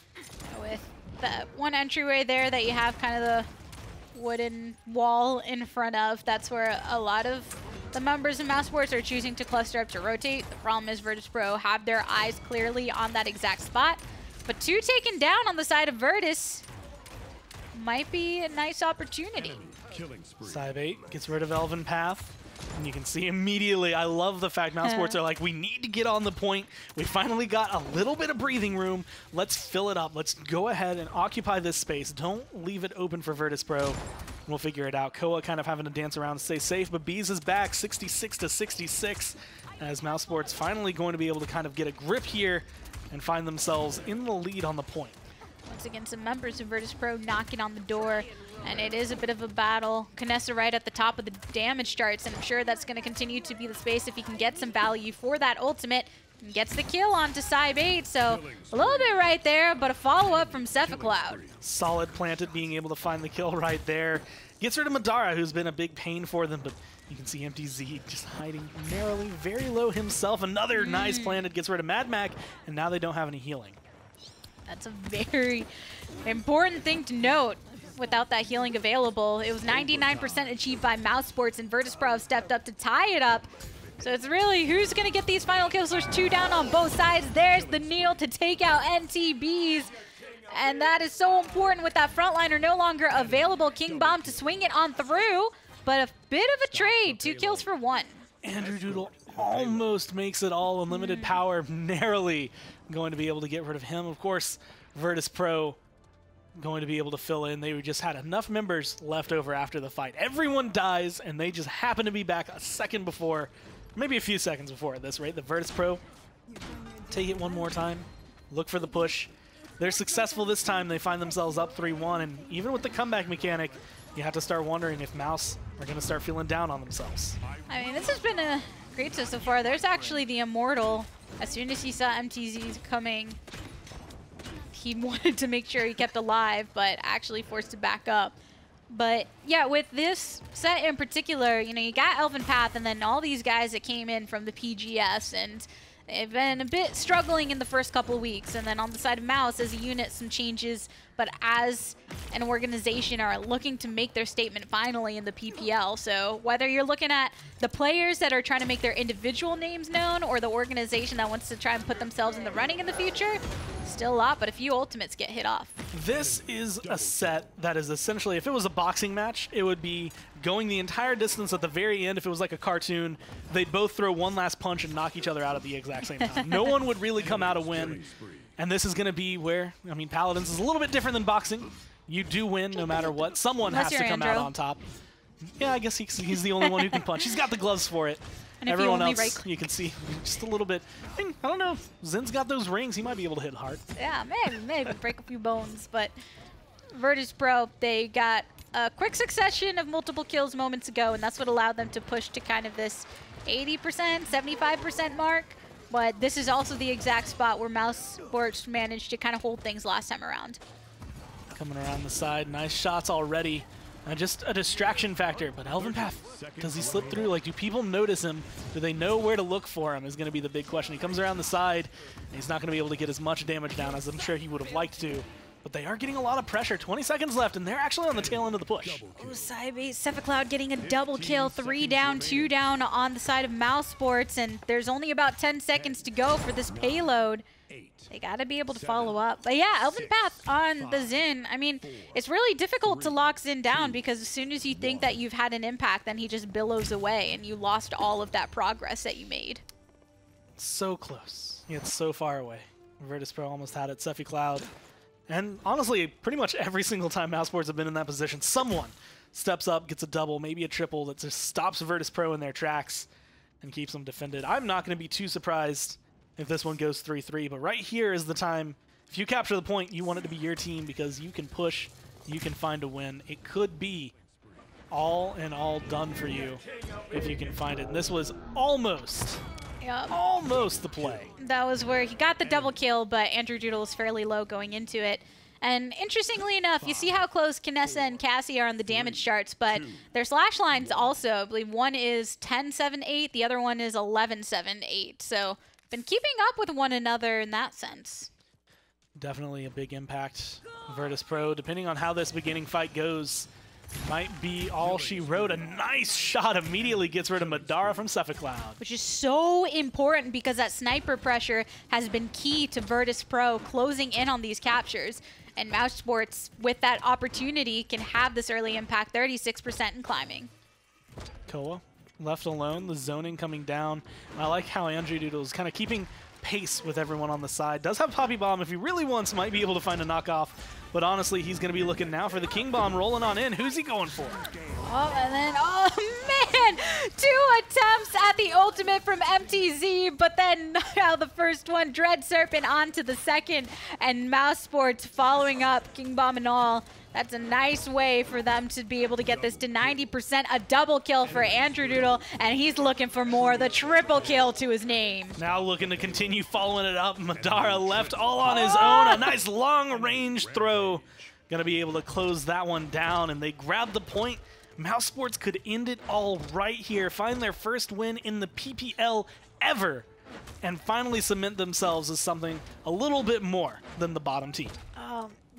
With the one entryway there that you have kind of the wooden wall in front of, that's where a lot of the members of mousesports are choosing to cluster up to rotate. The problem is Virtus.Pro have their eyes clearly on that exact spot, but 2 taken down on the side of Virtus might be a nice opportunity. Cybe 8 gets rid of Elven Path. And you can see immediately, I love the fact mousesports are like, we need to get on the point. We finally got a little bit of breathing room. Let's fill it up. Let's go ahead and occupy this space. Don't leave it open for Virtus.Pro. We'll figure it out. Koa kind of having to dance around to stay safe, but Bees is back 66-66 as mousesports finally going to be able to kind of get a grip here and find themselves in the lead on the point. Once again, some members of Virtus.Pro knocking on the door, and it is a bit of a battle. Kinessa right at the top of the damage charts, and I'm sure that's going to continue to be the space if he can get some value for that ultimate. And gets the kill onto Cybe 8, so a little bit right there, but a follow-up from Sephic Cloud. Solid planted, being able to find the kill right there. Gets rid of Madara, who's been a big pain for them, but you can see Empty Z just hiding narrowly, very low himself. Another nice planted, gets rid of Mad Mac, and now they don't have any healing. That's a very important thing to note. Without that healing available, it was 99% achieved by mousesports, and Virtus.Pro have stepped up to tie it up. So it's really who's going to get these final kills. There's 2 down on both sides. There's the kneel to take out NTBs. And that is so important with that frontliner no longer available. King Bomb to swing it on through, but a bit of a trade. 2 kills for 1. Andrew Doodle almost makes it all. Unlimited power, narrowly going to be able to get rid of him. Of course, Virtus.Pro going to be able to fill in. They just had enough members left over after the fight. Everyone dies, and they just happen to be back a second before, maybe a few seconds before at this rate. The Virtus.Pro take it one more time, look for the push. They're successful this time. They find themselves up 3-1, and even with the comeback mechanic, you have to start wondering if Mouse are going to start feeling down on themselves. I mean, this has been a great set so far. There's actually the Immortal. As soon as he saw MTZ coming, he wanted to make sure he kept alive, but actually forced to back up. But yeah, with this set in particular, you know, you got Elven Path and then all these guys that came in from the PGS, and they've been a bit struggling in the first couple of weeks. And then on the side of Mouse, as a unit, some changes, but as an organization are looking to make their statement finally in the PPL. So whether you're looking at the players that are trying to make their individual names known or the organization that wants to try and put themselves in the running in the future, still a lot, but a few ultimates get hit off. This is a set that is essentially, if it was a boxing match, it would be going the entire distance at the very end. If it was like a cartoon, they'd both throw one last punch and knock each other out at the exact same time. No one would really come out a win. And this is going to be where, I mean, Paladins is a little bit different than boxing. You do win no matter what. Someone has to come out on top. Yeah, I guess he's the only one who can punch. He's got the gloves for it. And everyone else, you can see just a little bit. I don't know. Zen's got those rings. He might be able to hit hard. Yeah, maybe break a few bones. But Virtus.Pro, they got a quick succession of multiple kills moments ago, and that's what allowed them to push to kind of this 80%, 75% mark. But this is also the exact spot where mousesports managed to kind of hold things last time around. Coming around the side, nice shots already. Just a distraction factor, but Elven Path, does he slip through? Like, do people notice him? Do they know where to look for him is going to be the big question. He comes around the side, and he's not going to be able to get as much damage down as I'm sure he would have liked to. But they are getting a lot of pressure. 20 seconds left, and they're actually on the tail end of the push. Oh, Saibe, Cephacloud getting a double kill. 3 down, 2 down on the side of mousesports, and there's only about 10 seconds to go for this payload. They got to be able to follow up. But yeah, Elven Path on the Zen. I mean, it's really difficult to lock Zen down because as soon as you think that you've had an impact, then he just billows away and you lost all of that progress that you made. So close. Yet so far away. Virtus.Pro almost had it. Cephacloud. And honestly, pretty much every single time mousesports have been in that position, someone steps up, gets a double, maybe a triple that just stops Virtus.Pro in their tracks and keeps them defended. I'm not going to be too surprised if this one goes 3-3, but right here is the time. If you capture the point, you want it to be your team because you can push, you can find a win. It could be all in all done for you if you can find it. And this was almost the play. That was where he got the double kill, but Andrew Doodle was fairly low going into it. And interestingly enough, you see how close Kinessa and Cassie are on the damage charts, but their slash lines also, I believe one is 10-7-8, the other one is 11-7-8. So been keeping up with one another in that sense. Definitely a big impact. Virtus.Pro, depending on how this beginning fight goes, might be all she wrote. A nice shot immediately gets rid of Madara from Cephacloud. Which is so important because that sniper pressure has been key to Virtus.Pro closing in on these captures. And mousesports, with that opportunity, can have this early impact, 36% and climbing. Koa left alone, the zoning coming down. I like how Andrew Doodle is kind of keeping pace with everyone on the side. Does have Poppy Bomb if he really wants, might be able to find a knockoff. But honestly, he's going to be looking now for the King Bomb rolling on in. Who's he going for? Oh, and then, oh man! 2 attempts at the ultimate from MTZ, but then now the first one, Dread Serpent onto the second, and mousesports following up, King Bomb and all. That's a nice way for them to be able to get this to 90%, a double kill for Andrew Doodle, and he's looking for more, the triple kill to his name. Now looking to continue following it up. Madara left all on his own, a nice long-range throw. Gonna be able to close that one down, and they grab the point. Mousesports could end it all right here, find their first win in the PPL ever, and finally cement themselves as something a little bit more than the bottom team.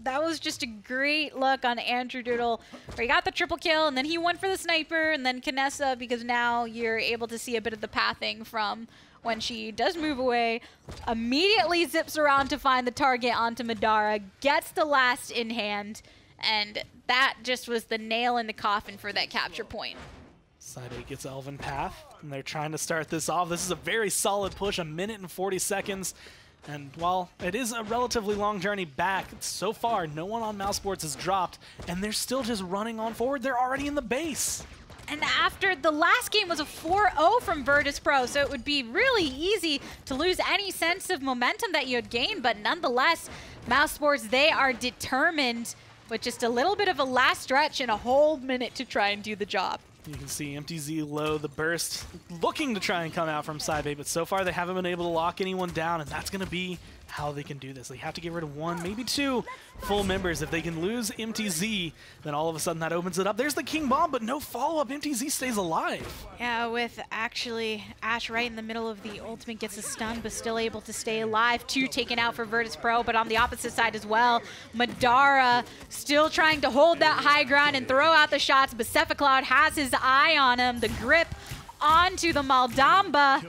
That was just a great look on Andrew Doodle, where he got the triple kill, and then he went for the sniper, and then Kinessa, because now you're able to see a bit of the pathing from when she does move away, immediately zips around to find the target onto Madara, gets the last in hand, and that just was the nail in the coffin for that capture point. Side 8 gets Elven Path, and they're trying to start this off. This is a very solid push, 1 minute and 40 seconds. And while it is a relatively long journey back, so far no one on mousesports has dropped, and they're still just running on forward. They're already in the base. And after the last game was a 4-0 from Virtus.Pro, so it would be really easy to lose any sense of momentum that you had gained, but nonetheless, mousesports, they are determined with just a little bit of a last stretch and a whole minute to try and do the job. You can see MTZ low, the burst, looking to try and come out from side 8, but so far they haven't been able to lock anyone down, and that's going to be how they can do this. They have to get rid of 1, maybe 2 full members. If they can lose MTZ, then all of a sudden that opens it up. There's the King Bomb, but no follow-up. MTZ stays alive. Yeah, with actually Ash right in the middle of the ultimate, gets a stun, but still able to stay alive. 2 taken out for Virtus.Pro, but on the opposite side as well, Madara still trying to hold that high ground and throw out the shots, but Cephacloud has his eye on him. The grip onto the Maldamba.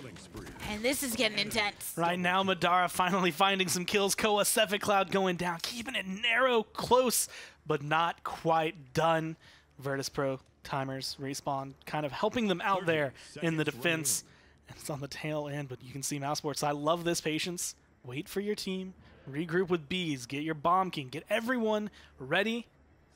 And this is getting intense. Right now, Madara finally finding some kills. Koa, Cephacloud going down, keeping it narrow, close, but not quite done. Virtus.Pro timers, respawn, kind of helping them out there in the defense. And it's on the tail end, but you can see mousesports. I love this patience. Wait for your team, regroup with bees, get your Bomb King, get everyone ready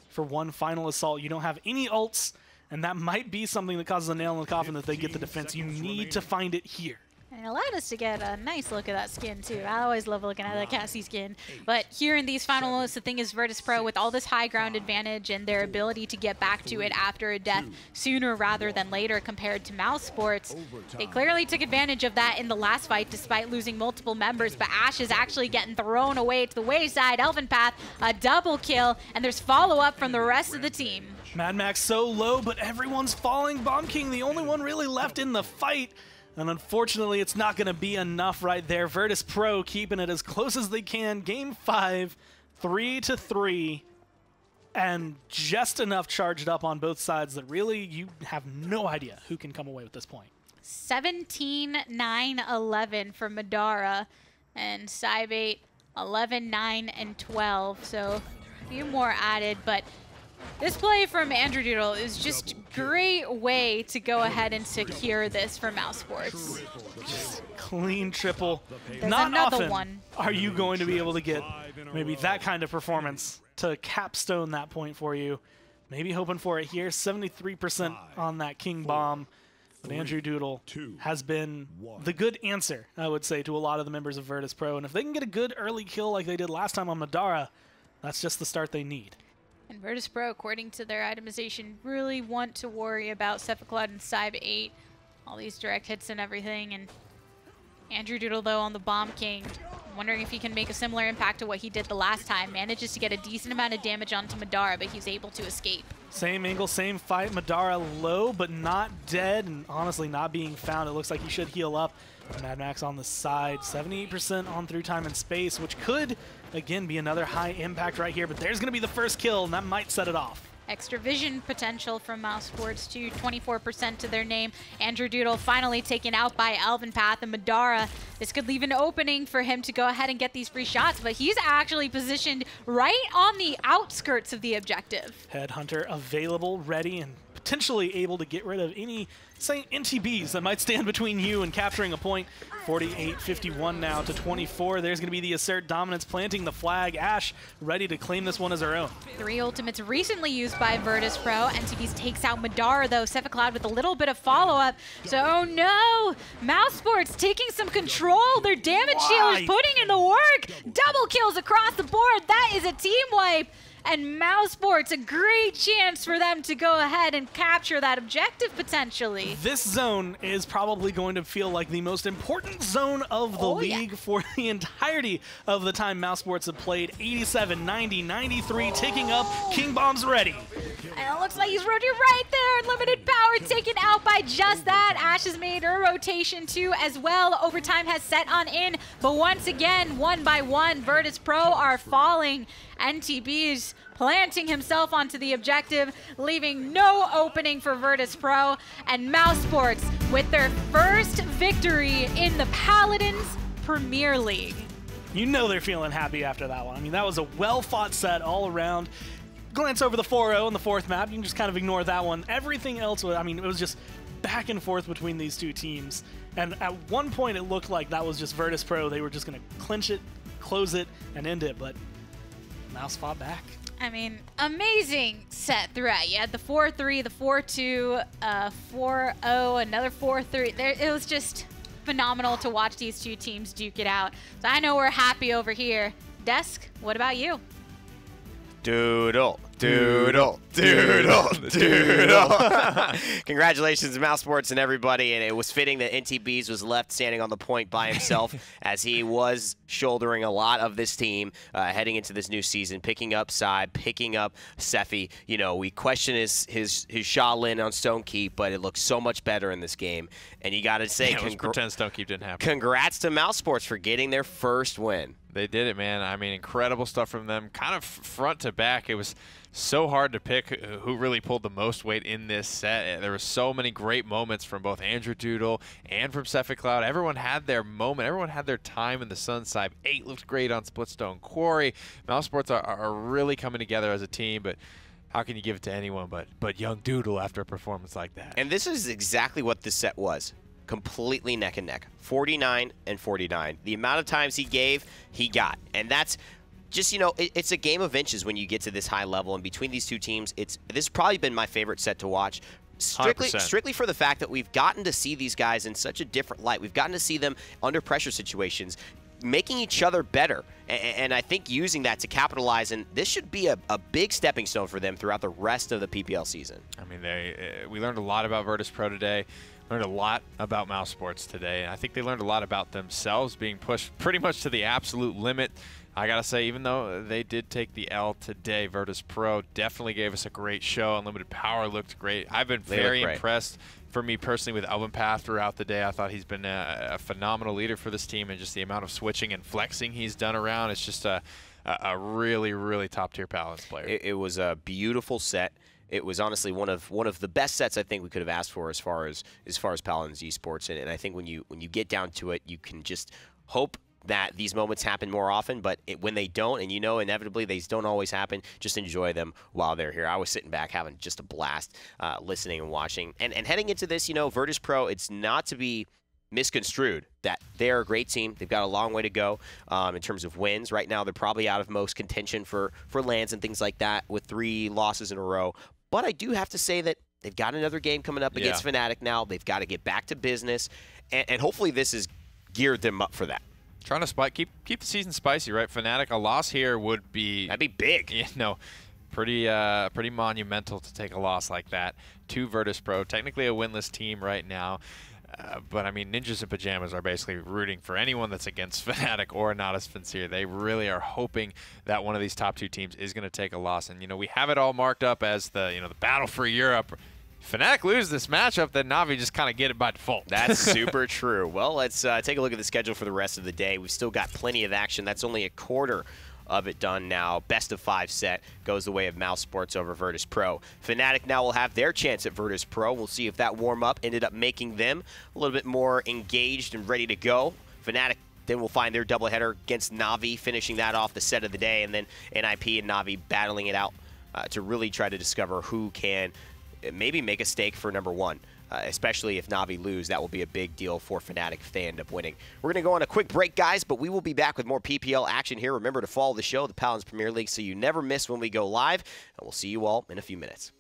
for one final assault. You don't have any ults, and that might be something that causes a nail in the coffin that they get the defense. You need to find it here. And it allowed us to get a nice look at that skin, too. I always love looking at that Cassie skin. But here in these final moments, the thing is Virtus.Pro, with all this high ground advantage and their ability to get back to it after a death sooner rather than later compared to mousesports, they clearly took advantage of that in the last fight despite losing multiple members. But Ash is actually getting thrown away to the wayside. Elven Path, a double kill, and there's follow-up from the rest of the team. Mad Max so low, but everyone's falling. Bomb King, the only one really left in the fight. And unfortunately, it's not going to be enough right there. Virtus.Pro keeping it as close as they can. Game 5, 3-3. And just enough charged up on both sides that really you have no idea who can come away with this point. 17-9-11 for Madara. And Cybate 11-9-12. So a few more added, but this play from Andrew Doodle is just a great way to go ahead and secure this for mousesports. Just clean triple. There's Not another often one. are you going to be able to get maybe that kind of performance to capstone that point for you. Maybe hoping for it here. 73% on that King Bomb. But Andrew Doodle has been the good answer, I would say, to a lot of the members of Virtus.Pro. And if they can get a good early kill like they did last time on Madara, that's just the start they need. And Virtus.Pro, according to their itemization, really want to worry about Cephacloud and Cybate, all these direct hits and everything. And Andrew Doodle, though, on the Bomb King, wondering if he can make a similar impact to what he did the last time. Manages to get a decent amount of damage onto Madara, but he's able to escape. Same angle, same fight. Madara low, but not dead, and honestly not being found. It looks like he should heal up. Mad Max on the side, 78% on through time and space, which could, again, be another high impact right here, but there's going to be the first kill, and that might set it off. Extra vision potential from mousesports to 24% to their name. Andrew Doodle finally taken out by Elven Path and Madara. This could leave an opening for him to go ahead and get these free shots, but he's actually positioned right on the outskirts of the objective. Headhunter available, ready, and potentially able to get rid of any, say, NTBs that might stand between you and capturing a point. 48-51 now to 24. There's going to be the assert dominance, planting the flag. Ash ready to claim this one as her own. 3 ultimates recently used by Virtus.Pro. NTBs takes out Madara, though. Cephacloud with a little bit of follow-up. So, oh no! mousesports taking some control. Their damage shield is putting in the work. Double kills across the board. That is a team wipe. And mousesports, a great chance for them to go ahead and capture that objective potentially. This zone is probably going to feel like the most important zone of the league for the entirety of the time mousesports have played. 87, 90, 93, taking up. King Bomb's ready. And it looks like he's rotating right there. Limited power taken out by just that. Ash has made a rotation too as well. Overtime has set on in, but once again, one by one, Virtus.Pro are falling. NTB's planting himself onto the objective, leaving no opening for Virtus.Pro. And mousesports with their first victory in the Paladins Premier League. You know they're feeling happy after that one. I mean, that was a well-fought set all around. Glance over the 4-0 in the fourth map. You can just kind of ignore that one. Everything else, I mean, it was just back and forth between these two teams. And at one point, it looked like that was just Virtus.Pro. They were just going to clinch it, close it, and end it. But Mouse fought back. I mean, amazing set throughout. You had the 4-3, the 4-2, 4-0, another 4-3. It was just phenomenal to watch these two teams duke it out. So I know we're happy over here. Desk, what about you? Doodle, doodle, doodle, doodle. Congratulations to mousesports and everybody, and it was fitting that NTBs was left standing on the point by himself as he was shouldering a lot of this team heading into this new season, picking up Side, picking up Sephi. You know, we question his Shaolin on Stonekeep, but it looks so much better in this game. And you got to say, pretend Stonekeep didn't happen. Congrats to mousesports for getting their first win. They did it, man. I mean, incredible stuff from them. Kind of front to back. It was so hard to pick who really pulled the most weight in this set. There were so many great moments from both Andrew Doodle and from Sephi Cloud. Everyone had their moment. Everyone had their time in the sun side. 8 looked great on Splitstone Quarry. mousesports are really coming together as a team, but how can you give it to anyone but young Doodle after a performance like that? And this is exactly what this set was. Completely neck and neck. 49 and 49. The amount of times he gave, he got. And that's just, you know, it's a game of inches when you get to this high level. And between these two teams, this has probably been my favorite set to watch. Strictly for the fact that we've gotten to see these guys in such a different light. We've gotten to see them under pressure situations, making each other better. And I think using that to capitalize, and this should be a big stepping stone for them throughout the rest of the PPL season. I mean, we learned a lot about Virtus.Pro today. Learned a lot about mousesports today. And I think they learned a lot about themselves being pushed pretty much to the absolute limit. I got to say, even though they did take the L today, Virtus.Pro definitely gave us a great show. Unlimited Power looked great. I've been very impressed, for me personally, with Elvin Path throughout the day. I thought he's been a phenomenal leader for this team, and just the amount of switching and flexing he's done around. It's just a really, really top-tier Paladins player. It was a beautiful set. It was honestly one of the best sets I think we could have asked for as far as Paladins esports, and I think when you get down to it, you can just hope that these moments happen more often. But when they don't, and you know inevitably they don't always happen, just enjoy them while they're here. I was sitting back having just a blast, listening and watching, and heading into this, you know, Virtus.Pro, it's not to be misconstrued that they're a great team. They've got a long way to go in terms of wins. Right now, they're probably out of most contention for lands and things like that with 3 losses in a row. But I do have to say that they've got another game coming up against Fnatic now. They've got to get back to business, and hopefully this has geared them up for that. Trying to keep the season spicy, right? Fnatic, a loss here would be... That'd be big. You know, pretty monumental to take a loss like that to Virtus.Pro. Technically a winless team right now. But, I mean, Ninjas in Pajamas are basically rooting for anyone that's against Fnatic or not as sincere. They really are hoping that one of these top 2 teams is going to take a loss. And, you know, we have it all marked up as the battle for Europe. Fnatic lose this matchup, then Na'Vi just kind of get it by default. That's super true. Well, let's take a look at the schedule for the rest of the day. We've still got plenty of action. That's only a quarter of it done now. Best of 5 set goes the way of mousesports over Virtus.Pro. Fnatic now will have their chance at Virtus.Pro. We'll see if that warm-up ended up making them a little bit more engaged and ready to go. Fnatic then will find their doubleheader against Na'Vi, finishing that off the set of the day, and then NIP and Na'Vi battling it out to really try to discover who can maybe make a stake for number 1. Especially if Na'Vi lose, that will be a big deal for Fnatic if they end up winning. We're going to go on a quick break, guys, but we will be back with more PPL action here. Remember to follow the show, the Paladins Premier League, so you never miss when we go live, and we'll see you all in a few minutes.